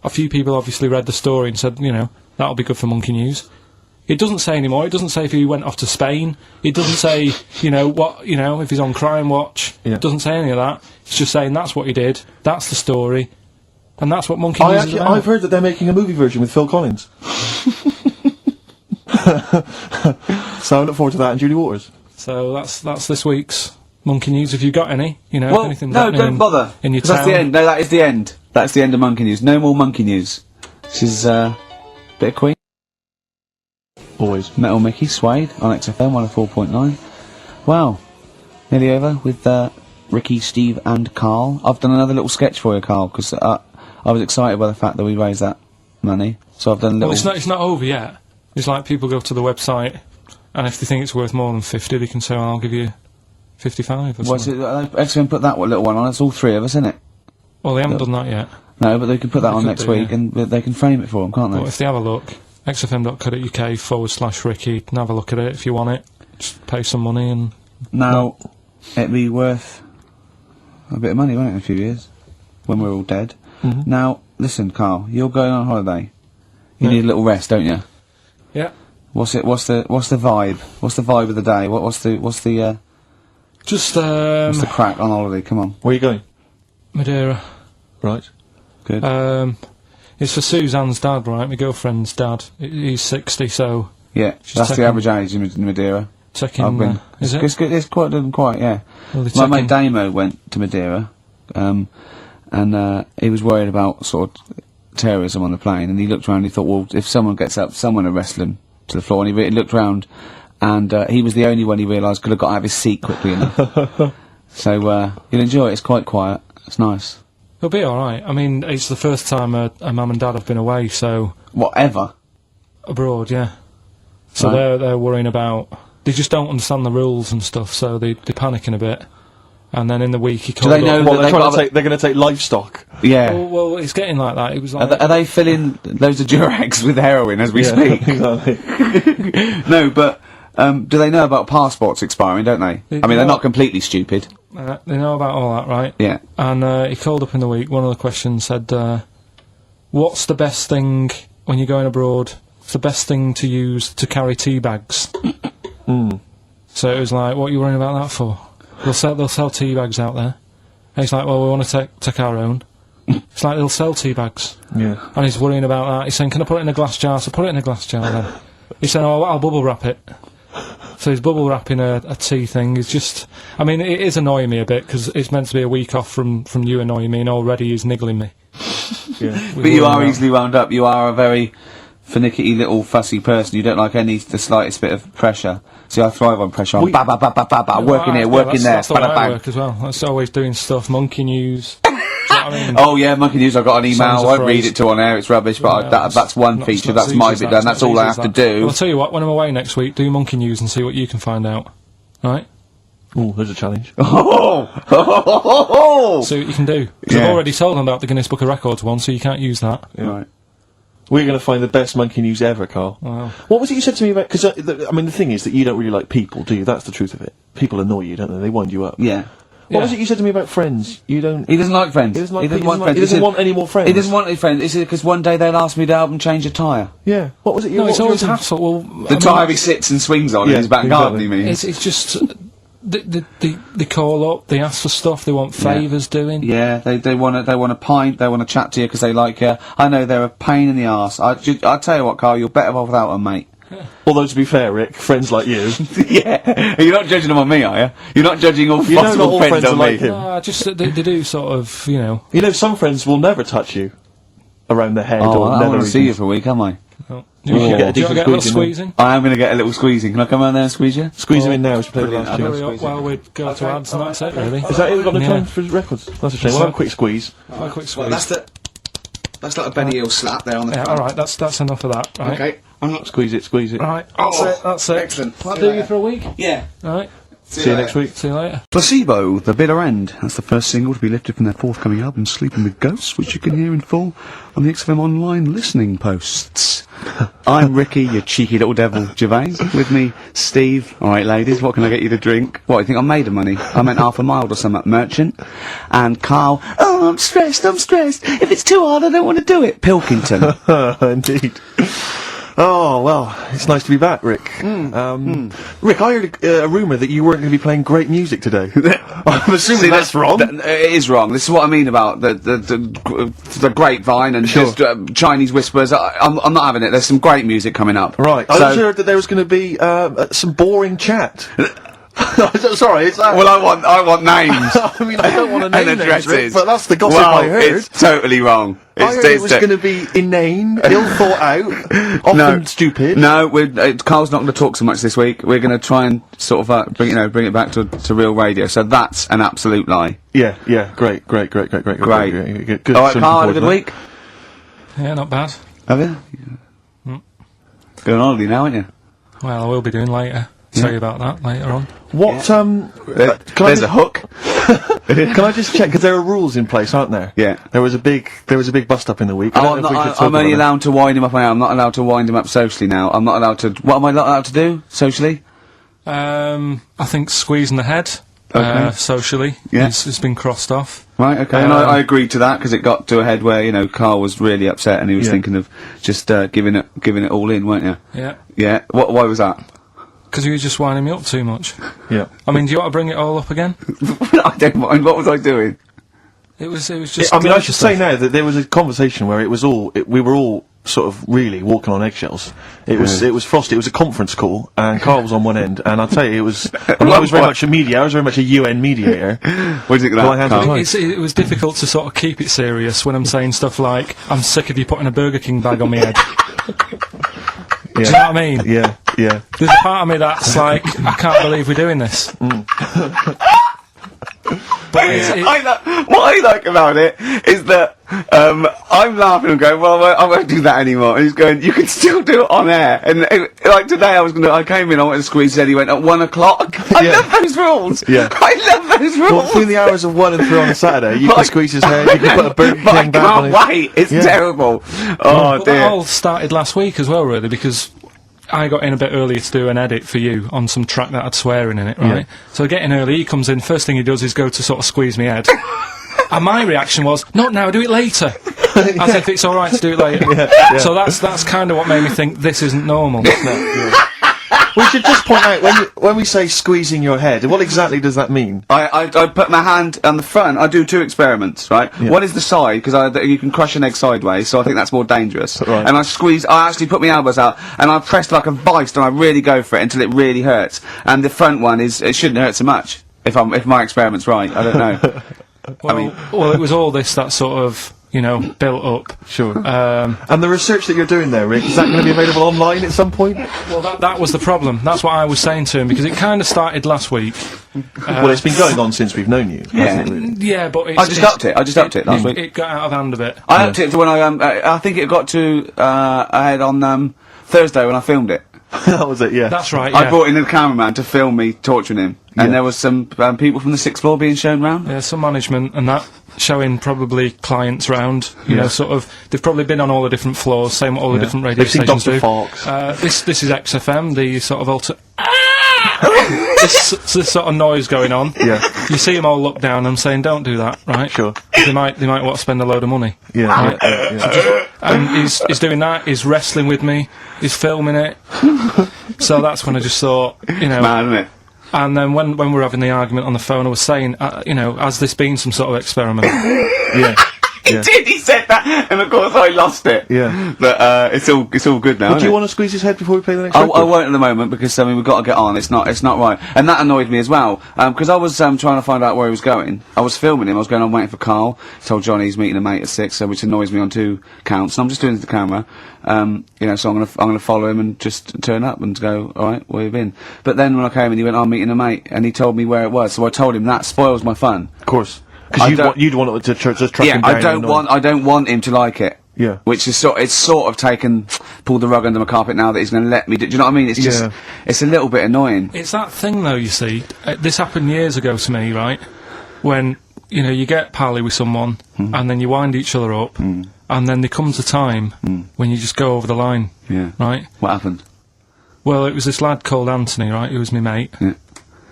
a few people obviously read the story and said, you know, that'll be good for Monkey News. It doesn't say anymore. It doesn't say if he went off to Spain. It doesn't say, you know, what, you know, if he's on Crime Watch. Yeah. It doesn't say any of that. It's just saying that's what he did. That's the story. And that's what Monkey News is about. I've heard that they're making a movie version with Phil Collins. So I look forward to that and Julie Waters. So that's this week's Monkey News. If you've got any, you know, Well, anything no, happening don't bother. in your 'Cause that's town. the end. No, that is the end. That's the end of Monkey News. No more Monkey News. This is, bit of Queen. Always. Metal Mickey, Suede, on XFM 104.9. Wow. Nearly over with, Ricky, Steve and Carl. I've done another little sketch for you, Carl, because, I was excited by the fact that we raised that money. So I've done a little... Well, it's not over yet. It's like people go to the website, and if they think it's worth more than 50, they can say, well, I'll give you 55 or What's something. it? XFM put that little one on. It's all three of us, isn't it? Well, they haven't done that yet. No, but they can put that They on could next do, week, yeah. and they can frame it for them, can't they? But if they have a look, xfm.co.uk/Ricky, and have a look at it if you want it. Just pay some money and... Now, it'd be worth a bit of money, won't it, in a few years? When we're all dead. Mhm. Now, listen, Carl, you're going on holiday. You Yeah. need a little rest, don't you? Yeah. What's the vibe? What's the vibe of the day? What's the Just, crack on holiday? Come on. Where are you going? Madeira. Right. Good. It's for Suzanne's dad, right? My girlfriend's dad. He's 60, so... Yeah, just that's the checking- average age in Madeira. Checking... I've been. is it? It's quite, yeah. Well, they're My mate checking- Damo went to Madeira, and he was worried about sort of terrorism on the plane, and he looked around and he thought, well, if someone gets up, someone will wrestle him to the floor, and he looked round, and he was the only one he realised could have got out of his seat quickly enough. So, you'll enjoy it, it's quite quiet, it's nice. It'll be alright. I mean, it's the first time a mum and dad have been away, so... Whatever. Abroad, yeah. So Right. they're worrying about... They just don't understand the rules and stuff, so they're panicking a bit. And then in the week he called they know up... Well, that they're they've trying to got take. They're going to take livestock. Yeah. Well, it's getting like that. It was like... Are they filling loads of Durags with heroin as we speak? Exactly. No, but, do they know about passports expiring, don't they? I mean, they're not completely stupid. they know about all that, right? Yeah. And he called up in the week. One of the questions said, what's the best thing when you're going abroad? What's the best thing to use to carry tea bags? So it was like, what are you worrying about that for? They'll sell tea bags out there. And he's like, well, we want to take our own. It's like they'll sell tea bags. Yeah. And he's worrying about that. He's saying, can I put it in a glass jar? So put it in a glass jar then. He's saying, oh, I'll bubble wrap it. So he's bubble wrapping a tea thing. It's just, I mean, it is annoying me a bit because it's meant to be a week off from you annoying me, and already he's niggling me. Yeah. But you are easily wound up. You are a very finicky little fussy person. You don't like the slightest bit of pressure. See, I thrive on pressure. I'm ba ba ba ba ba ba, working here, working there, That's the way bada I bang. work as well. That's always doing stuff. Monkey News. Do you know what I mean? Oh yeah, Monkey News. I've got an email. Songs I of won't read phrase. it to on air. It's rubbish. But Yeah, that's one not- feature. it's not That's as my easy as bit that. done. That's It's not all I as have easy to as that. do. Well, I'll tell you what. When I'm away next week, do Monkey News and see what you can find out. Right? Oh, there's a challenge. Oh, See what you can do. 'Cause Yeah. I've already told them about the Guinness Book of Records one, so you can't use that. Right. We're going to find the best monkey news ever, Carl. Wow. What was it you said to me about? Because I mean, the thing is that you don't really like people, do you? That's the truth of it. People annoy you, don't they? They wind you up. Yeah. What Yeah. was it you said to me about friends? You don't. He doesn't like friends. He doesn't like. He doesn't want friends. He doesn't said- want any more friends. He doesn't want any friends. He said because one day they'll ask me to help them change a tyre. Yeah. What was it? No, what it's was always your- hassle. Well, The tyre he sits and swings on in Yeah, his back exactly. garden. He means. it's just they call up, they ask for stuff, they want favours doing. Yeah, they want a pint, they want to chat to you because they like you. I know they're a pain in the arse. I'll tell you what, Carl, you're better off without them, mate. Although to be fair, Rick, friends like you, Yeah, you're not judging them on me, are you? You're not judging all You know not possible all friends friends on are me. like him. Just they do sort of, you know. some friends will never touch you. around the head Oh, or I nether want to see you regions. for a week, am I? Oh. Do you get a do you decent get a little squeezing squeezing? I am going to get a little squeezing. Can I come around there and squeeze you? Squeeze him in now as you play the Brilliant. last tune. Hurry up while we go to ads and that's it, really. Is that it? We've got no Yeah. time for records. That's a shame. We'll have a quick squeeze. A quick squeeze. That's like a Benny Hill slap there on the Yeah, alright, that's enough of that, right? Okay. Squeeze it, squeeze it. Right, that's it. Excellent. That'll do you for a week? Yeah. Right, See you next week. see you later. Placebo, The Bitter End. That's the first single to be lifted from their forthcoming album, Sleeping with Ghosts, which you can hear in full on the XFM Online listening posts. I'm Ricky, you cheeky little devil, Gervais. With me, Steve. All right, ladies, what can I get you to drink? What, you think I'm made of money? I meant half a mile or something, merchant. And Carl, oh, I'm stressed. If it's too hard, I don't want to do it. Pilkington. Indeed. Oh, well, it's nice to be back, Rick. Rick, I heard a rumour that you weren't going to be playing great music today. I'm assuming that's wrong. It is wrong. This is what I mean about the grapevine and Sure. just Chinese whispers. I'm not having it. There's some great music coming up. Right. I was heard that there was going to be some boring chat. Sorry, is that... Well, I want names. I mean, I don't want to name and names, addresses. Rick, but that's the gossip well, I heard. It's totally wrong. I heard it was going to be inane, ill thought out, often stupid. No, Carl's not going to talk so much this week. We're going to try and sort of bring it back to real radio. So that's an absolute lie. Yeah, great. Good. All right, So Carl, had a good week. Yeah, not bad. Have you? Going on holiday now, aren't you? Well, I will be doing later. Tell you about that later on. What, There's a hook. Can I just check, because there are rules in place, aren't there? Yeah. There was a big bust up in the week. I don't know if we could talk I'm about only it. allowed to wind him up. I'm not allowed to wind him up socially now. I'm not allowed to. What am I not allowed to do socially? I think squeezing the head, Okay. socially, Yeah. has been crossed off. Right. Okay. And I agreed to that because it got to a head where Carl was really upset and he was thinking of just giving it all in, weren't you? Yeah. Yeah. Why was that? Because you were just winding me up too much. Yeah. I mean, do you want to bring it all up again? I don't mind. What was I doing? It was just... I mean, I should say now that there was a conversation where we were all sort of really walking on eggshells. It was frosty. It was a conference call, and Carl was on one end, and I'll tell you, I was very much a media. I was very much a UN mediator. What do you think of My hands that, were Carl? tied. It was difficult to sort of keep it serious when I'm saying stuff like, I'm sick of you putting a Burger King bag on my head. Do you know what I mean? Yeah. There's a part of me that's like, I can't believe we're doing this. But What I like about it is that I'm laughing and going, well, I won't do that anymore. And he's going, you can still do it on air. And like today, I came in, I went to squeeze it. He went at 1 o'clock. I love those rules. Yeah. I love those rules. Well, between the hours of 1 and 3 on a Saturday, you can squeeze his hair. You can put a Burger King But I bag on can't his... wait. It's terrible. Oh But dear. that all started last week as well, really, because I got in a bit earlier to do an edit for you on some track that had swearing in it, right? So I get in early, he comes in, first thing he does is go to sort of squeeze me head. And my reaction was, not now, do it later. As if it's alright to do it later. So that's kind of what made me think this isn't normal. We should just point out, when we say squeezing your head, what exactly does that mean? I put my hand on the front. I do 2 experiments, right? One is the side, because you can crush an egg sideways, so I think that's more dangerous. Right. And I actually put my elbows out, and I press like a vice, and I really go for it until it really hurts. And the front one it shouldn't hurt so much, if my experiment's right. I don't know. Well, it was all this that sort of, built up. Sure. And the research that you're doing there, Rick, is that going to be available online at some point? Well, that was the problem. That's what I was saying to him, because it kind of started last week. Well, it's been going on since we've known you. hasn't it, really? Yeah, but I just upped it last week. It got out of hand a bit. I upped it to when I think it got to ahead on Thursday when I filmed it. That was it, yeah. That's right, yeah. I brought in a cameraman to film me torturing him, and there was some people from the 6th floor being shown round. Yeah, some management and that, showing probably clients round, sort of, they've probably been on all the different floors, saying what all the different radio They've seen stations Dr. do. Fox. This is XFM, the sort of this sort of noise going on. Yeah. You see them all look down and saying, don't do that, right? Sure. They might want to spend a load of money. Yeah. And he's doing that, he's wrestling with me, he's filming it. So that's when I just thought, Mad, isn't it? and then when we were having the argument on the phone, I was saying, has this been some sort of experiment? Yeah. He did, he said that, and of course I lost it. Yeah. But, it's all good now, Well, do isn't you it? want to squeeze his head before we play the next I record? won't at the moment because we've got to get on. It's not right, and that annoyed me as well. Because I was trying to find out where he was going. I was filming him. I was going on waiting for Carl. Told Johnny he's meeting a mate at 6, which annoys me on 2 counts. And I'm just doing it to the camera. So I'm gonna follow him and just turn up and go. All right, where you been? But then when I came and he went, I'm meeting a mate, and he told me where it was. So I told him that spoils my fun. Of course. Because you'd want it to just track him down. I don't want him to like it. Yeah. Which is it's sort of pulled the rug under my carpet now that he's going to let me do you know what I mean? It's just, it's a little bit annoying. It's that thing though, you see. This happened years ago to me, right? When, you get pally with someone, and then you wind each other up, and then there comes a time when you just go over the line. Yeah. Right? What happened? Well, it was this lad called Anthony, right, who was my mate. Yeah.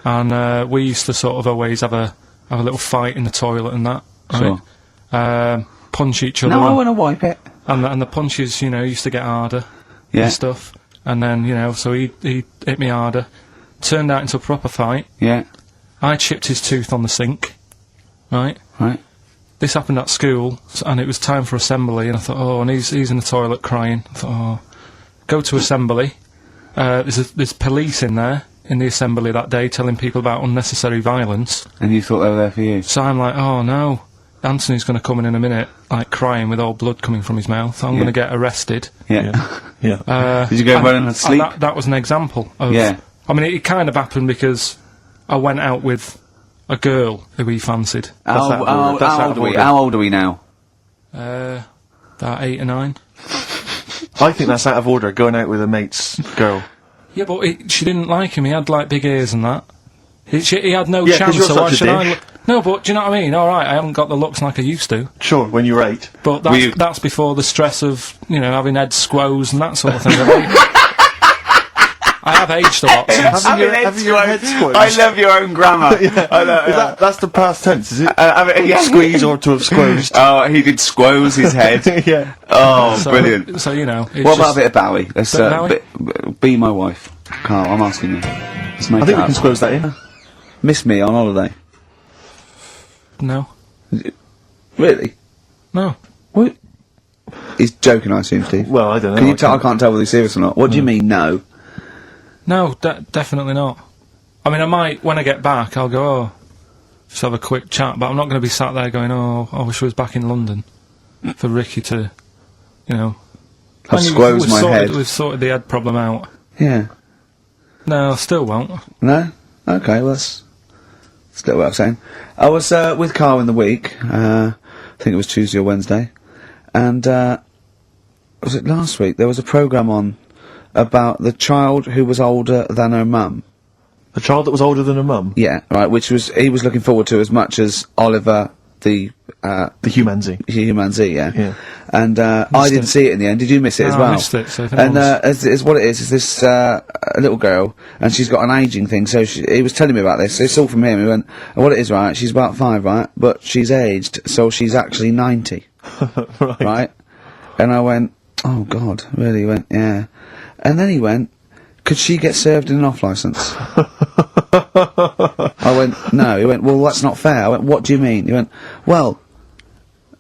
And we used to sort of always have a little fight in the toilet and that. Right? Sure. Punch each other. No, I want to wipe it. And the punches, used to get harder. Yeah. And stuff. And then, so he hit me harder. Turned out into a proper fight. Yeah. I chipped his tooth on the sink. Right? Right. This happened at school, and it was time for assembly, and I thought, and he's in the toilet crying. I thought, go to assembly. There's police in there, in the assembly that day, telling people about unnecessary violence. And you thought they were there for you? So I'm like, oh no, Anthony's going to come in a minute, like crying with all blood coming from his mouth. I'm going to get arrested. Yeah. Yeah. Did you go running and sleep? That was an example of... Yeah. I mean, it kind of happened because I went out with a girl who he fancied. How old are we now? About 8 or 9. I think that's out of order, going out with a mate's girl. Yeah, but she didn't like him. He had, like, big ears and that. He had no Yeah, 'cause chance, you're so such why a should I... dick. No, but do you know what I mean? Alright, I haven't got the looks like I used to. Sure, when you were 8. But that's before the stress of, having head squoes and that sort of thing. I have aged a lot since. Having your head squeezed. I love your own grammar. I love, That's the past tense, is it? yeah. Squeeze or to have squozed. Oh, he did squoze his head. Yeah. Oh, So, brilliant. So, it's What about just- a bit of Bowie? Let's Bit of be my wife. Carl, I'm asking you. Let's make I think it we can happen. squoze that in. Miss me on holiday. No. Really? No. What? He's joking, I assume, Steve. Well, I don't know. Can you tell? I can't tell whether he's serious or not. What do you mean, no? No, definitely not. I mean, I might, when I get back, I'll go, just have a quick chat, but I'm not going to be sat there going, I wish I was back in London for Ricky to, I've squozed my head. We've sorted the head problem out. Yeah. No, I still won't. No? Okay, well, that's still what I'm saying. I was with Carl in the week, I think it was Tuesday or Wednesday, and was it last week? There was a programme on about the child who was older than her mum. A child that was older than her mum? Yeah, right, which he was looking forward to as much as Oliver, the Humanzy. Human Z, yeah. Yeah. And I didn't see it in the end. Did you miss it as No, well? I missed it, so if And anyone's- as what it is this little girl, and she's got an ageing thing. So he was telling me about this. It's all from him. He went, "What it is, right? She's about 5, right? But she's aged, so she's actually 90, right?" And I went, "Oh God, really?" He went, "Yeah." And then he went, "Could she get served in an off licence?" I went, "No." He went, "Well, that's not fair." I went, "What do you mean?" He went, "Well,"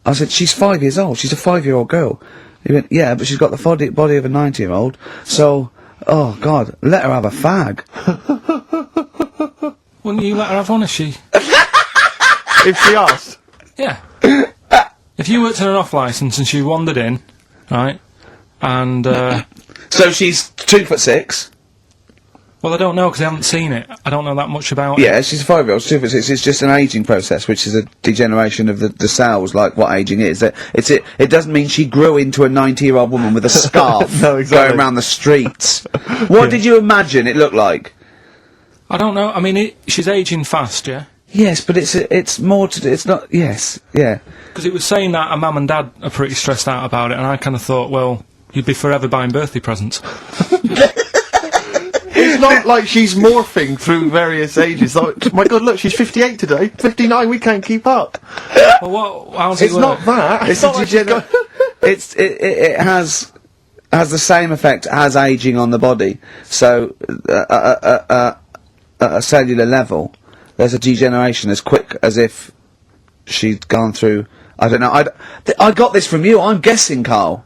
I said, "She's 5 years old. She's a 5-year-old girl." He went, "Yeah, but she's got the body of a 90-year-old. So, oh God, let her have a fag." Wouldn't you let her have one if she... If she asked. Yeah. If you worked in an off licence and she wandered in, right, and, So she's 2'6". well, I don't know, because I haven't seen it. I don't know that much about it. Yeah, she's a 5-year-old. She's 2'6". It's just an ageing process, which is a degeneration of the cells, like what ageing is. It doesn't mean she grew into a 90-year-old woman with a scarf No, exactly. going around the streets. What did you imagine it looked like? I don't know. I mean, she's ageing fast, yeah? Yes, but it's more to do. It's not. Yes, yeah. Because it was saying that her mum and dad are pretty stressed out about it, and I kind of thought, well, you'd be forever buying birthday presents. It's not like she's morphing through various ages. Like, my God, look, she's 58 today. 59, we can't keep up. Well, how's it It's work? not that. It's not like she's go- it has the same effect as aging on the body. So at a cellular level, there's a degeneration as quick as if she'd gone through I don't know. I got this from you. I'm guessing, Carl.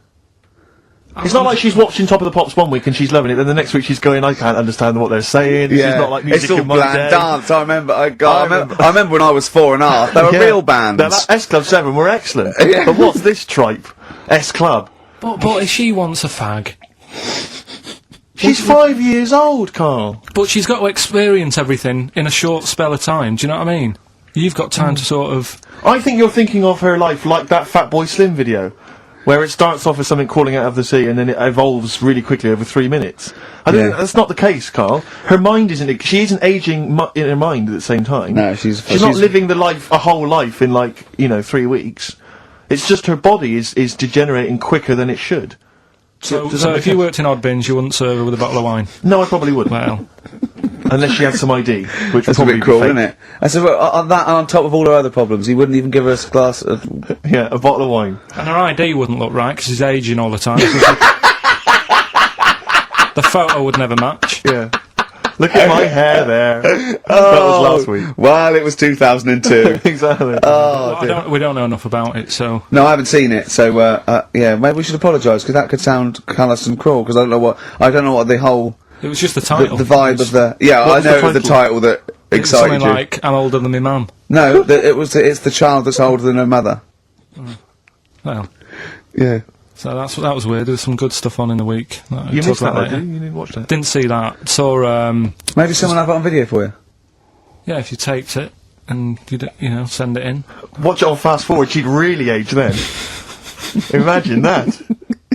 It's not like she's watching Top of the Pops one week and she's loving it, then the next week she's going, I can't understand what they're saying. Yeah. She's not like music It's all in my bland day. dance. I remember. I remember when I was 4.5. They were Yeah. real bands. Now, that S Club 7 were excellent. Yeah. But what's this tripe? S Club. But if she wants a fag, She's 5 years old, Carl. but she's got to experience everything in a short spell of time. Do you know what I mean? You've got time to sort of. I think you're thinking of her life like that Fatboy Slim video, where it starts off as something crawling out of the sea and then it evolves really quickly over 3 minutes. I don't think that's not the case, Carl. Her mind isn't. She isn't aging in her mind at the same time. No, she's not living a whole life in 3 weeks. It's just her body is degenerating quicker than it should. So Does that make if you sense? worked in odd bins, you wouldn't serve her with a bottle of wine. No, I probably wouldn't. Well, Unless she had some ID, which would That's a probably bit cruel, be fake. isn't it? I said, well, on that, on top of all her other problems, he wouldn't even give her a glass of. Yeah, a bottle of wine. and her ID wouldn't look right because she's aging all the time. The photo would never match. Yeah. Look at my hair there. That was last week. Well, it was 2002. Exactly. Well, we don't know enough about it, so. No, I haven't seen it, so yeah, maybe we should apologise because that could sound callous and cruel because I don't know what the whole It was just the the title. vibe of the I was know the it was the title that It was excited something you. like, I'm older than my mum. No, it's the child that's older than her mother. Well, Yeah. so that was weird. There was some good stuff on in the week. You Talk missed that, about though, later. didn't you? You didn't watch that. Didn't see that. Saw, Maybe someone have it on video for you. yeah, if you taped it and you send it in. Watch it on fast forward, she'd really age then. Imagine that.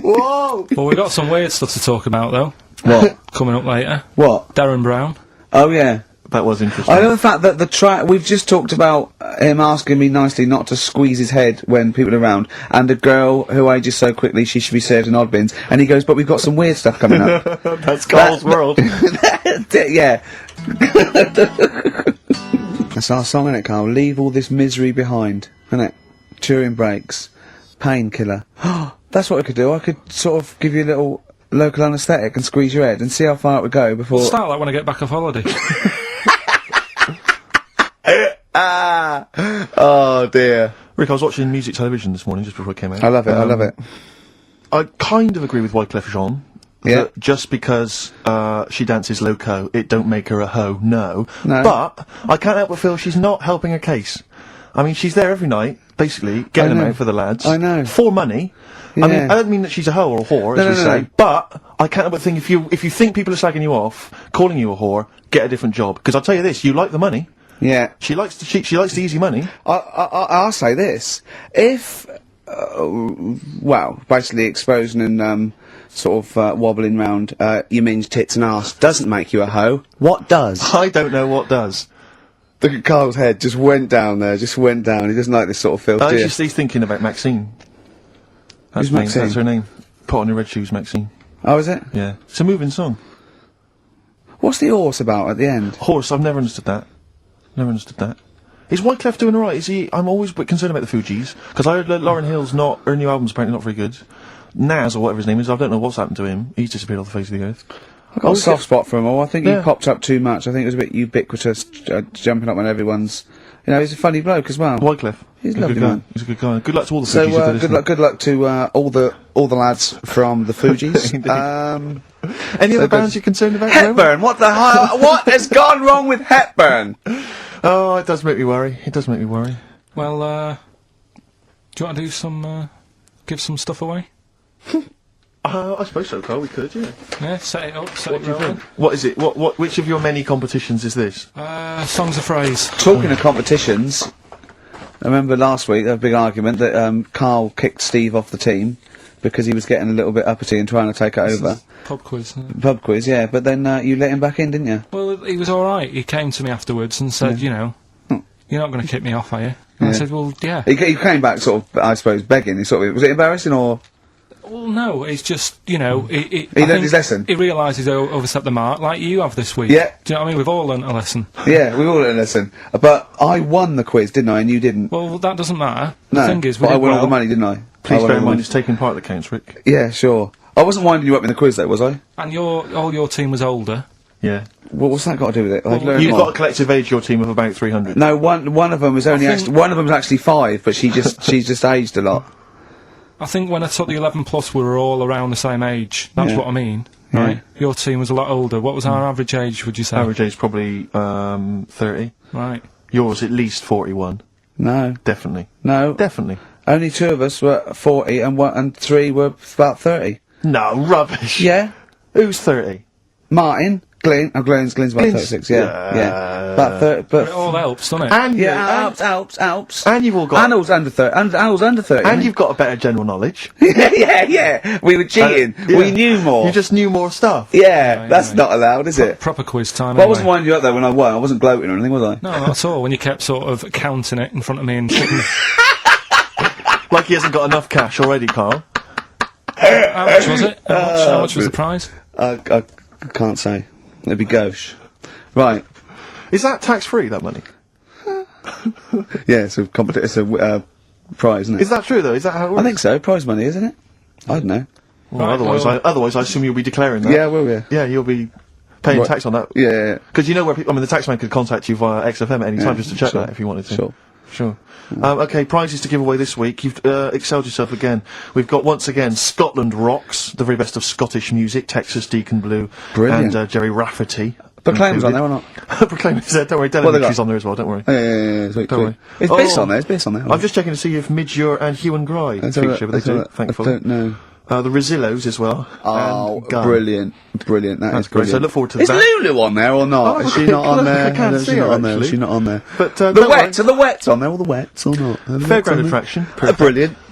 Whoa! Well, we got some weird stuff to talk about though. What? Coming up later. What? Derren Brown. Oh yeah. That was interesting. I know the fact that we've just talked about him asking me nicely not to squeeze his head when people are around, and a girl who ages so quickly she should be served in odd bins, and he goes, but we've got some weird stuff coming up. That's Carl's world. Yeah. That's our song, innit, Carl? Leave all this misery behind, innit? Turing breaks. Painkiller. That's what I could do. I could sort of give you a little local anaesthetic and squeeze your head and see how far it would go before... We'll start that when I get back off holiday. Oh dear. Rick, I was watching music television this morning just before I came out. I love it, I love it. I kind of agree with Wyclef Jean. Yeah. That just because she dances loco, it don't make her a hoe, no. No. But I can't help but feel she's not helping her case. I mean, she's there every night, basically, getting them know. out for the lads. I know. For money. Yeah. I mean, I don't mean that she's a hoe or a whore, No, as we no, say, no. but I can't help but think if you think people are slagging you off, calling you a whore, get a different job. Because I'll tell you this, you like the money. Yeah. She likes the easy money. I'll say this. If, basically exposing and, sort of, wobbling round, your minge tits and arse doesn't make you a hoe, what does? I don't know what does. Look at Carl's head, just went down there, just went down. He doesn't like this sort of filth, do you? He's thinking about Maxine. That's Who's Maxine? That's her name. Put on your red shoes, Maxine. Oh, is it? Yeah. It's a moving song. What's the horse about at the end? Horse, I've never understood that. Never understood that. Is Wyclef doing alright? Is he? I'm always a bit concerned about the Fugees, because I heard that Lauryn Hill's her new album's apparently not very good. Nas, or whatever his name is, I don't know what's happened to him. He's disappeared off the face of the earth. I've got a soft spot for him all. I think he Yeah. popped up too much. I think it was a bit ubiquitous, jumping up when everyone's... he's a funny bloke as well. Wyclef. He's a a lovely good guy. man. He's a good guy. Good luck to all the So, Fugees. if they're good luck to all the lads from the Fugees. listening. Any other bands you're concerned about? Hepburn, what the hell? What has gone wrong with Hepburn? Oh, it does make me worry. It does make me worry. Well, do you want to do some, give some stuff away? I suppose so, Carl. We could, yeah. Yeah, set it up, set What it do you rolling. think? What is it? Which of your many competitions is this? Songs of phrase. Talking of competitions, I remember last week there was a big argument that Carl kicked Steve off the team because he was getting a little bit uppity and trying to take it over. Pub quiz. Isn't it? Pub quiz, yeah, but then you let him back in, didn't you? Well, he was alright. He came to me afterwards and said, you're not going to kick me off, are you? And I Yeah. said, well, yeah. He came back sort of, I suppose, begging. He sort of, was it embarrassing or? Well, no, it's just, he He learned his lesson. He realised he's overstepped the mark, like you have this week. Yeah. Do you know what I mean? We've all learnt a lesson. Yeah, we all learned a lesson. But I won the quiz, didn't I? And you didn't. Well, that doesn't matter. No, The thing is, we but I did won all well. the money, didn't I? Please I won bear all in the mind money. it's taking part that counts, Rick. Yeah, sure. I wasn't winding you up in the quiz, though, was I? And all your team was older. Yeah. Well, what's that got to do with it? I've learned You've more. got a collective age, your team, of about 300. No, one of them is only one of them's actually 5, but she's just aged a lot. I think when I took the 11 plus, we were all around the same age. That's what I mean, right? Your team was a lot older. What was our average age, would you say? Average age probably 30. Right. Yours at least 41. No, Definitely. no. Definitely. Only 2 of us were 40, and 3 were about 30. No, rubbish. Yeah, Who's 30? Martin, Glenn's about Glenn's- 36. Yeah, about 30. But It all helps, doesn't it? And Alps. And you've all got. Annal's under 30. Annal's under 30. And you've got a better general knowledge. yeah. We were cheating. Yeah. We knew more. You just knew more stuff. Yeah, that's not allowed, is it? Proper quiz time. Well, I anyway. wasn't winding you up though when I won. I wasn't gloating or anything, was I? No, not at all. When you kept sort of counting it in front of me and checking Like he hasn't got enough cash already, Carl. how much was it? How much was the prize? I can't say. It'd be gauche. Right. Is that tax-free, that money? Yeah, it's a prize, isn't it? Is that true, though? Is that how it works? I think so. Prize money, isn't it? I don't know. Well, Right, otherwise, I assume you'll be declaring that. Yeah, will we? Yeah, you'll be paying Right. tax on that. Yeah. Because you know where people... I mean, the taxman could contact you via XFM at any time Yeah, just to check sure. that if you wanted to. Sure. Sure. Okay, prizes to give away this week. You've excelled yourself again. We've got, once again, Scotland Rocks, the very best of Scottish music, Texas Deacon Blue, Brilliant. and Jerry Rafferty. Proclaim's on there or not? Proclaim's there, don't worry. What Dylan they Mitchell's got? on there as well, don't worry. Yeah, sweet, Don't worry. It's Biss on there, it's Biss on there. I'm just checking to see if Midge Ure and Hugh and Gry Let's have a feature, look, but let's they have a do, look. thankfully. I don't know. The Rosillos as well. Oh, and Gunn. brilliant. That That's is great. brilliant. So I look forward to is that. Lulu on there or not? Oh, Is she not on there? I can't No, see she's her, not on there. actually. She's not on there. But, The don't Wets, worry. are the Wets on there? All the Wets or not? Are the Wets Fairground on there? attraction.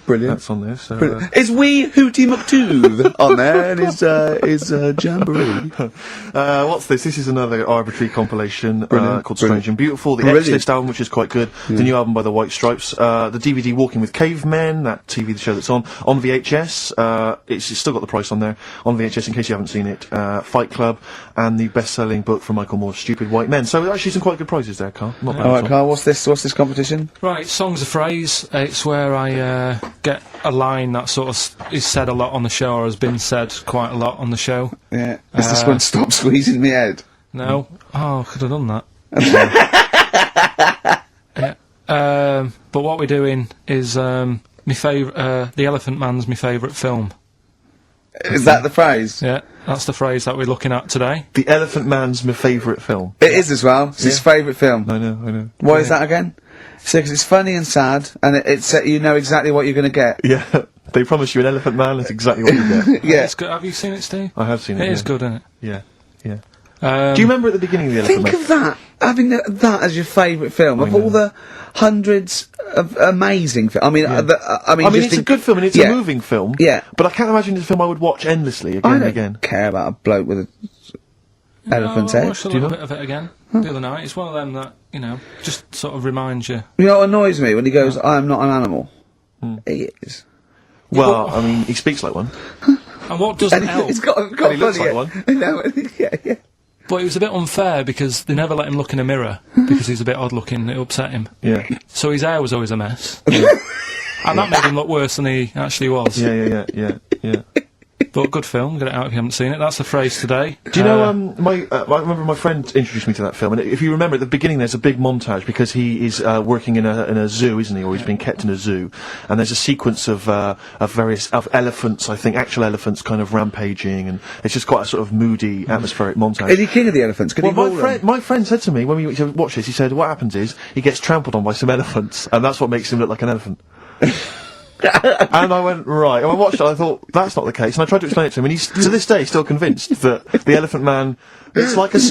Brilliant. That's on there, so... Brilliant. Is Wee Hootie McTooth on there and his Jamboree? What's this? This is another arbitrary compilation Brilliant, called brilliant. Strange and Beautiful. The Brilliant. X-List album, which is quite good. The new album by the White Stripes. The DVD Walking with Cavemen, that TV show that's on VHS. It's still got the price on there. On VHS, in case you haven't seen it. Fight Club, and the best-selling book from Michael Moore's Stupid White Men. So actually some quite good prizes there, Carl. Not bad All at right, all. Carl. What's this competition? Right, song's a phrase. It's where I get a line that sort of is said a lot on the show, or has been said quite a lot on the show. Yeah. Is this one Stop Squeezing Me Head? No. Oh, I could have done that. Yeah. But what we're doing is my favourite. The Elephant Man's my favourite film. Is that the phrase? Yeah, that's the phrase that we're looking at today. The Elephant Man's my favourite film. It is as well. It's his favourite film. I know. Why is that again? Because it's funny and sad, and it's you know exactly what you're going to get. Yeah, they promise you an Elephant Man, that's exactly what you get. Yeah. It's good. Have you seen it, Steve? I have seen it. It is yeah. good, isn't it? Yeah. Do Do you remember at the beginning of the Elephant Think Man? of that, having that as your favourite film of know. all the hundreds of amazing films. I mean, I mean, I mean, just it's a think- good film and it's Yeah. a moving film. Yeah. But I can't imagine it's a film I would watch endlessly again I and don't again. care about a bloke with an elephant's I head. watched a little bit of it again the other night. It's one of them that, you know, just sort of reminds you. You know what annoys me when he goes, "I am not an animal." He is. Well, I mean, he speaks like one. And what doesn't And help, he's got And he looks funny. like one. You know, yeah. but it was a bit unfair because they never let him look in a mirror because he's a bit odd looking. It upset him. Yeah. So his hair was always a mess. And that made him look worse than he actually was. Yeah. But good film, get it out if you haven't seen it. That's the phrase today. Do you know, I remember my friend introduced me to that film, and if you remember at the beginning there's a big montage because he is working in a zoo, isn't he, or he's being kept in a zoo, and there's a sequence of various elephants, I think, actual elephants kind of rampaging, and it's just quite a sort of moody, atmospheric montage. Is he king of the elephants? Can Well, he rule them? my friend said to me when we went to watch this, he said, what happens is, he gets trampled on by some elephants, and that's what makes him look like an elephant. And I went, right, and I watched it, I thought, that's not the case, and I tried to explain it to him, and he's, to this day, still convinced that the Elephant Man, it's like when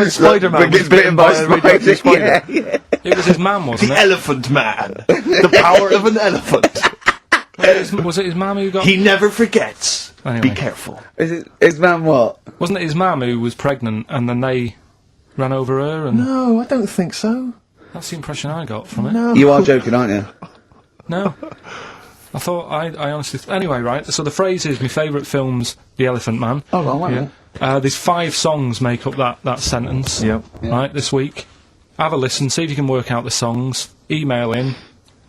Spider-Man gets was bitten by a radioactive spider. Yeah. It was his man, wasn't The it? Elephant Man! The power of an elephant! Was it his mum who got... He never forgets. Anyway. Be careful. Is man what? Wasn't it his mum who was pregnant and then they ran over her and... No, I don't think so. That's the impression I got from it. No. You are joking, aren't you? No. I thought, I honestly... Anyway, right, so the phrase is, my favourite film's The Elephant Man. Oh, well, wait a minute. There's 5 songs make up that sentence. Yep. Right, this week. Have a listen, see if you can work out the songs. Email in,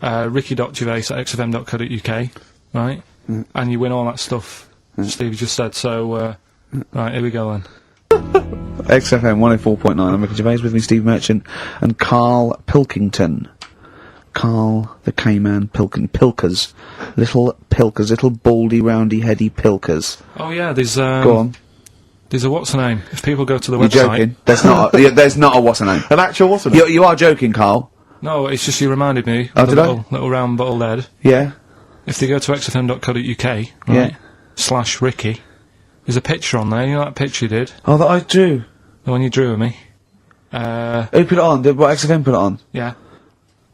ricky.gervais@xfm.co.uk, right? And you win all that stuff Steve just said, so, right, here we go then. XFM 104.9. I'm Ricky Gervais, with me Steve Merchant and Karl Pilkington. Karl the K-Man Pilkers. Little Pilkers, little baldy, roundy, heady Pilkers. Oh yeah, there's Go on. There's a what's her name? If people go to the You're website. joking. There's not a, there's not a what's her name. An actual what's it? You are joking, Karl. No, it's just you reminded me. Oh, of the did I? little round bottle head. Yeah. If they go to xfm.co.uk, right, Yeah. /Ricky, there's a picture on there. You know that picture you did? Oh, that I drew. The one you drew of me? Who put it on? Did what XFM put it on? Yeah.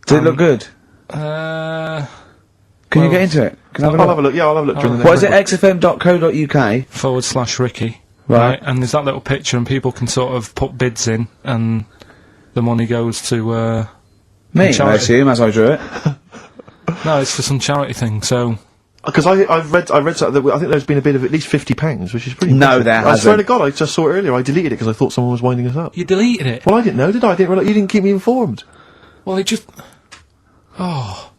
Did it look good? Can Can you get into it? Can I I'll have a look. Yeah, I'll have a look during the What is it? xfm.co.uk. /Ricky. Right. And there's that little picture, and people can sort of put bids in, and the money goes to, Me, I charity. assume, as I drew it. No, it's for some charity thing, so... Because I read something that I think there's been a bid of at least £50, which is pretty. No, impressive. there I swear to hasn't. God, I just saw it earlier. I deleted it because I thought someone was winding us up. You deleted it? Well, I didn't know, did I? I didn't realise you didn't keep me informed. Well, it just... Oh...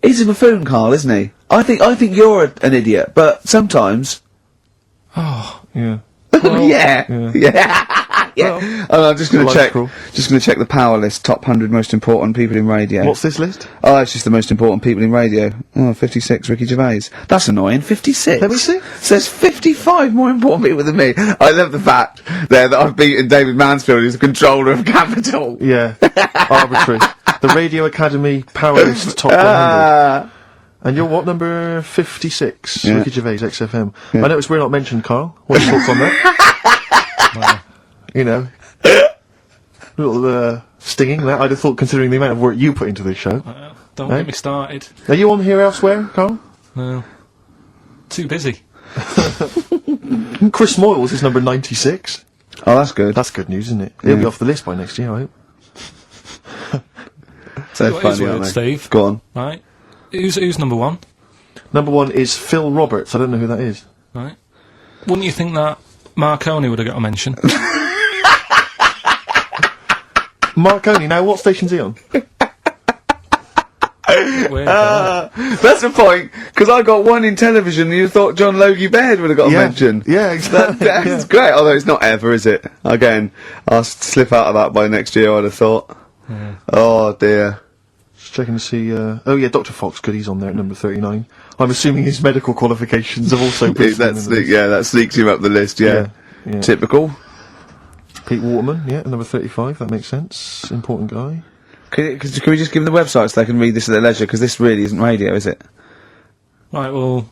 He's a buffoon, Karl, isn't he? I think you're an idiot, but sometimes... Oh... Yeah. Yeah. Oh, I'm just going to life's check. cruel. Just going to check the power list. Top 100 most important people in radio. What's this list? Oh, it's just the most important people in radio. Oh, 56, Ricky Gervais. That's annoying. 56. Let me see. Says 55 more important people than me. I love the fact there that I've beaten David Mansfield, who's the controller of Capital. Yeah. Arbitrary. The Radio Academy Power List Top 100. Ah. And you're what, number 56? Yeah. Ricky Gervais, XFM. Yeah. I noticed we're not mentioned, Karl. What's your thoughts on that? Well, You know. A little, stinging that. I'd have thought, considering the amount of work you put into this show. don't Eh? get me started. Are you on here elsewhere, Karl? No. Too busy. Chris Moyles is number 96. Oh, that's good. That's good news, isn't it? He'll be off the list by next year, I hope. So What is funny, weird, aren't they? Steve? Go on. Right. Who's number one? Number 1 is Phil Roberts. I don't know who that is. Right. Wouldn't you think that Marconi would have got a mention? Marconi, now what station's he on? Weird, That's the point, because I got one in television and you thought John Logie Baird would have got a mention. Yeah, exactly. That's great, although it's not ever, is it? Again, I'll slip out of that by next year, I'd have thought. Yeah. Oh dear. Just checking to see, oh yeah, Dr. Fox, good, he's on there at number 39. I'm assuming his medical qualifications have also put him in the list. That sneaks him up the list, yeah. Yeah. Typical. Pete Waterman, yeah, number 35, that makes sense. Important guy. Can we just give them the website so they can read this at their leisure, because this really isn't radio, is it? Right, well,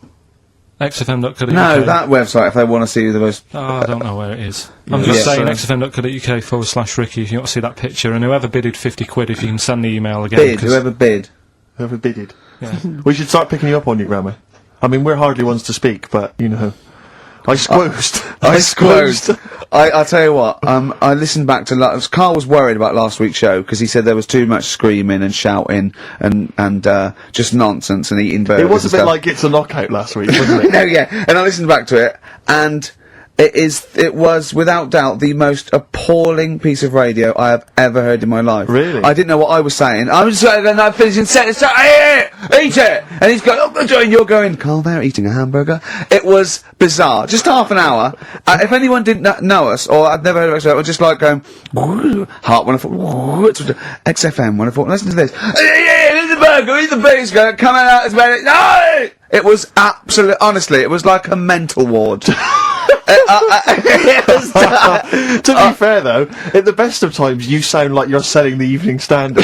xfm.co.uk. No, that website, if they want to see the most... Oh, I don't know where it is. I'm just Yeah. saying xfm.co.uk /Ricky if you want to see that picture, and whoever bidded 50 quid, if you can send the email again. Bid, 'cause- whoever bid. Whoever bidded. Yeah. We should start picking you up on your grammar. I mean, we're hardly ones to speak, but, you know. I squozed. I squozed. I'll tell you what, I listened back to Karl was worried about last week's show because he said there was too much screaming and shouting and just nonsense and eating burgers. It was a and bit stuff. like It's a Knockout last week, wasn't it? No, yeah, and I listened back to it, and it was without doubt the most appalling piece of radio I have ever heard in my life. Really? I didn't know what I was saying. I was saying, and I'm finishing sentence, eat it! And he's going, oh, and you're going, Karl, they're eating a hamburger. It was bizarre. Just half an hour. If anyone didn't know us, or I'd never heard of us, it was just like going, Heart 104, XFM 104, listen to this. Eat the burger, eat the beef, coming out as well. No! It was honestly, it was like a mental ward. To be fair, though, at the best of times, you sound like you're selling the Evening Standard.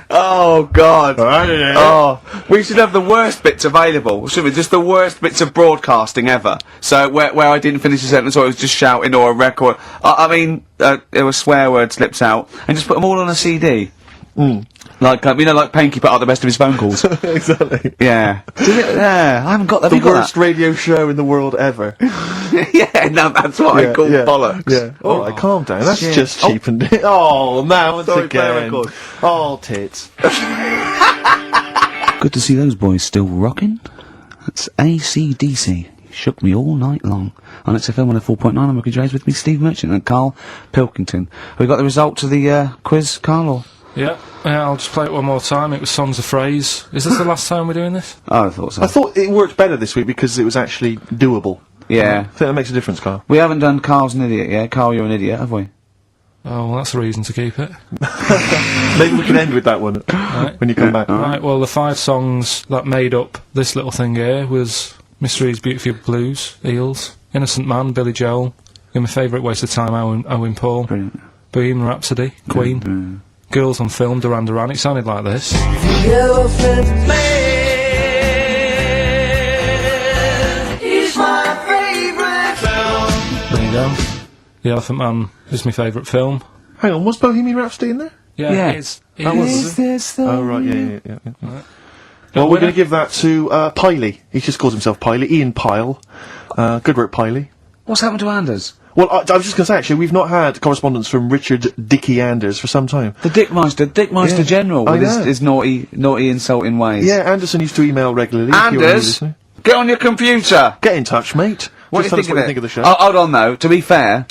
Oh God! Oh, we should have the worst bits available, shouldn't we? Just the worst bits of broadcasting ever. So where I didn't finish a sentence, or it was just shouting, or a record. I mean, there were swear word slips out, and just put them all on a CD. Like you know, like Panky put out the best of his phone calls. Exactly. Yeah. Yeah, I haven't got that. The Have you got worst radio show in the world ever. that? Yeah, no, that's what I call bollocks. Yeah. Alright, calm down. That's shit. just cheapened it. Oh, now once Sorry, play a again. record. Oh, tits. Good to see those boys still rocking. That's AC/DC. Shook me all night long. On XFM 104.9, I'm Ricky Gervais, with me Steve Merchant and Karl Pilkington. Have we got the results of the quiz, Karl? Or? Yeah, I'll just play it one more time. It was Songs of Phrase. Is this the last time we're doing this? Oh, I thought so. I thought it worked better this week because it was actually doable. Yeah. I think that makes a difference, Carl. We haven't done Carl's an idiot yet. Carl, you're an idiot, have we? Oh, well, that's a reason to keep it. Maybe we can end with that one when you come back. Right, well, the 5 songs that made up this little thing here was Mystery's Beautiful Blues, Eels, Innocent Man, Billy Joel, My Favourite Waste of Time, Owen Paul, Brilliant. Bohemian Rhapsody, Queen, Girls on Film, Duran Duran. It sounded like this. There you go. The Elephant Man is my favourite film. Hang on, was Bohemian Rhapsody in there? Yeah. It's Oh, right, yeah. Well, we're going to give that to Piley. He just calls himself Piley. Ian Pyle. Good work, Piley. What's happened to Anders? Well, I was just going to say, actually, we've not had correspondence from Richard Dickie Anders for some time. The Dickmeister Yeah. General I with know. his naughty, insulting ways. Yeah, Anderson used to email regularly. if you were Anders, listening. get on your computer! Get in touch, mate. What Just do tell you us think of the show. Oh, hold on though, to be fair,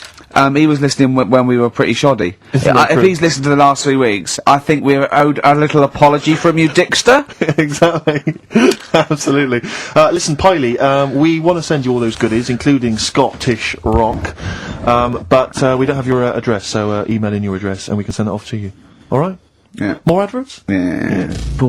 he was listening when we were pretty shoddy. Isn't that If true? he's listened to the last 3 weeks, I think we're owed a little apology from you, Dickster. Exactly. Absolutely. Listen, Piley, we want to send you all those goodies, including Scottish rock, but we don't have your address, so email in your address and we can send it off to you. Alright? Yeah. More adverts? Yeah. Boy,